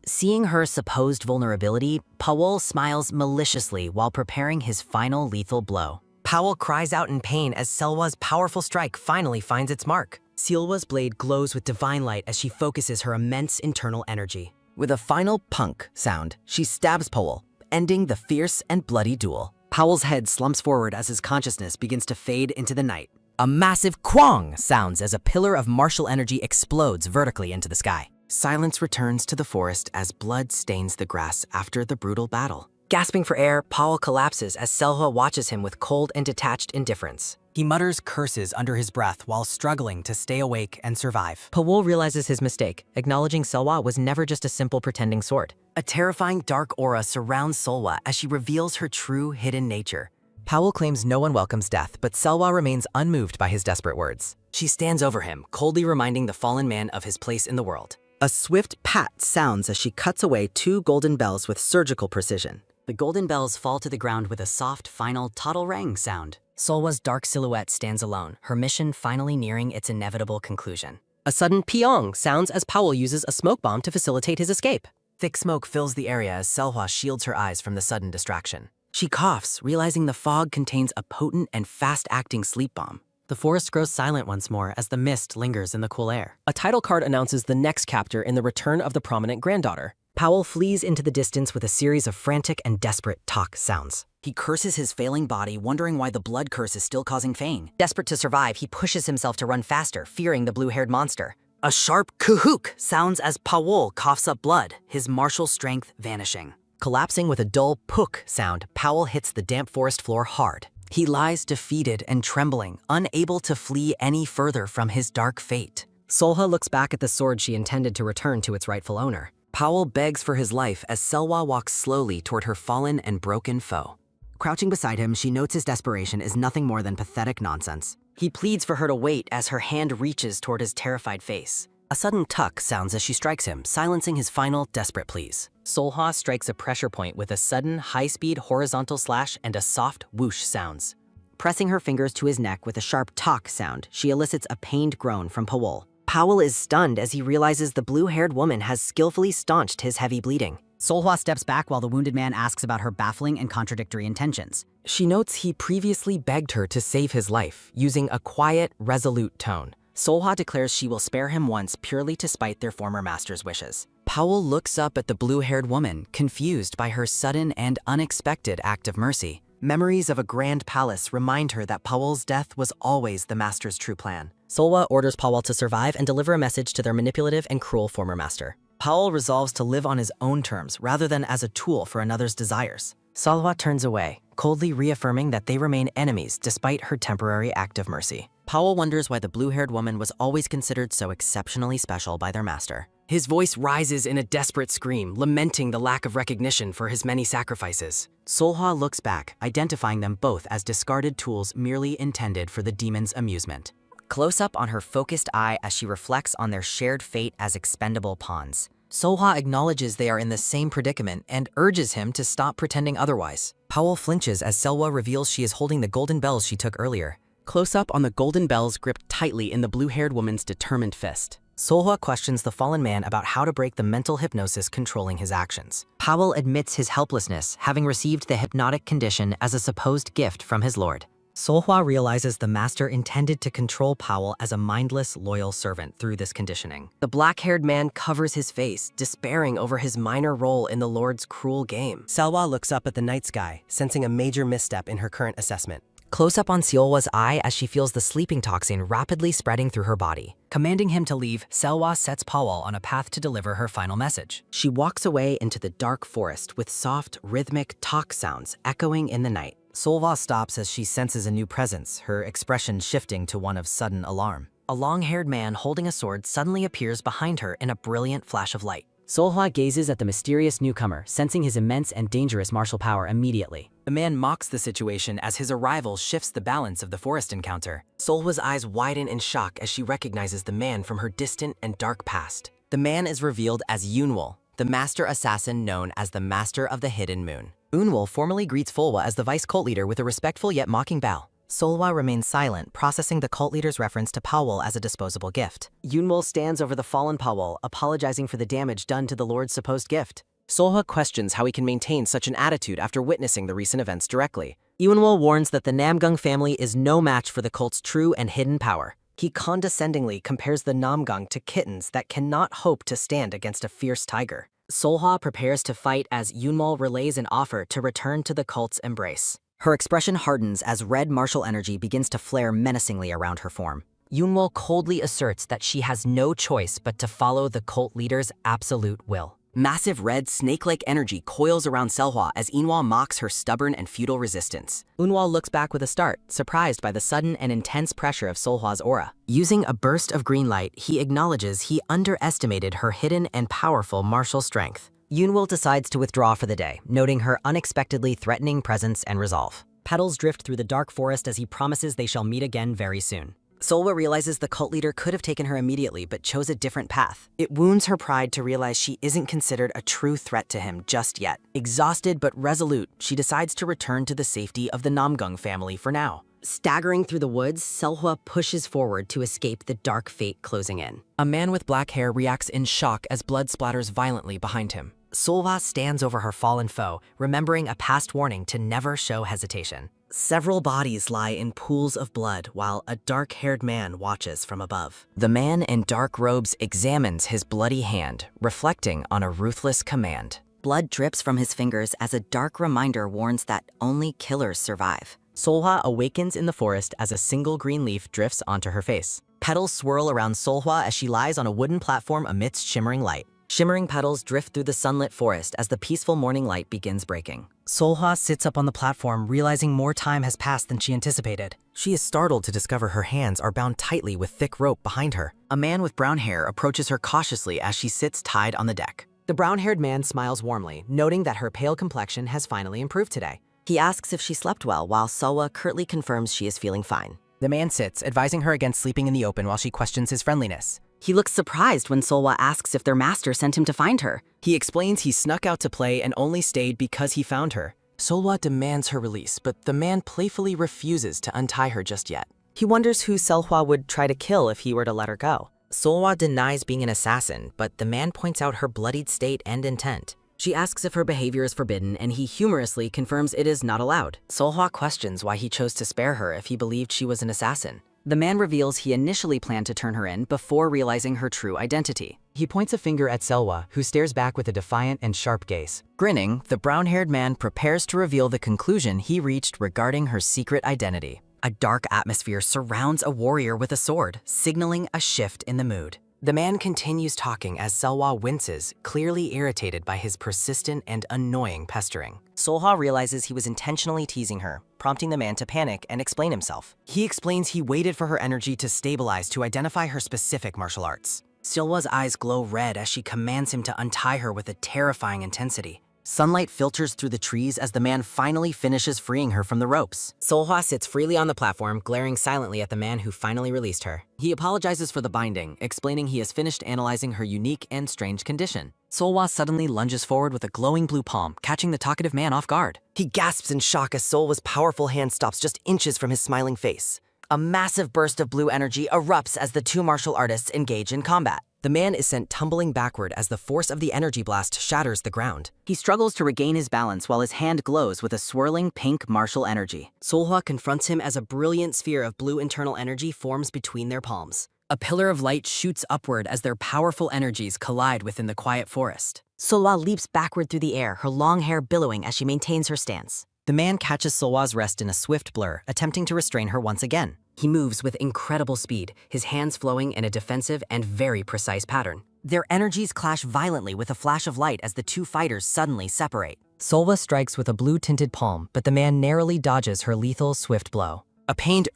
Seeing her supposed vulnerability, Powell smiles maliciously while preparing his final lethal blow. Powell cries out in pain as Selwa's powerful strike finally finds its mark. Selwa's blade glows with divine light as she focuses her immense internal energy. With a final punk sound, she stabs Powell, ending the fierce and bloody duel. Powell's head slumps forward as his consciousness begins to fade into the night. A massive kwang sounds as a pillar of martial energy explodes vertically into the sky. Silence returns to the forest as blood stains the grass after the brutal battle. Gasping for air, Powell collapses as Selhwa watches him with cold and detached indifference. He mutters curses under his breath while struggling to stay awake and survive. Powell realizes his mistake, acknowledging Selhwa was never just a simple pretending sword. A terrifying dark aura surrounds Selhwa as she reveals her true hidden nature. Powell claims no one welcomes death, but Selhwa remains unmoved by his desperate words. She stands over him, coldly reminding the fallen man of his place in the world. A swift pat sounds as she cuts away 2 golden bells with surgical precision. The golden bells fall to the ground with a soft, final toddle-rang sound. Solhwa's dark silhouette stands alone, her mission finally nearing its inevitable conclusion. A sudden pyong sounds as Powell uses a smoke bomb to facilitate his escape. Thick smoke fills the area as Selhwa shields her eyes from the sudden distraction. She coughs, realizing the fog contains a potent and fast-acting sleep bomb. The forest grows silent once more as the mist lingers in the cool air. A title card announces the next chapter in the return of the prominent granddaughter. Powell flees into the distance with a series of frantic and desperate talk sounds. He curses his failing body, wondering why the blood curse is still causing pain. Desperate to survive, he pushes himself to run faster, fearing the blue-haired monster. A sharp kuhuk sounds as Powell coughs up blood, his martial strength vanishing. Collapsing with a dull puk sound, Powell hits the damp forest floor hard. He lies defeated and trembling, unable to flee any further from his dark fate. Solhwa looks back at the sword she intended to return to its rightful owner. Powell begs for his life as Selhwa walks slowly toward her fallen and broken foe. Crouching beside him, she notes his desperation is nothing more than pathetic nonsense. He pleads for her to wait as her hand reaches toward his terrified face. A sudden tuck sounds as she strikes him, silencing his final, desperate pleas. Solhwa strikes a pressure point with a sudden, high-speed horizontal slash and a soft whoosh sounds. Pressing her fingers to his neck with a sharp talk sound, she elicits a pained groan from Powell. Powell is stunned as he realizes the blue-haired woman has skillfully staunched his heavy bleeding. Solhwa steps back while the wounded man asks about her baffling and contradictory intentions. She notes he previously begged her to save his life, using a quiet, resolute tone. Solhwa declares she will spare him once purely to spite their former master's wishes. Powell looks up at the blue-haired woman, confused by her sudden and unexpected act of mercy. Memories of a grand palace remind her that Powell's death was always the master's true plan. Solwa orders Powell to survive and deliver a message to their manipulative and cruel former master. Powell resolves to live on his own terms rather than as a tool for another's desires. Solwa turns away, coldly reaffirming that they remain enemies despite her temporary act of mercy. Powell wonders why the blue-haired woman was always considered so exceptionally special by their master. His voice rises in a desperate scream, lamenting the lack of recognition for his many sacrifices. Solwa looks back, identifying them both as discarded tools merely intended for the demon's amusement. Close up on her focused eye as she reflects on their shared fate as expendable pawns. Solwa acknowledges they are in the same predicament and urges him to stop pretending otherwise. Powell flinches as Selwa reveals she is holding the golden bells she took earlier. Close up on the golden bells gripped tightly in the blue-haired woman's determined fist. Solwa questions the fallen man about how to break the mental hypnosis controlling his actions. Powell admits his helplessness, having received the hypnotic condition as a supposed gift from his lord. Solwa realizes the master intended to control Powell as a mindless, loyal servant through this conditioning. The black-haired man covers his face, despairing over his minor role in the Lord's cruel game. Selwa looks up at the night sky, sensing a major misstep in her current assessment. Close up on Seolwa's eye as she feels the sleeping toxin rapidly spreading through her body. Commanding him to leave, Selwa sets Powell on a path to deliver her final message. She walks away into the dark forest with soft, rhythmic talk sounds echoing in the night. Solwa stops as she senses a new presence, her expression shifting to one of sudden alarm. A long-haired man holding a sword suddenly appears behind her in a brilliant flash of light. Solwa gazes at the mysterious newcomer, sensing his immense and dangerous martial power immediately. The man mocks the situation as his arrival shifts the balance of the forest encounter. Solwa's eyes widen in shock as she recognizes the man from her distant and dark past. The man is revealed as Yunwol, the master assassin known as the Master of the Hidden Moon. Yunwol formally greets Solwa as the vice cult leader with a respectful yet mocking bow. Solwa remains silent, processing the cult leader's reference to Powell as a disposable gift. Yunwol stands over the fallen Powell, apologizing for the damage done to the Lord's supposed gift. Solwa questions how he can maintain such an attitude after witnessing the recent events directly. Yunwol warns that the Namgung family is no match for the cult's true and hidden power. He condescendingly compares the Namgung to kittens that cannot hope to stand against a fierce tiger. Solwa prepares to fight as Yunwol relays an offer to return to the cult's embrace. Her expression hardens as red martial energy begins to flare menacingly around her form. Yunwol coldly asserts that she has no choice but to follow the cult leader's absolute will. Massive red snake-like energy coils around Selwa as Yunwol mocks her stubborn and futile resistance. Yunwol looks back with a start, surprised by the sudden and intense pressure of Solwa's aura. Using a burst of green light, he acknowledges he underestimated her hidden and powerful martial strength. Yunwol decides to withdraw for the day, noting her unexpectedly threatening presence and resolve. Petals drift through the dark forest as he promises they shall meet again very soon. Solwa realizes the cult leader could have taken her immediately but chose a different path. It wounds her pride to realize she isn't considered a true threat to him just yet. Exhausted but resolute, she decides to return to the safety of the Namgung family for now. Staggering through the woods, Selwa pushes forward to escape the dark fate closing in. A man with black hair reacts in shock as blood splatters violently behind him. Solwa stands over her fallen foe, remembering a past warning to never show hesitation. Several bodies lie in pools of blood while a dark-haired man watches from above. The man in dark robes examines his bloody hand, reflecting on a ruthless command. Blood drips from his fingers as a dark reminder warns that only killers survive. Solwa awakens in the forest as a single green leaf drifts onto her face. Petals swirl around Solwa as she lies on a wooden platform amidst shimmering light. Shimmering petals drift through the sunlit forest as the peaceful morning light begins breaking. Solwa sits up on the platform, realizing more time has passed than she anticipated. She is startled to discover her hands are bound tightly with thick rope behind her. A man with brown hair approaches her cautiously as she sits tied on the deck. The brown-haired man smiles warmly, noting that her pale complexion has finally improved today. He asks if she slept well, while Solwa curtly confirms she is feeling fine. The man sits, advising her against sleeping in the open while she questions his friendliness. He looks surprised when Solwa asks if their master sent him to find her. He explains he snuck out to play and only stayed because he found her. Solwa demands her release, but the man playfully refuses to untie her just yet. He wonders who Selwa would try to kill if he were to let her go. Solwa denies being an assassin, but the man points out her bloodied state and intent. She asks if her behavior is forbidden, and he humorously confirms it is not allowed. Solwa questions why he chose to spare her if he believed she was an assassin. The man reveals he initially planned to turn her in before realizing her true identity. He points a finger at Selwa, who stares back with a defiant and sharp gaze. Grinning, the brown-haired man prepares to reveal the conclusion he reached regarding her secret identity. A dark atmosphere surrounds a warrior with a sword, signaling a shift in the mood. The man continues talking as Selwa winces, clearly irritated by his persistent and annoying pestering. Solha realizes he was intentionally teasing her, prompting the man to panic and explain himself. He explains he waited for her energy to stabilize to identify her specific martial arts. Silwa's eyes glow red as she commands him to untie her with a terrifying intensity. Sunlight filters through the trees as the man finally finishes freeing her from the ropes. Solhwa sits freely on the platform, glaring silently at the man who finally released her. He apologizes for the binding, explaining he has finished analyzing her unique and strange condition. Solhwa suddenly lunges forward with a glowing blue palm, catching the talkative man off guard. He gasps in shock as Solhwa's powerful hand stops just inches from his smiling face. A massive burst of blue energy erupts as the two martial artists engage in combat. The man is sent tumbling backward as the force of the energy blast shatters the ground. He struggles to regain his balance while his hand glows with a swirling pink martial energy. Solhwa confronts him as a brilliant sphere of blue internal energy forms between their palms. A pillar of light shoots upward as their powerful energies collide within the quiet forest. Solhwa leaps backward through the air, her long hair billowing as she maintains her stance. The man catches Solhwa's wrist in a swift blur, attempting to restrain her once again. He moves with incredible speed, his hands flowing in a defensive and very precise pattern. Their energies clash violently with a flash of light as the two fighters suddenly separate. Solhwa strikes with a blue-tinted palm, but the man narrowly dodges her lethal, swift blow. A pained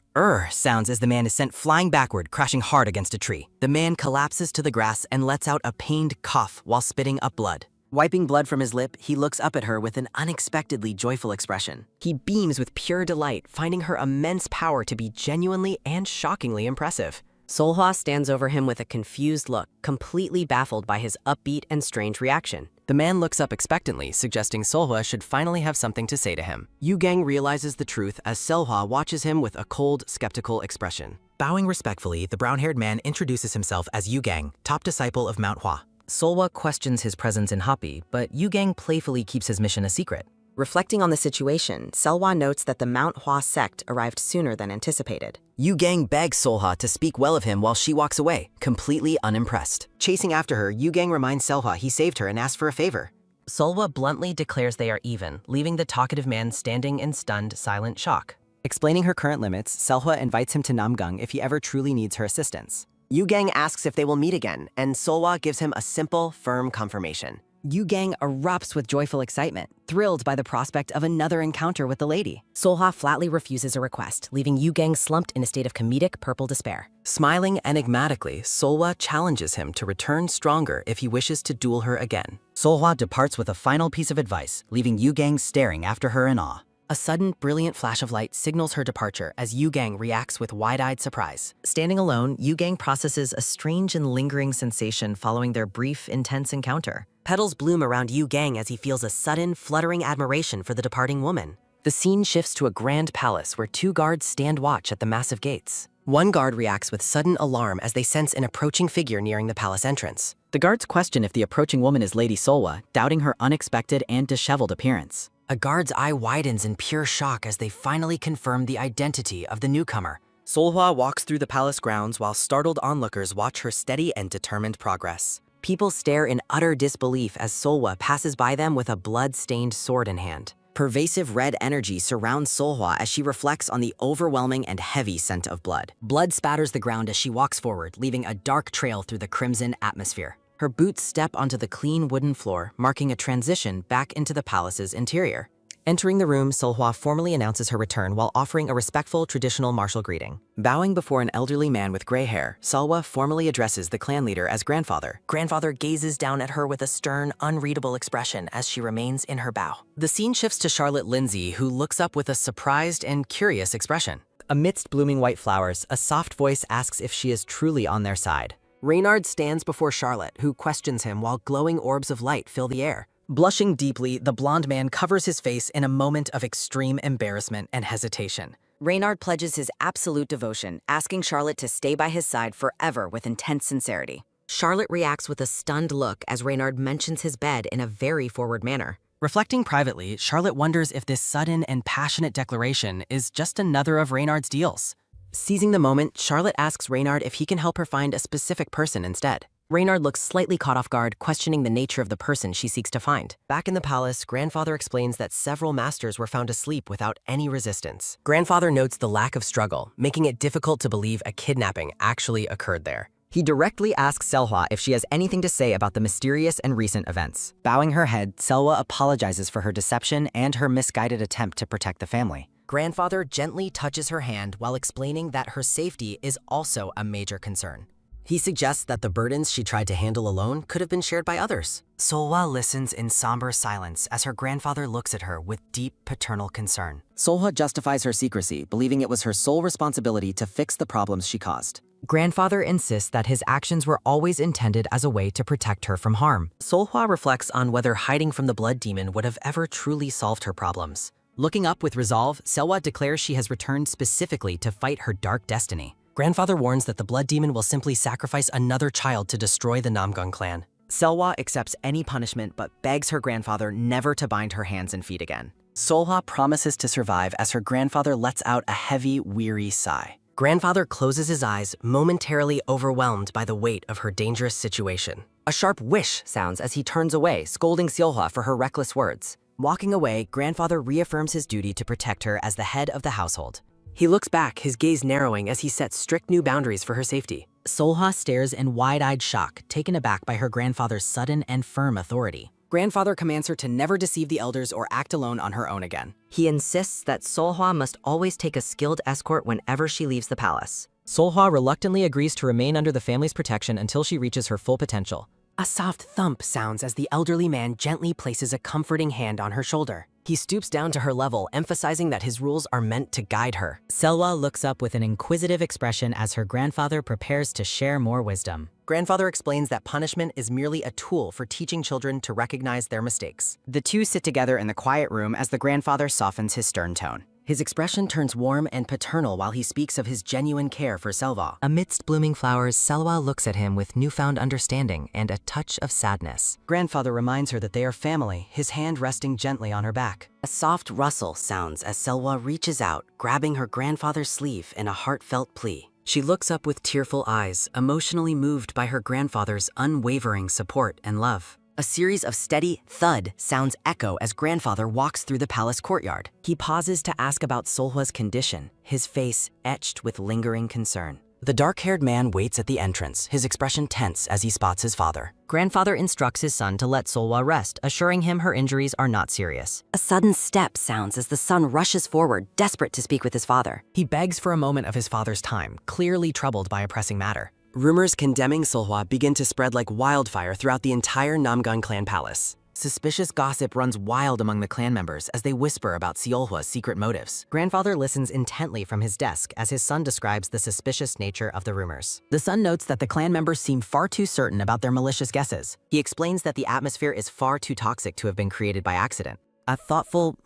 sounds as the man is sent flying backward, crashing hard against a tree. The man collapses to the grass and lets out a pained cough while spitting up blood. Wiping blood from his lip, he looks up at her with an unexpectedly joyful expression. He beams with pure delight, finding her immense power to be genuinely and shockingly impressive. Solhwa stands over him with a confused look, completely baffled by his upbeat and strange reaction. The man looks up expectantly, suggesting Solhwa should finally have something to say to him. Yugang realizes the truth as Solhwa watches him with a cold, skeptical expression. Bowing respectfully, the brown-haired man introduces himself as Yugang, top disciple of Manhwa. Solhwa questions his presence in Hoppy, but Yugang playfully keeps his mission a secret. Reflecting on the situation, Selwa notes that the Manhwa sect arrived sooner than anticipated. Yugang begs Solhwa to speak well of him while she walks away, completely unimpressed. Chasing after her, Yugang reminds Solhwa he saved her and asks for a favor. Solhwa bluntly declares they are even, leaving the talkative man standing in stunned, silent shock. Explaining her current limits, Solhwa invites him to Namgung if he ever truly needs her assistance. Yugang asks if they will meet again, and Solhwa gives him a simple, firm confirmation. Yugang erupts with joyful excitement, thrilled by the prospect of another encounter with the lady. Solhwa flatly refuses a request, leaving Yugang slumped in a state of comedic purple despair. Smiling enigmatically, Solhwa challenges him to return stronger if he wishes to duel her again. Solhwa departs with a final piece of advice, leaving Yugang staring after her in awe. A sudden, brilliant flash of light signals her departure as Yugang reacts with wide-eyed surprise. Standing alone, Yugang processes a strange and lingering sensation following their brief, intense encounter. Petals bloom around Yugang as he feels a sudden, fluttering admiration for the departing woman. The scene shifts to a grand palace where two guards stand watch at the massive gates. One guard reacts with sudden alarm as they sense an approaching figure nearing the palace entrance. The guards question if the approaching woman is Lady Solhwa, doubting her unexpected and disheveled appearance. A guard's eye widens in pure shock as they finally confirm the identity of the newcomer. Solhwa walks through the palace grounds while startled onlookers watch her steady and determined progress. People stare in utter disbelief as Solhwa passes by them with a blood-stained sword in hand. Pervasive red energy surrounds Solhwa as she reflects on the overwhelming and heavy scent of blood. Blood spatters the ground as she walks forward, leaving a dark trail through the crimson atmosphere. Her boots step onto the clean wooden floor, marking a transition back into the palace's interior. Entering the room, Solhwa formally announces her return while offering a respectful traditional martial greeting. Bowing before an elderly man with gray hair, Solhwa formally addresses the clan leader as grandfather. Grandfather gazes down at her with a stern, unreadable expression as she remains in her bow. The scene shifts to Charlotte Lindsay, who looks up with a surprised and curious expression. Amidst blooming white flowers, a soft voice asks if she is truly on their side. Reynard stands before Charlotte, who questions him while glowing orbs of light fill the air. Blushing deeply, the blonde man covers his face in a moment of extreme embarrassment and hesitation. Reynard pledges his absolute devotion, asking Charlotte to stay by his side forever with intense sincerity. Charlotte reacts with a stunned look as Reynard mentions his bed in a very forward manner. Reflecting privately, Charlotte wonders if this sudden and passionate declaration is just another of Reynard's deals. Seizing the moment, Charlotte asks Reynard if he can help her find a specific person instead. Reynard looks slightly caught off guard, questioning the nature of the person she seeks to find. Back in the palace, Grandfather explains that several masters were found asleep without any resistance. Grandfather notes the lack of struggle, making it difficult to believe a kidnapping actually occurred there. He directly asks Selhwa if she has anything to say about the mysterious and recent events. Bowing her head, Selwa apologizes for her deception and her misguided attempt to protect the family. Grandfather gently touches her hand while explaining that her safety is also a major concern. He suggests that the burdens she tried to handle alone could have been shared by others. Solhwa listens in somber silence as her grandfather looks at her with deep paternal concern. Solhwa justifies her secrecy, believing it was her sole responsibility to fix the problems she caused. Grandfather insists that his actions were always intended as a way to protect her from harm. Solhwa reflects on whether hiding from the blood demon would have ever truly solved her problems. Looking up with resolve, Selwa declares she has returned specifically to fight her dark destiny. Grandfather warns that the blood demon will simply sacrifice another child to destroy the Namgang clan. Selwa accepts any punishment but begs her grandfather never to bind her hands and feet again. Solhwa promises to survive as her grandfather lets out a heavy, weary sigh. Grandfather closes his eyes, momentarily overwhelmed by the weight of her dangerous situation. A sharp whish sounds as he turns away, scolding Solhwa for her reckless words. Walking away, Grandfather reaffirms his duty to protect her as the head of the household. He looks back, his gaze narrowing as he sets strict new boundaries for her safety. Solhwa stares in wide-eyed shock, taken aback by her grandfather's sudden and firm authority. Grandfather commands her to never deceive the elders or act alone on her own again. He insists that Solhwa must always take a skilled escort whenever she leaves the palace. Solhwa reluctantly agrees to remain under the family's protection until she reaches her full potential. A soft thump sounds as the elderly man gently places a comforting hand on her shoulder. He stoops down to her level, emphasizing that his rules are meant to guide her. Selwa looks up with an inquisitive expression as her grandfather prepares to share more wisdom. Grandfather explains that punishment is merely a tool for teaching children to recognize their mistakes. The two sit together in the quiet room as the grandfather softens his stern tone. His expression turns warm and paternal while he speaks of his genuine care for Selva. Amidst blooming flowers, Selwa looks at him with newfound understanding and a touch of sadness. Grandfather reminds her that they are family, his hand resting gently on her back. A soft rustle sounds as Selwa reaches out, grabbing her grandfather's sleeve in a heartfelt plea. She looks up with tearful eyes, emotionally moved by her grandfather's unwavering support and love. A series of steady thud sounds echo as grandfather walks through the palace courtyard. He pauses to ask about Solhwa's condition, his face etched with lingering concern. The dark-haired man waits at the entrance, his expression tense as he spots his father. Grandfather instructs his son to let Solhwa rest, assuring him her injuries are not serious. A sudden step sounds as the son rushes forward, desperate to speak with his father. He begs for a moment of his father's time, clearly troubled by a pressing matter. Rumors condemning Solhwa begin to spread like wildfire throughout the entire Namgang clan palace. Suspicious gossip runs wild among the clan members as they whisper about Solhwa's secret motives. Grandfather listens intently from his desk as his son describes the suspicious nature of the rumors. The son notes that the clan members seem far too certain about their malicious guesses. He explains that the atmosphere is far too toxic to have been created by accident. A thoughtful,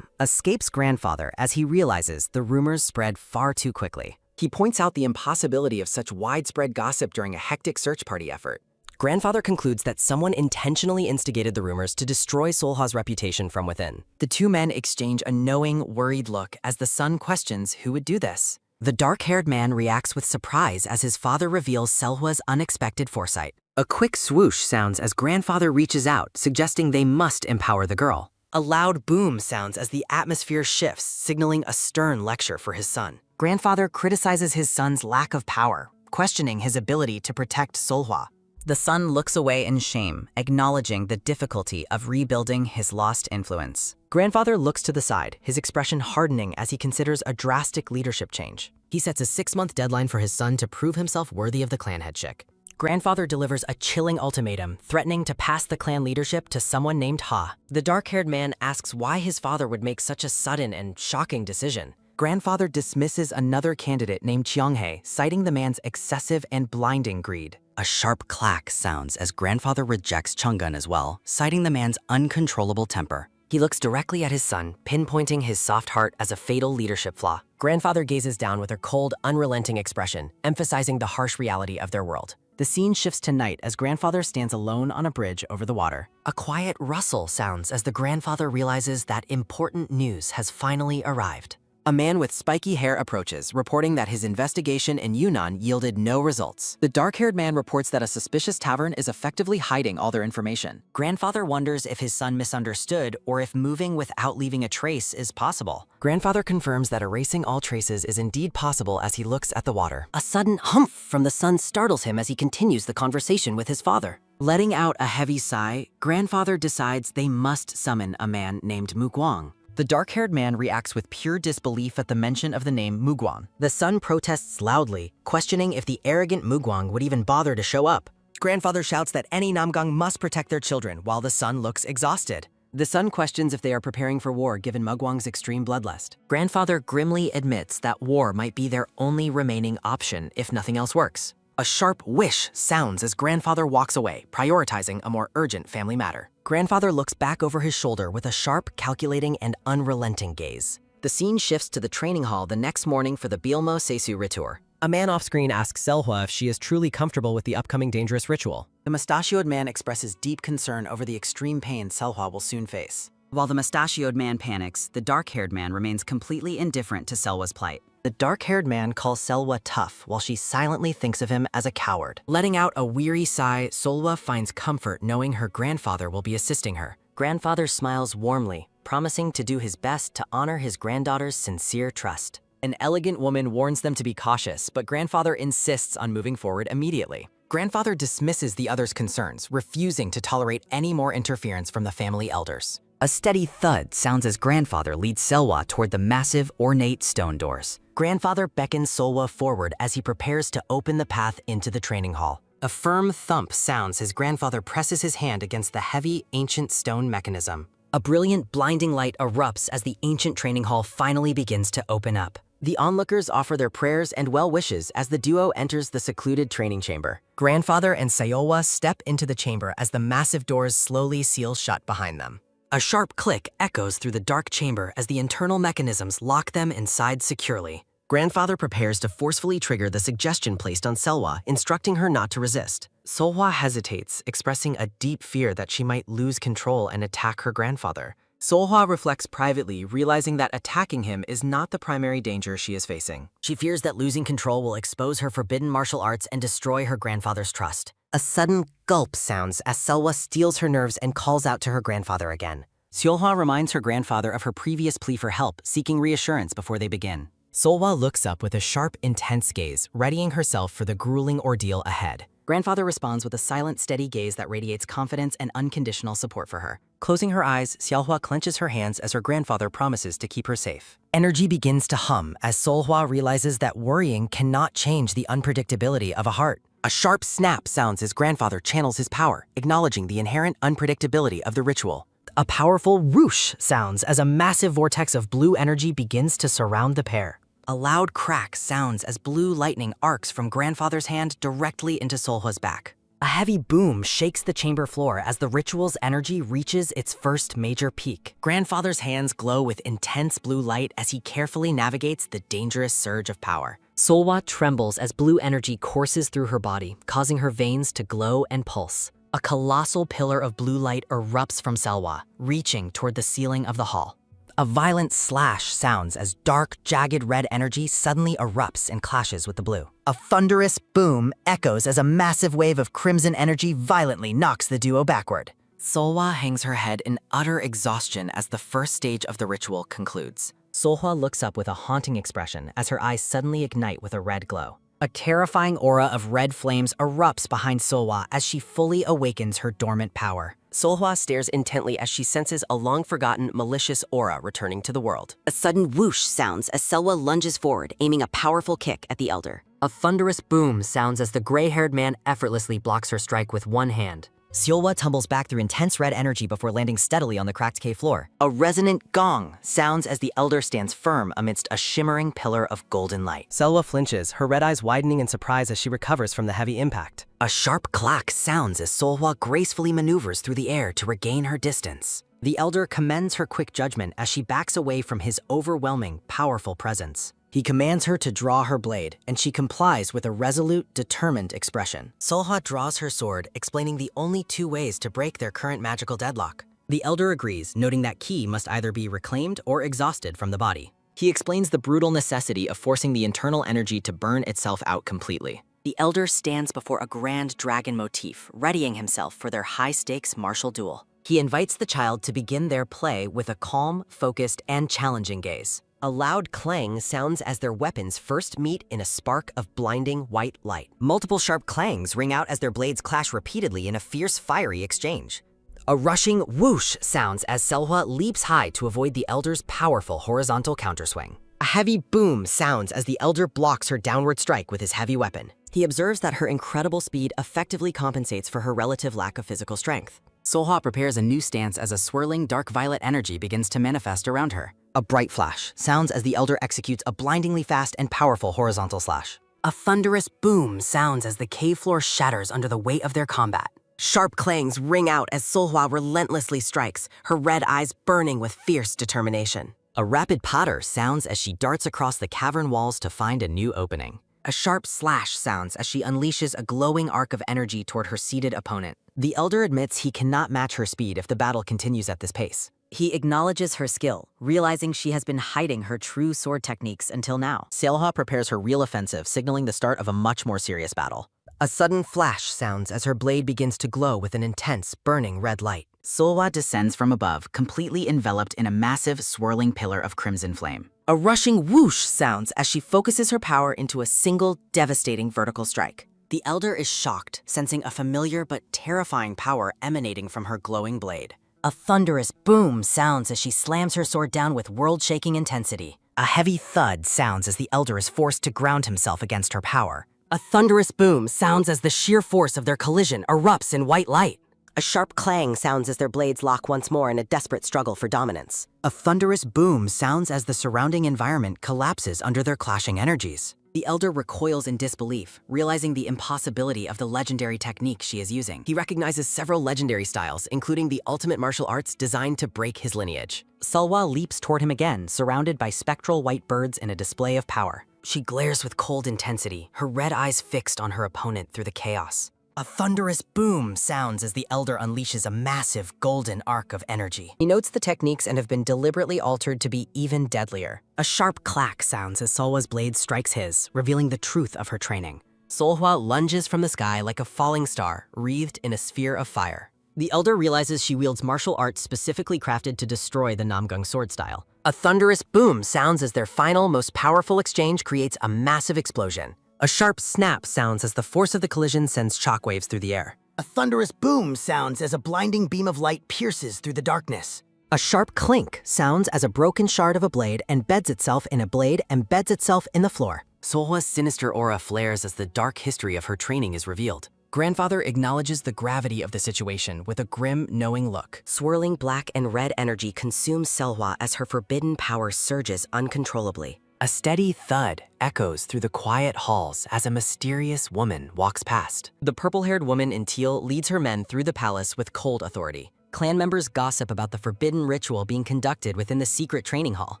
escapes grandfather as he realizes the rumors spread far too quickly. He points out the impossibility of such widespread gossip during a hectic search party effort. Grandfather concludes that someone intentionally instigated the rumors to destroy Solhwa's reputation from within. The two men exchange a knowing, worried look as the son questions who would do this. The dark-haired man reacts with surprise as his father reveals Selhwa's unexpected foresight. A quick swoosh sounds as grandfather reaches out, suggesting they must empower the girl. A loud boom sounds as the atmosphere shifts, signaling a stern lecture for his son. Grandfather criticizes his son's lack of power, questioning his ability to protect Solhwa. The son looks away in shame, acknowledging the difficulty of rebuilding his lost influence. Grandfather looks to the side, his expression hardening as he considers a drastic leadership change. He sets a 6-month deadline for his son to prove himself worthy of the clan headship. Grandfather delivers a chilling ultimatum, threatening to pass the clan leadership to someone named Ha. The dark-haired man asks why his father would make such a sudden and shocking decision. Grandfather dismisses another candidate named Cheonghae, citing the man's excessive and blinding greed. A sharp clack sounds as grandfather rejects Changgun as well, citing the man's uncontrollable temper. He looks directly at his son, pinpointing his soft heart as a fatal leadership flaw. Grandfather gazes down with a cold, unrelenting expression, emphasizing the harsh reality of their world. The scene shifts to night as grandfather stands alone on a bridge over the water. A quiet rustle sounds as the grandfather realizes that important news has finally arrived. A man with spiky hair approaches, reporting that his investigation in Yunnan yielded no results. The dark-haired man reports that a suspicious tavern is effectively hiding all their information. Grandfather wonders if his son misunderstood or if moving without leaving a trace is possible. Grandfather confirms that erasing all traces is indeed possible as he looks at the water. A sudden humph from the son startles him as he continues the conversation with his father. Letting out a heavy sigh, Grandfather decides they must summon a man named Mugwang. The dark-haired man reacts with pure disbelief at the mention of the name Mugwang. The son protests loudly, questioning if the arrogant Mugwang would even bother to show up. Grandfather shouts that any Namgang must protect their children while the son looks exhausted. The son questions if they are preparing for war given Mugwang's extreme bloodlust. Grandfather grimly admits that war might be their only remaining option if nothing else works. A sharp whish sounds as Grandfather walks away, prioritizing a more urgent family matter. Grandfather looks back over his shoulder with a sharp, calculating, and unrelenting gaze. The scene shifts to the training hall the next morning for the Bielmo Seisu ritual. A man off-screen asks Selhwa if she is truly comfortable with the upcoming dangerous ritual. The mustachioed man expresses deep concern over the extreme pain Selhwa will soon face. While the mustachioed man panics, the dark-haired man remains completely indifferent to Selwa's plight. The dark-haired man calls Selwa tough while she silently thinks of him as a coward. Letting out a weary sigh, Selwa finds comfort knowing her grandfather will be assisting her. Grandfather smiles warmly, promising to do his best to honor his granddaughter's sincere trust. An elegant woman warns them to be cautious, but Grandfather insists on moving forward immediately. Grandfather dismisses the others' concerns, refusing to tolerate any more interference from the family elders. A steady thud sounds as Grandfather leads Selwa toward the massive, ornate stone doors. Grandfather beckons Selwa forward as he prepares to open the path into the training hall. A firm thump sounds as Grandfather presses his hand against the heavy, ancient stone mechanism. A brilliant, blinding light erupts as the ancient training hall finally begins to open up. The onlookers offer their prayers and well wishes as the duo enters the secluded training chamber. Grandfather and Sayowa step into the chamber as the massive doors slowly seal shut behind them. A sharp click echoes through the dark chamber as the internal mechanisms lock them inside securely. Grandfather prepares to forcefully trigger the suggestion placed on Selwa, instructing her not to resist. Selwa hesitates, expressing a deep fear that she might lose control and attack her grandfather. Selwa reflects privately, realizing that attacking him is not the primary danger she is facing. She fears that losing control will expose her forbidden martial arts and destroy her grandfather's trust. A sudden gulp sounds as Selwa steels her nerves and calls out to her grandfather again. Selhwa reminds her grandfather of her previous plea for help, seeking reassurance before they begin. Selwa looks up with a sharp, intense gaze, readying herself for the grueling ordeal ahead. Grandfather responds with a silent, steady gaze that radiates confidence and unconditional support for her. Closing her eyes, Selhwa clenches her hands as her grandfather promises to keep her safe. Energy begins to hum as Selhwa realizes that worrying cannot change the unpredictability of a heart. A sharp snap sounds as grandfather channels his power, acknowledging the inherent unpredictability of the ritual. A powerful whoosh sounds as a massive vortex of blue energy begins to surround the pair. A loud crack sounds as blue lightning arcs from Grandfather's hand directly into Selhwa's back. A heavy boom shakes the chamber floor as the ritual's energy reaches its first major peak. Grandfather's hands glow with intense blue light as he carefully navigates the dangerous surge of power. Selwa trembles as blue energy courses through her body, causing her veins to glow and pulse. A colossal pillar of blue light erupts from Selwa, reaching toward the ceiling of the hall. A violent slash sounds as dark, jagged red energy suddenly erupts and clashes with the blue. A thunderous boom echoes as a massive wave of crimson energy violently knocks the duo backward. Selhwa hangs her head in utter exhaustion as the first stage of the ritual concludes. Selhwa looks up with a haunting expression as her eyes suddenly ignite with a red glow. A terrifying aura of red flames erupts behind Selhwa as she fully awakens her dormant power. Selhwa stares intently as she senses a long-forgotten malicious aura returning to the world. A sudden whoosh sounds as Selwa lunges forward, aiming a powerful kick at the elder. A thunderous boom sounds as the gray-haired man effortlessly blocks her strike with one hand. Selhwa tumbles back through intense red energy before landing steadily on the cracked cave floor. A resonant gong sounds as the elder stands firm amidst a shimmering pillar of golden light. Selhwa flinches, her red eyes widening in surprise as she recovers from the heavy impact. A sharp clack sounds as Selhwa gracefully maneuvers through the air to regain her distance. The elder commends her quick judgment as she backs away from his overwhelming, powerful presence. He commands her to draw her blade, and she complies with a resolute, determined expression. Selhwa draws her sword, explaining the only two ways to break their current magical deadlock. The elder agrees, noting that ki must either be reclaimed or exhausted from the body. He explains the brutal necessity of forcing the internal energy to burn itself out completely. The elder stands before a grand dragon motif, readying himself for their high-stakes martial duel. He invites the child to begin their play with a calm, focused, and challenging gaze. A loud clang sounds as their weapons first meet in a spark of blinding white light. Multiple sharp clangs ring out as their blades clash repeatedly in a fierce, fiery exchange. A rushing whoosh sounds as Selhwa leaps high to avoid the elder's powerful horizontal counterswing. A heavy boom sounds as the elder blocks her downward strike with his heavy weapon. He observes that her incredible speed effectively compensates for her relative lack of physical strength. Solhwa prepares a new stance as a swirling dark violet energy begins to manifest around her. A bright flash sounds as the elder executes a blindingly fast and powerful horizontal slash. A thunderous boom sounds as the cave floor shatters under the weight of their combat. Sharp clangs ring out as Solhwa relentlessly strikes, her red eyes burning with fierce determination. A rapid patter sounds as she darts across the cavern walls to find a new opening. A sharp slash sounds as she unleashes a glowing arc of energy toward her seated opponent. The elder admits he cannot match her speed if the battle continues at this pace. He acknowledges her skill, realizing she has been hiding her true sword techniques until now. Selhwa prepares her real offensive, signaling the start of a much more serious battle. A sudden flash sounds as her blade begins to glow with an intense, burning red light. Solhwa descends from above, completely enveloped in a massive, swirling pillar of crimson flame. A rushing whoosh sounds as she focuses her power into a single, devastating vertical strike. The elder is shocked, sensing a familiar but terrifying power emanating from her glowing blade. A thunderous boom sounds as she slams her sword down with world-shaking intensity. A heavy thud sounds as the elder is forced to ground himself against her power. A thunderous boom sounds as the sheer force of their collision erupts in white light. A sharp clang sounds as their blades lock once more in a desperate struggle for dominance. A thunderous boom sounds as the surrounding environment collapses under their clashing energies. The elder recoils in disbelief, realizing the impossibility of the legendary technique she is using. He recognizes several legendary styles, including the ultimate martial arts designed to break his lineage. Selhwa leaps toward him again, surrounded by spectral white birds in a display of power. She glares with cold intensity, her red eyes fixed on her opponent through the chaos. A thunderous boom sounds as the elder unleashes a massive golden arc of energy. He notes the techniques and have been deliberately altered to be even deadlier. A sharp clack sounds as Solhwa's blade strikes his, revealing the truth of her training. Solhwa lunges from the sky like a falling star, wreathed in a sphere of fire. The elder realizes she wields martial arts specifically crafted to destroy the Namgung sword style. A thunderous boom sounds as their final, most powerful exchange creates a massive explosion. A sharp snap sounds as the force of the collision sends shockwaves through the air. A thunderous boom sounds as a blinding beam of light pierces through the darkness. A sharp clink sounds as a broken shard of a blade embeds itself in a blade embeds itself in the floor. Solhwa's sinister aura flares as the dark history of her training is revealed. Grandfather acknowledges the gravity of the situation with a grim, knowing look. Swirling black and red energy consumes Selhwa as her forbidden power surges uncontrollably. A steady thud echoes through the quiet halls as a mysterious woman walks past. The purple-haired woman in teal leads her men through the palace with cold authority. Clan members gossip about the forbidden ritual being conducted within the secret training hall.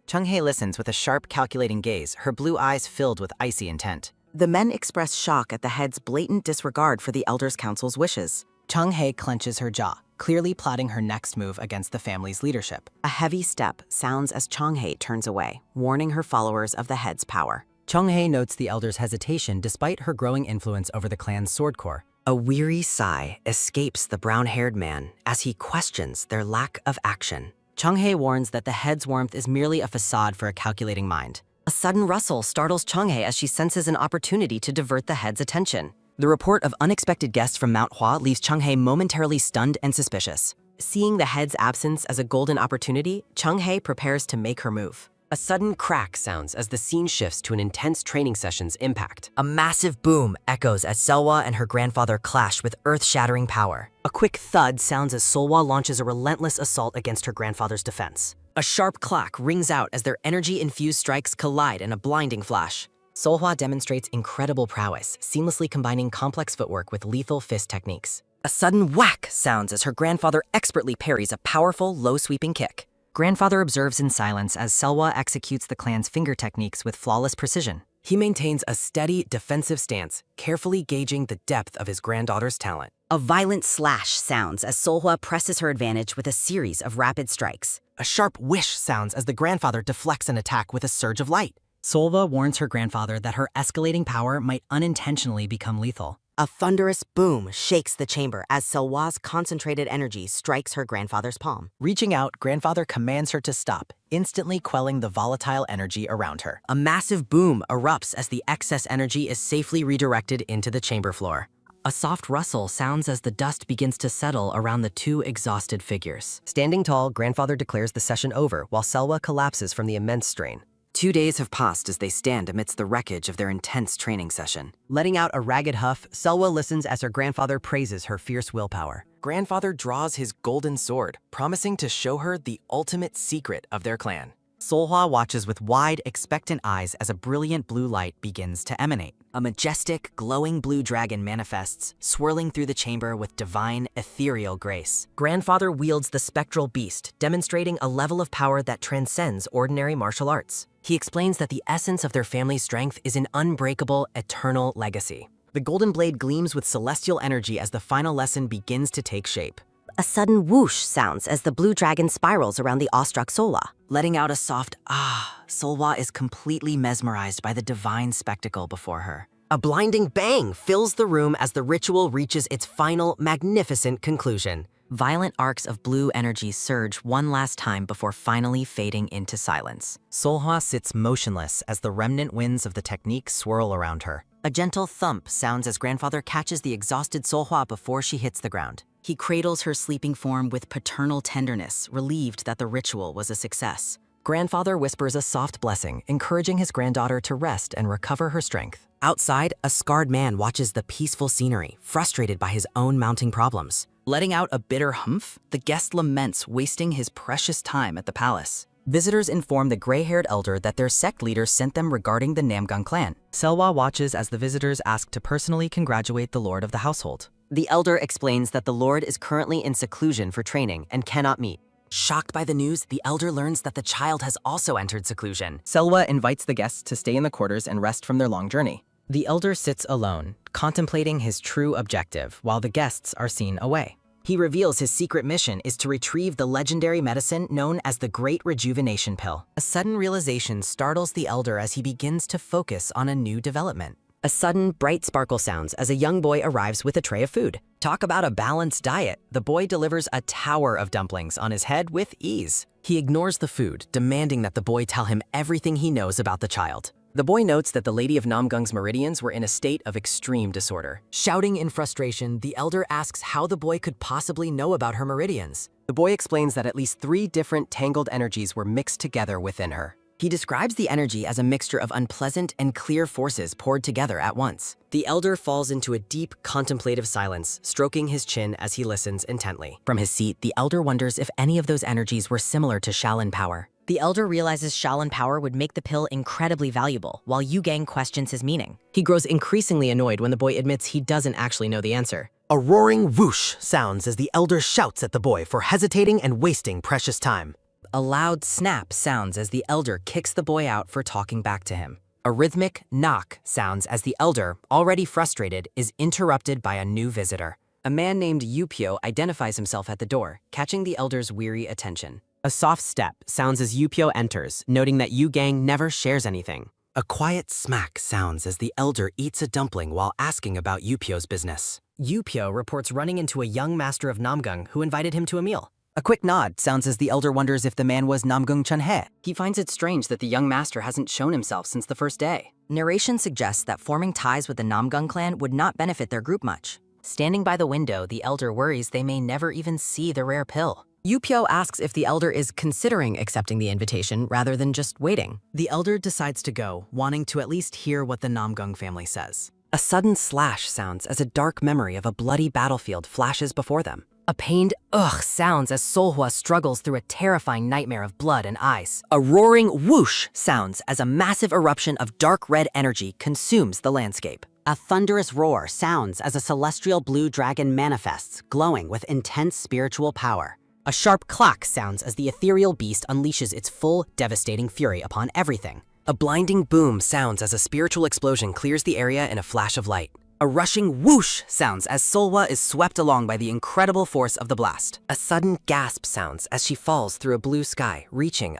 Changhae listens with a sharp, calculating gaze, her blue eyes filled with icy intent. The men express shock at the head's blatant disregard for the Elders' Council's wishes. Changhae clenches her jaw, clearly plotting her next move against the family's leadership. A heavy step sounds as Changhae turns away, warning her followers of the head's power. Changhae notes the elder's hesitation despite her growing influence over the clan's sword corps. A weary sigh escapes the brown-haired man as he questions their lack of action. Changhae warns that the head's warmth is merely a facade for a calculating mind. A sudden rustle startles Changhae as she senses an opportunity to divert the head's attention. The report of unexpected guests from Mount Hua leaves Changhae momentarily stunned and suspicious. Seeing the head's absence as a golden opportunity, Changhae prepares to make her move. A sudden crack sounds as the scene shifts to an intense training session's impact. A massive boom echoes as Selhwa and her grandfather clash with earth-shattering power. A quick thud sounds as Solhwa launches a relentless assault against her grandfather's defense. A sharp clack rings out as their energy-infused strikes collide in a blinding flash. Solhwa demonstrates incredible prowess, seamlessly combining complex footwork with lethal fist techniques. A sudden whack sounds as her grandfather expertly parries a powerful, low-sweeping kick. Grandfather observes in silence as Selhwa executes the clan's finger techniques with flawless precision. He maintains a steady, defensive stance, carefully gauging the depth of his granddaughter's talent. A violent slash sounds as Seolhwa presses her advantage with a series of rapid strikes. A sharp whish sounds as the grandfather deflects an attack with a surge of light. Seolhwa warns her grandfather that her escalating power might unintentionally become lethal. A thunderous boom shakes the chamber as Seolhwa's concentrated energy strikes her grandfather's palm. Reaching out, grandfather commands her to stop, instantly quelling the volatile energy around her. A massive boom erupts as the excess energy is safely redirected into the chamber floor. A soft rustle sounds as the dust begins to settle around the two exhausted figures. Standing tall, grandfather declares the session over while Seolhwa collapses from the immense strain. 2 days have passed as they stand amidst the wreckage of their intense training session. Letting out a ragged huff, Seolhwa listens as her grandfather praises her fierce willpower. Grandfather draws his golden sword, promising to show her the ultimate secret of their clan. Seolhwa watches with wide, expectant eyes as a brilliant blue light begins to emanate. A majestic, glowing blue dragon manifests, swirling through the chamber with divine, ethereal grace. Grandfather wields the spectral beast, demonstrating a level of power that transcends ordinary martial arts. He explains that the essence of their family's strength is an unbreakable, eternal legacy. The golden blade gleams with celestial energy as the final lesson begins to take shape. A sudden whoosh sounds as the blue dragon spirals around the awestruck Seolhwa. Letting out a soft ah, Seolhwa is completely mesmerized by the divine spectacle before her. A blinding bang fills the room as the ritual reaches its final, magnificent conclusion. Violent arcs of blue energy surge one last time before finally fading into silence. Seolhwa sits motionless as the remnant winds of the technique swirl around her. A gentle thump sounds as grandfather catches the exhausted Seolhwa before she hits the ground. He cradles her sleeping form with paternal tenderness, relieved that the ritual was a success. Grandfather whispers a soft blessing, encouraging his granddaughter to rest and recover her strength. Outside, a scarred man watches the peaceful scenery, frustrated by his own mounting problems. Letting out a bitter humph, the guest laments wasting his precious time at the palace. Visitors inform the gray-haired elder that their sect leader sent them regarding the Namgang clan. Seolhwa watches as the visitors ask to personally congratulate the lord of the household. The elder explains that the lord is currently in seclusion for training and cannot meet. Shocked by the news, the elder learns that the child has also entered seclusion. Seolhwa invites the guests to stay in the quarters and rest from their long journey. The elder sits alone, contemplating his true objective, while the guests are seen away. He reveals his secret mission is to retrieve the legendary medicine known as the Great Rejuvenation Pill. A sudden realization startles the elder as he begins to focus on a new development. A sudden, bright sparkle sounds as a young boy arrives with a tray of food. Talk about a balanced diet. The boy delivers a tower of dumplings on his head with ease. He ignores the food, demanding that the boy tell him everything he knows about the child. The boy notes that the Lady of Namgung's meridians were in a state of extreme disorder. Shouting in frustration, the elder asks how the boy could possibly know about her meridians. The boy explains that at least 3 different tangled energies were mixed together within her. He describes the energy as a mixture of unpleasant and clear forces poured together at once. The elder falls into a deep, contemplative silence, stroking his chin as he listens intently. From his seat, the elder wonders if any of those energies were similar to Shaolin power. The elder realizes Shaolin power would make the pill incredibly valuable, while Yu Gang questions his meaning. He grows increasingly annoyed when the boy admits he doesn't actually know the answer. A roaring whoosh sounds as the elder shouts at the boy for hesitating and wasting precious time. A loud snap sounds as the elder kicks the boy out for talking back to him. A rhythmic knock sounds as the elder, already frustrated, is interrupted by a new visitor. A man named Yupyo identifies himself at the door, catching the elder's weary attention. A soft step sounds as Yupyo enters, noting that Yu Gang never shares anything. A quiet smack sounds as the elder eats a dumpling while asking about Yupyo's business. Yupyo reports running into a young master of Namgung who invited him to a meal. A quick nod sounds as the elder wonders if the man was Namgung Chunhe. He finds it strange that the young master hasn't shown himself since the first day. Narration suggests that forming ties with the Namgung clan would not benefit their group much. Standing by the window, the elder worries they may never even see the rare pill. Yupyo asks if the elder is considering accepting the invitation rather than just waiting. The elder decides to go, wanting to at least hear what the Namgung family says. A sudden slash sounds as a dark memory of a bloody battlefield flashes before them. A pained ugh sounds as Seolhwa struggles through a terrifying nightmare of blood and ice. A roaring whoosh sounds as a massive eruption of dark red energy consumes the landscape. A thunderous roar sounds as a celestial blue dragon manifests, glowing with intense spiritual power. A sharp clack sounds as the ethereal beast unleashes its full, devastating fury upon everything. A blinding boom sounds as a spiritual explosion clears the area in a flash of light. A rushing whoosh sounds as Solhwa is swept along by the incredible force of the blast. A sudden gasp sounds as she falls through a blue sky, reaching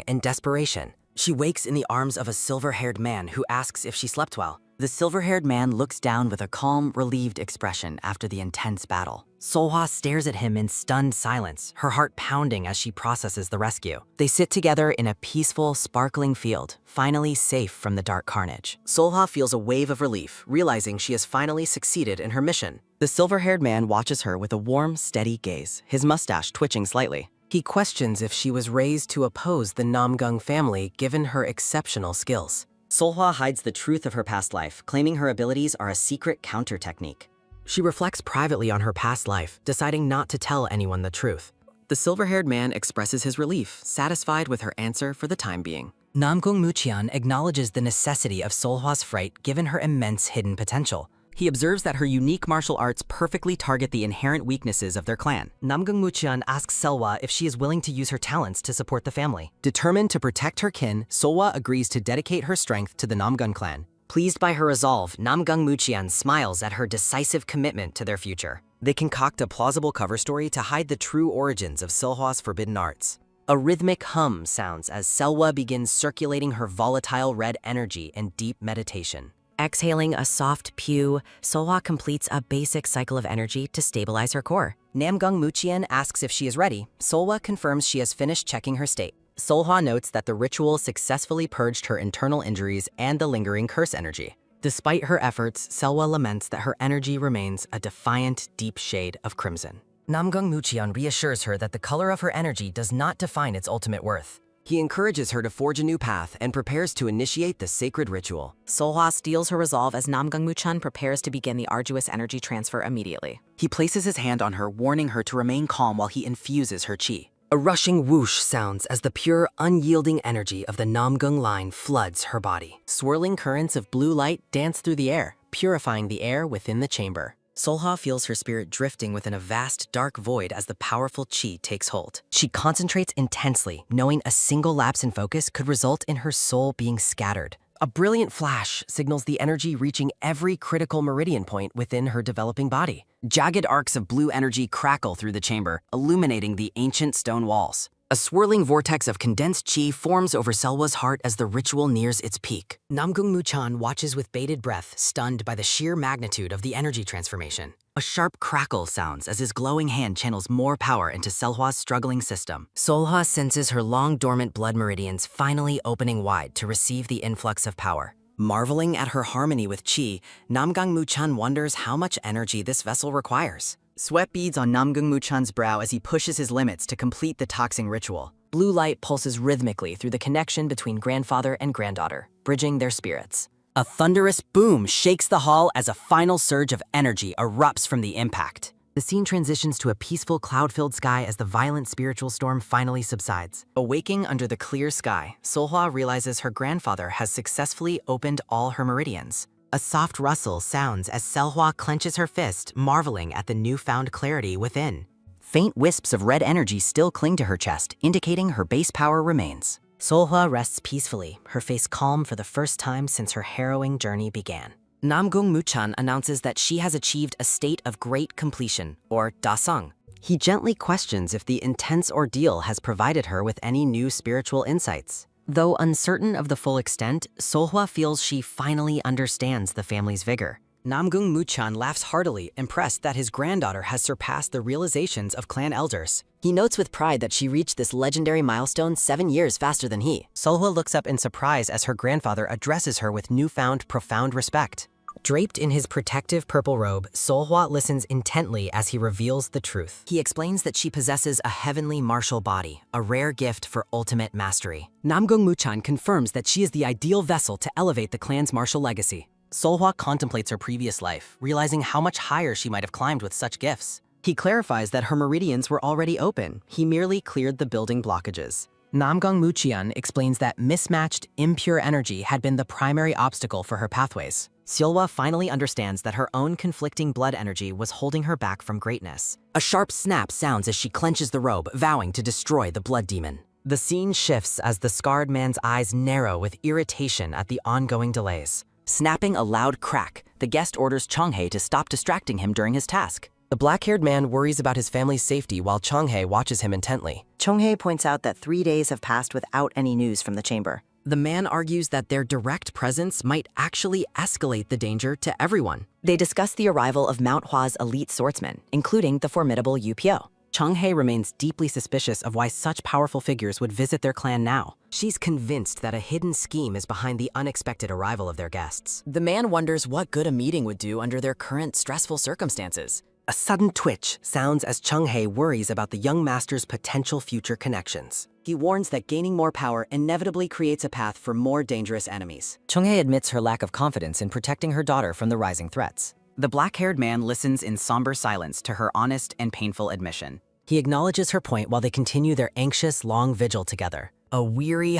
in desperation. She wakes in the arms of a silver-haired man who asks if she slept well. The silver-haired man looks down with a calm, relieved expression after the intense battle. Solhwa stares at him in stunned silence, her heart pounding as she processes the rescue. They sit together in a peaceful, sparkling field, finally safe from the dark carnage. Solhwa feels a wave of relief, realizing she has finally succeeded in her mission. The silver-haired man watches her with a warm, steady gaze, his mustache twitching slightly. He questions if she was raised to oppose the Namgung family given her exceptional skills. Solhwa hides the truth of her past life, claiming her abilities are a secret counter technique. She reflects privately on her past life, deciding not to tell anyone the truth. The silver-haired man expresses his relief, satisfied with her answer for the time being. Namgung Muchian acknowledges the necessity of Solhwa's fright given her immense hidden potential. He observes that her unique martial arts perfectly target the inherent weaknesses of their clan. Namgung Muchian asks Solhwa if she is willing to use her talents to support the family. Determined to protect her kin, Solhwa agrees to dedicate her strength to the Namgung clan. Pleased by her resolve, Namgung Muchian smiles at her decisive commitment to their future. They concoct a plausible cover story to hide the true origins of Solhwa's forbidden arts. A rhythmic hum sounds as Solhwa begins circulating her volatile red energy in deep meditation. Exhaling a soft pew, Solhwa completes a basic cycle of energy to stabilize her core. Namgung Muchian asks if she is ready. Solhwa confirms she has finished checking her state. Solhwa notes that the ritual successfully purged her internal injuries and the lingering curse energy. Despite her efforts, Solhwa laments that her energy remains a defiant, deep shade of crimson. Namgung Muchian reassures her that the color of her energy does not define its ultimate worth. He encourages her to forge a new path and prepares to initiate the sacred ritual. Solhwa steels her resolve as Namgung Muchan prepares to begin the arduous energy transfer immediately. He places his hand on her, warning her to remain calm while he infuses her chi. A rushing whoosh sounds as the pure, unyielding energy of the Namgung line floods her body. Swirling currents of blue light dance through the air, purifying the air within the chamber. Solhwa feels her spirit drifting within a vast, dark void as the powerful chi takes hold. She concentrates intensely, knowing a single lapse in focus could result in her soul being scattered. A brilliant flash signals the energy reaching every critical meridian point within her developing body. Jagged arcs of blue energy crackle through the chamber, illuminating the ancient stone walls. A swirling vortex of condensed chi forms over Solhwa's heart as the ritual nears its peak. Namgung Muchan watches with bated breath, stunned by the sheer magnitude of the energy transformation. A sharp crackle sounds as his glowing hand channels more power into Solhwa's struggling system. Solhwa senses her long-dormant blood meridians finally opening wide to receive the influx of power. Marveling at her harmony with chi, Namgung Muchan wonders how much energy this vessel requires. Sweat beads on Namgung Muchan's brow as he pushes his limits to complete the toxing ritual. Blue light pulses rhythmically through the connection between grandfather and granddaughter, bridging their spirits. A thunderous boom shakes the hall as a final surge of energy erupts from the impact. The scene transitions to a peaceful, cloud-filled sky as the violent spiritual storm finally subsides. Awaking under the clear sky, Solhwa realizes her grandfather has successfully opened all her meridians. A soft rustle sounds as Solhwa clenches her fist, marveling at the newfound clarity within. Faint wisps of red energy still cling to her chest, indicating her base power remains. Solhwa rests peacefully, her face calm for the first time since her harrowing journey began. Namgung Muchan announces that she has achieved a state of great completion, or dasang. He gently questions if the intense ordeal has provided her with any new spiritual insights. Though uncertain of the full extent, Solhwa feels she finally understands the family's vigor. Namgung Muchan laughs heartily, impressed that his granddaughter has surpassed the realizations of clan elders. He notes with pride that she reached this legendary milestone 7 years faster than he. Solhwa looks up in surprise as her grandfather addresses her with newfound profound respect. Draped in his protective purple robe, Solhwa listens intently as he reveals the truth. He explains that she possesses a heavenly martial body, a rare gift for ultimate mastery. Namgung Muchan confirms that she is the ideal vessel to elevate the clan's martial legacy. Solhwa contemplates her previous life, realizing how much higher she might have climbed with such gifts. He clarifies that her meridians were already open. He merely cleared the building blockages. Namgung Muchian explains that mismatched, impure energy had been the primary obstacle for her pathways. Solhwa finally understands that her own conflicting blood energy was holding her back from greatness. A sharp snap sounds as she clenches the robe, vowing to destroy the blood demon. The scene shifts as the scarred man's eyes narrow with irritation at the ongoing delays. Snapping a loud crack, the guest orders Chonghae to stop distracting him during his task. The black-haired man worries about his family's safety while Chonghae watches him intently. Chonghae points out that 3 days have passed without any news from the chamber. The man argues that their direct presence might actually escalate the danger to everyone. They discuss the arrival of Manhwa's elite swordsmen, including the formidable UPO. Chonghae remains deeply suspicious of why such powerful figures would visit their clan now. She's convinced that a hidden scheme is behind the unexpected arrival of their guests. The man wonders what good a meeting would do under their current stressful circumstances. A sudden twitch sounds as Chonghae worries about the young master's potential future connections. He warns that gaining more power inevitably creates a path for more dangerous enemies. Chonghae admits her lack of confidence in protecting her daughter from the rising threats. The black-haired man listens in somber silence to her honest and painful admission. He acknowledges her point while they continue their anxious, long vigil together. A weary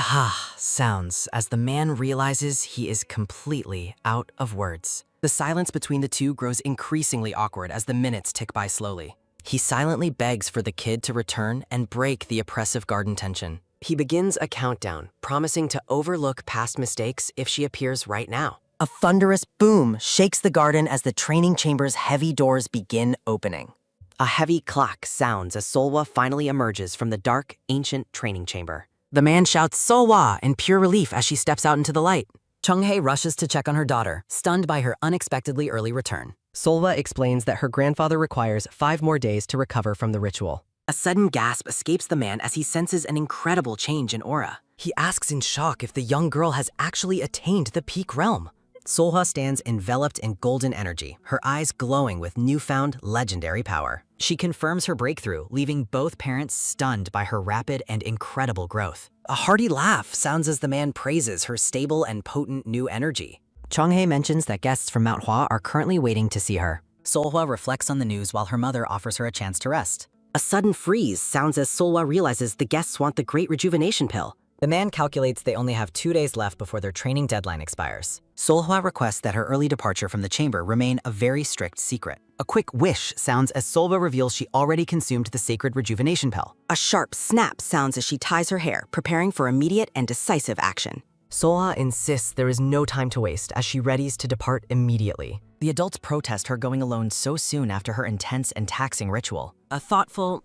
sounds as the man realizes he is completely out of words. The silence between the two grows increasingly awkward as the minutes tick by slowly. He silently begs for the kid to return and break the oppressive garden tension. He begins a countdown, promising to overlook past mistakes if she appears right now. A thunderous boom shakes the garden as the training chamber's heavy doors begin opening. A heavy clack sounds as Solwa finally emerges from the dark, ancient training chamber. The man shouts "Solwa" in pure relief as she steps out into the light. Chonghae rushes to check on her daughter, stunned by her unexpectedly early return. Solwa explains that her grandfather requires 5 more days to recover from the ritual. A sudden gasp escapes the man as he senses an incredible change in aura. He asks in shock if the young girl has actually attained the peak realm. Solwa stands enveloped in golden energy, her eyes glowing with newfound legendary power. She confirms her breakthrough, leaving both parents stunned by her rapid and incredible growth. A hearty laugh sounds as the man praises her stable and potent new energy. Chonghae mentions that guests from Manhwa are currently waiting to see her. Solwa reflects on the news while her mother offers her a chance to rest. A sudden freeze sounds as Solwa realizes the guests want the Great Rejuvenation Pill. The man calculates they only have 2 days left before their training deadline expires. Solwa requests that her early departure from the chamber remain a very strict secret. A quick wish sounds as Solwa reveals she already consumed the sacred rejuvenation pill. A sharp snap sounds as she ties her hair, preparing for immediate and decisive action. Solwa insists there is no time to waste as she readies to depart immediately. The adults protest her going alone so soon after her intense and taxing ritual. A thoughtful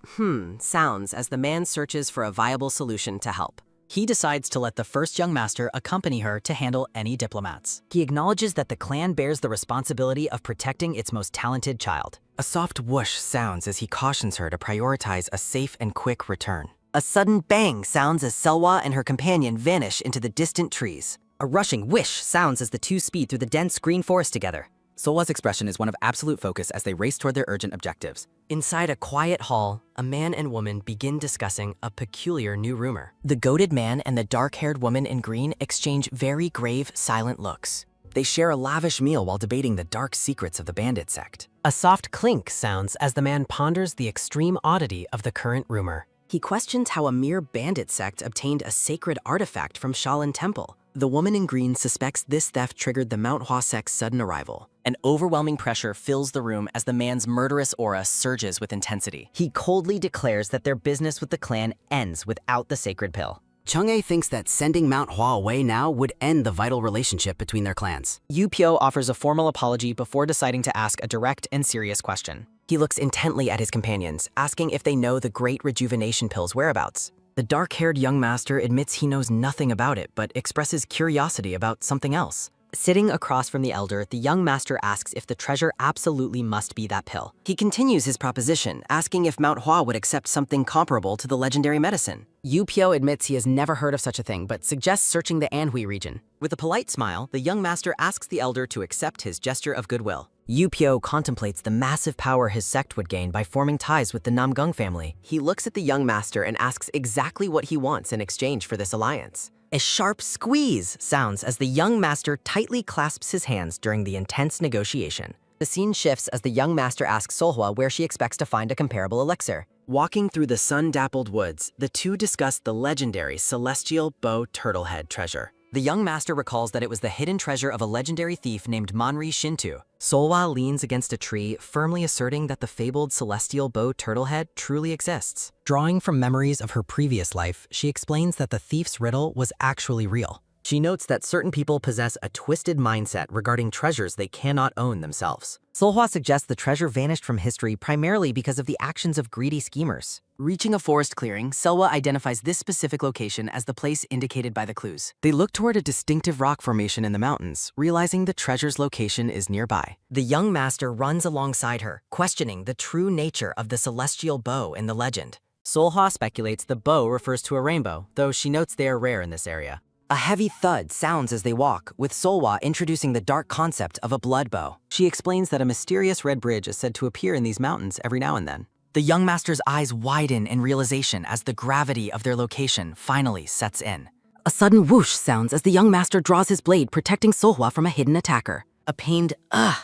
sounds as the man searches for a viable solution to help. He decides to let the first young master accompany her to handle any diplomats. He acknowledges that the clan bears the responsibility of protecting its most talented child. A soft whoosh sounds as he cautions her to prioritize a safe and quick return. A sudden bang sounds as Selwa and her companion vanish into the distant trees. A rushing whish sounds as the two speed through the dense green forest together. Solwa's expression is one of absolute focus as they race toward their urgent objectives. Inside a quiet hall, a man and woman begin discussing a peculiar new rumor. The goated man and the dark-haired woman in green exchange very grave, silent looks. They share a lavish meal while debating the dark secrets of the bandit sect. A soft clink sounds as the man ponders the extreme oddity of the current rumor. He questions how a mere bandit sect obtained a sacred artifact from Shaolin Temple. The woman in green suspects this theft triggered the Manhwa sect's sudden arrival. An overwhelming pressure fills the room as the man's murderous aura surges with intensity. He coldly declares that their business with the clan ends without the sacred pill. Chonghae thinks that sending Manhwa away now would end the vital relationship between their clans. UPO offers a formal apology before deciding to ask a direct and serious question. He looks intently at his companions, asking if they know the Great Rejuvenation Pill's whereabouts. The dark-haired young master admits he knows nothing about it, but expresses curiosity about something else. Sitting across from the elder, the young master asks if the treasure absolutely must be that pill. He continues his proposition, asking if Manhwa would accept something comparable to the legendary medicine. UPO admits he has never heard of such a thing, but suggests searching the Anhui region. With a polite smile, the young master asks the elder to accept his gesture of goodwill. UPO contemplates the massive power his sect would gain by forming ties with the Namgung family. He looks at the young master and asks exactly what he wants in exchange for this alliance. A sharp squeeze sounds as the young master tightly clasps his hands during the intense negotiation. The scene shifts as the young master asks Solhwa where she expects to find a comparable elixir. Walking through the sun-dappled woods, the two discuss the legendary celestial bow turtlehead treasure. The young master recalls that it was the hidden treasure of a legendary thief named Manri Shintu. Solwa leans against a tree, firmly asserting that the fabled celestial bow turtlehead truly exists. Drawing from memories of her previous life, she explains that the thief's riddle was actually real. She notes that certain people possess a twisted mindset regarding treasures they cannot own themselves. Solhwa suggests the treasure vanished from history primarily because of the actions of greedy schemers. Reaching a forest clearing, Selwa identifies this specific location as the place indicated by the clues. They look toward a distinctive rock formation in the mountains, realizing the treasure's location is nearby. The young master runs alongside her, questioning the true nature of the celestial bow in the legend. Solhwa speculates the bow refers to a rainbow, though she notes they are rare in this area. A heavy thud sounds as they walk, with Solhwa introducing the dark concept of a blood bow. She explains that a mysterious red bridge is said to appear in these mountains every now and then. The young master's eyes widen in realization as the gravity of their location finally sets in. A sudden whoosh sounds as the young master draws his blade, protecting Solhwa from a hidden attacker. A pained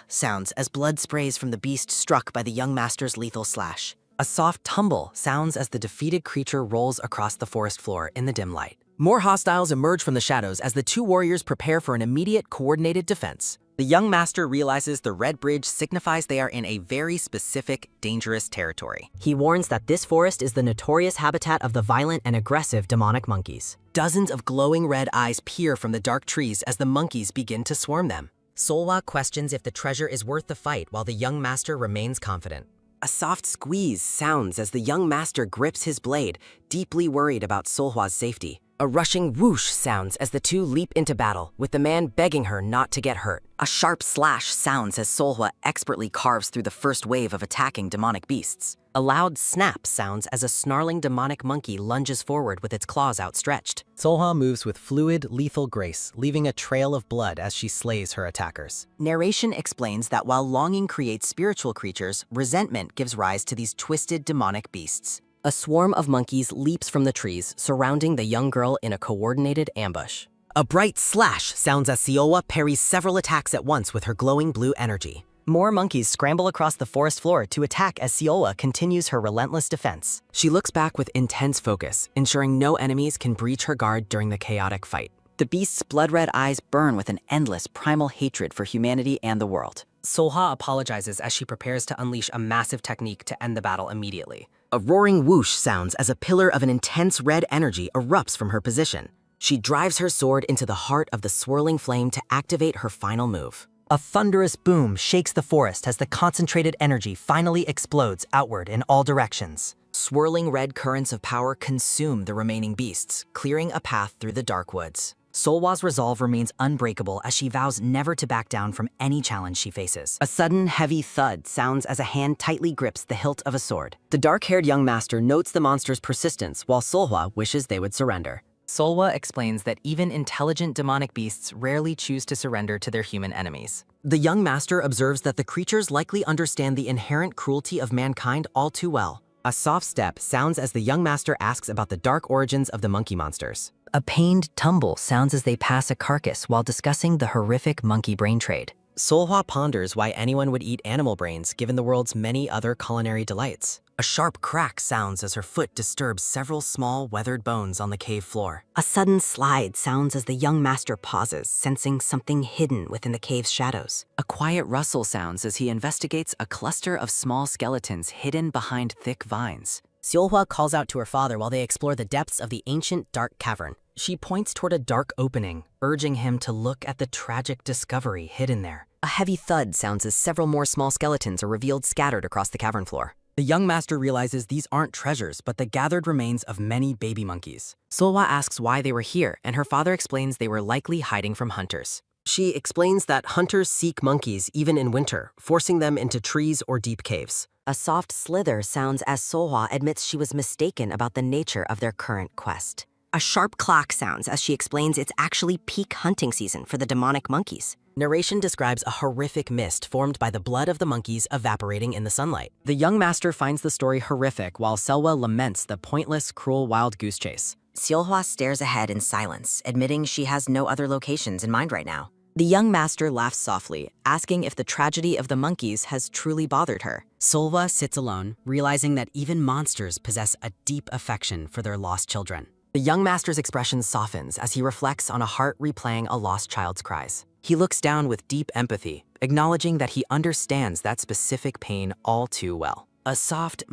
sounds as blood sprays from the beast struck by the young master's lethal slash. A soft tumble sounds as the defeated creature rolls across the forest floor in the dim light. More hostiles emerge from the shadows as the two warriors prepare for an immediate coordinated defense. The young master realizes the red bridge signifies they are in a very specific, dangerous territory. He warns that this forest is the notorious habitat of the violent and aggressive demonic monkeys. Dozens of glowing red eyes peer from the dark trees as the monkeys begin to swarm them. Solhwa questions if the treasure is worth the fight while the young master remains confident. A soft squeeze sounds as the young master grips his blade, deeply worried about Solhwa's safety. A rushing whoosh sounds as the two leap into battle, with the man begging her not to get hurt. A sharp slash sounds as Solhwa expertly carves through the first wave of attacking demonic beasts. A loud snap sounds as a snarling demonic monkey lunges forward with its claws outstretched. Solhwa moves with fluid, lethal grace, leaving a trail of blood as she slays her attackers. Narration explains that while longing creates spiritual creatures, resentment gives rise to these twisted demonic beasts. A swarm of monkeys leaps from the trees, surrounding the young girl in a coordinated ambush. A bright slash sounds as Solhwa parries several attacks at once with her glowing blue energy. More monkeys scramble across the forest floor to attack as Solhwa continues her relentless defense. She looks back with intense focus, ensuring no enemies can breach her guard during the chaotic fight. The beast's blood-red eyes burn with an endless, primal hatred for humanity and the world. Solhwa apologizes as she prepares to unleash a massive technique to end the battle immediately. A roaring whoosh sounds as a pillar of an intense red energy erupts from her position. She drives her sword into the heart of the swirling flame to activate her final move. A thunderous boom shakes the forest as the concentrated energy finally explodes outward in all directions. Swirling red currents of power consume the remaining beasts, clearing a path through the dark woods. Solhwa's resolve remains unbreakable as she vows never to back down from any challenge she faces. A sudden, heavy thud sounds as a hand tightly grips the hilt of a sword. The dark-haired young master notes the monster's persistence, while Solhwa wishes they would surrender. Solhwa explains that even intelligent demonic beasts rarely choose to surrender to their human enemies. The young master observes that the creatures likely understand the inherent cruelty of mankind all too well. A soft step sounds as the young master asks about the dark origins of the monkey monsters. A pained tumble sounds as they pass a carcass while discussing the horrific monkey brain trade. Solhwa ponders why anyone would eat animal brains given the world's many other culinary delights. A sharp crack sounds as her foot disturbs several small, weathered bones on the cave floor. A sudden slide sounds as the young master pauses, sensing something hidden within the cave's shadows. A quiet rustle sounds as he investigates a cluster of small skeletons hidden behind thick vines. Solhwa calls out to her father while they explore the depths of the ancient dark cavern. She points toward a dark opening, urging him to look at the tragic discovery hidden there. A heavy thud sounds as several more small skeletons are revealed scattered across the cavern floor. The young master realizes these aren't treasures, but the gathered remains of many baby monkeys. Solhwa asks why they were here, and her father explains they were likely hiding from hunters. She explains that hunters seek monkeys even in winter, forcing them into trees or deep caves. A soft slither sounds as Solhwa admits she was mistaken about the nature of their current quest. A sharp clock sounds as she explains it's actually peak hunting season for the demonic monkeys. Narration describes a horrific mist formed by the blood of the monkeys evaporating in the sunlight. The young master finds the story horrific while Selwa laments the pointless, cruel wild goose chase. Solhwa stares ahead in silence, admitting she has no other locations in mind right now. The young master laughs softly, asking if the tragedy of the monkeys has truly bothered her. Solhwa sits alone, realizing that even monsters possess a deep affection for their lost children. The young master's expression softens as he reflects on a heart replaying a lost child's cries. He looks down with deep empathy, acknowledging that he understands that specific pain all too well. A soft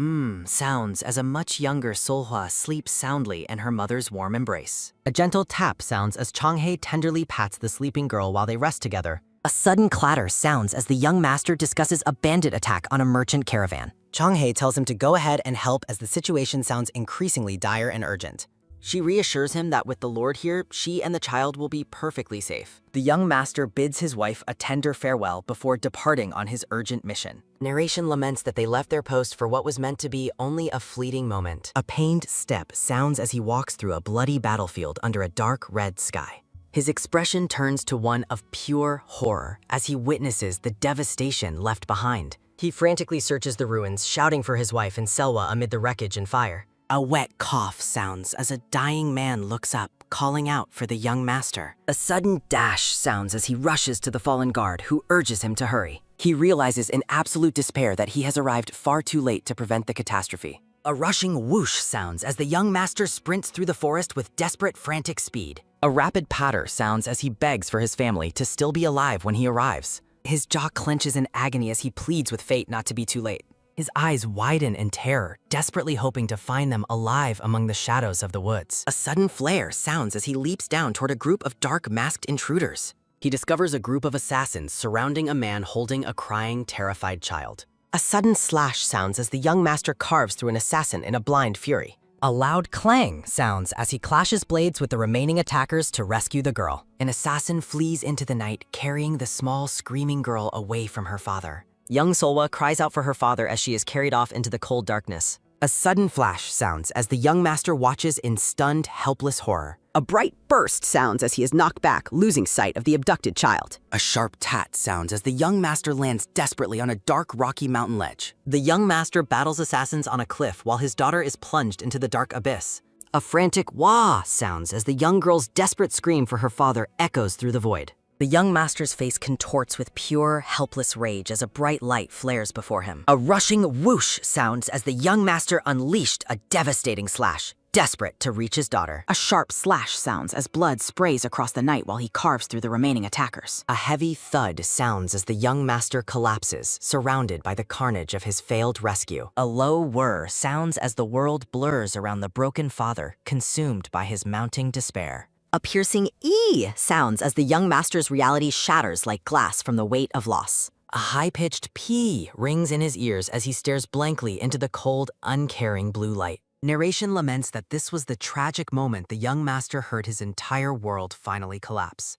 sounds as a much younger Solhwa sleeps soundly in her mother's warm embrace. A gentle tap sounds as Changhae tenderly pats the sleeping girl while they rest together. A sudden clatter sounds as the young master discusses a bandit attack on a merchant caravan. Changhae tells him to go ahead and help as the situation sounds increasingly dire and urgent. She reassures him that with the Lord here, she and the child will be perfectly safe. The young master bids his wife a tender farewell before departing on his urgent mission. Narration laments that they left their post for what was meant to be only a fleeting moment. A pained step sounds as he walks through a bloody battlefield under a dark red sky. His expression turns to one of pure horror as he witnesses the devastation left behind. He frantically searches the ruins, shouting for his wife and Selwa amid the wreckage and fire. A wet cough sounds as a dying man looks up, calling out for the young master. A sudden dash sounds as he rushes to the fallen guard, who urges him to hurry. He realizes in absolute despair that he has arrived far too late to prevent the catastrophe. A rushing whoosh sounds as the young master sprints through the forest with desperate, frantic speed. A rapid patter sounds as he begs for his family to still be alive when he arrives. His jaw clenches in agony as he pleads with fate not to be too late. His eyes widen in terror, desperately hoping to find them alive among the shadows of the woods. A sudden flare sounds as he leaps down toward a group of dark masked intruders. He discovers a group of assassins surrounding a man holding a crying, terrified child. A sudden slash sounds as the young master carves through an assassin in a blind fury. A loud clang sounds as he clashes blades with the remaining attackers to rescue the girl. An assassin flees into the night, carrying the small, screaming girl away from her father. Young Solwa cries out for her father as she is carried off into the cold darkness. A sudden flash sounds as the young master watches in stunned, helpless horror. A bright burst sounds as he is knocked back, losing sight of the abducted child. A sharp tat sounds as the young master lands desperately on a dark, rocky mountain ledge. The young master battles assassins on a cliff while his daughter is plunged into the dark abyss. A frantic wah sounds as the young girl's desperate scream for her father echoes through the void. The young master's face contorts with pure, helpless rage as a bright light flares before him. A rushing whoosh sounds as the young master unleashed a devastating slash, desperate to reach his daughter. A sharp slash sounds as blood sprays across the night while he carves through the remaining attackers. A heavy thud sounds as the young master collapses, surrounded by the carnage of his failed rescue. A low whir sounds as the world blurs around the broken father, consumed by his mounting despair. A piercing ee sounds as the young master's reality shatters like glass from the weight of loss. A high-pitched pee rings in his ears as he stares blankly into the cold, uncaring blue light. Narration laments that this was the tragic moment the young master heard his entire world finally collapse.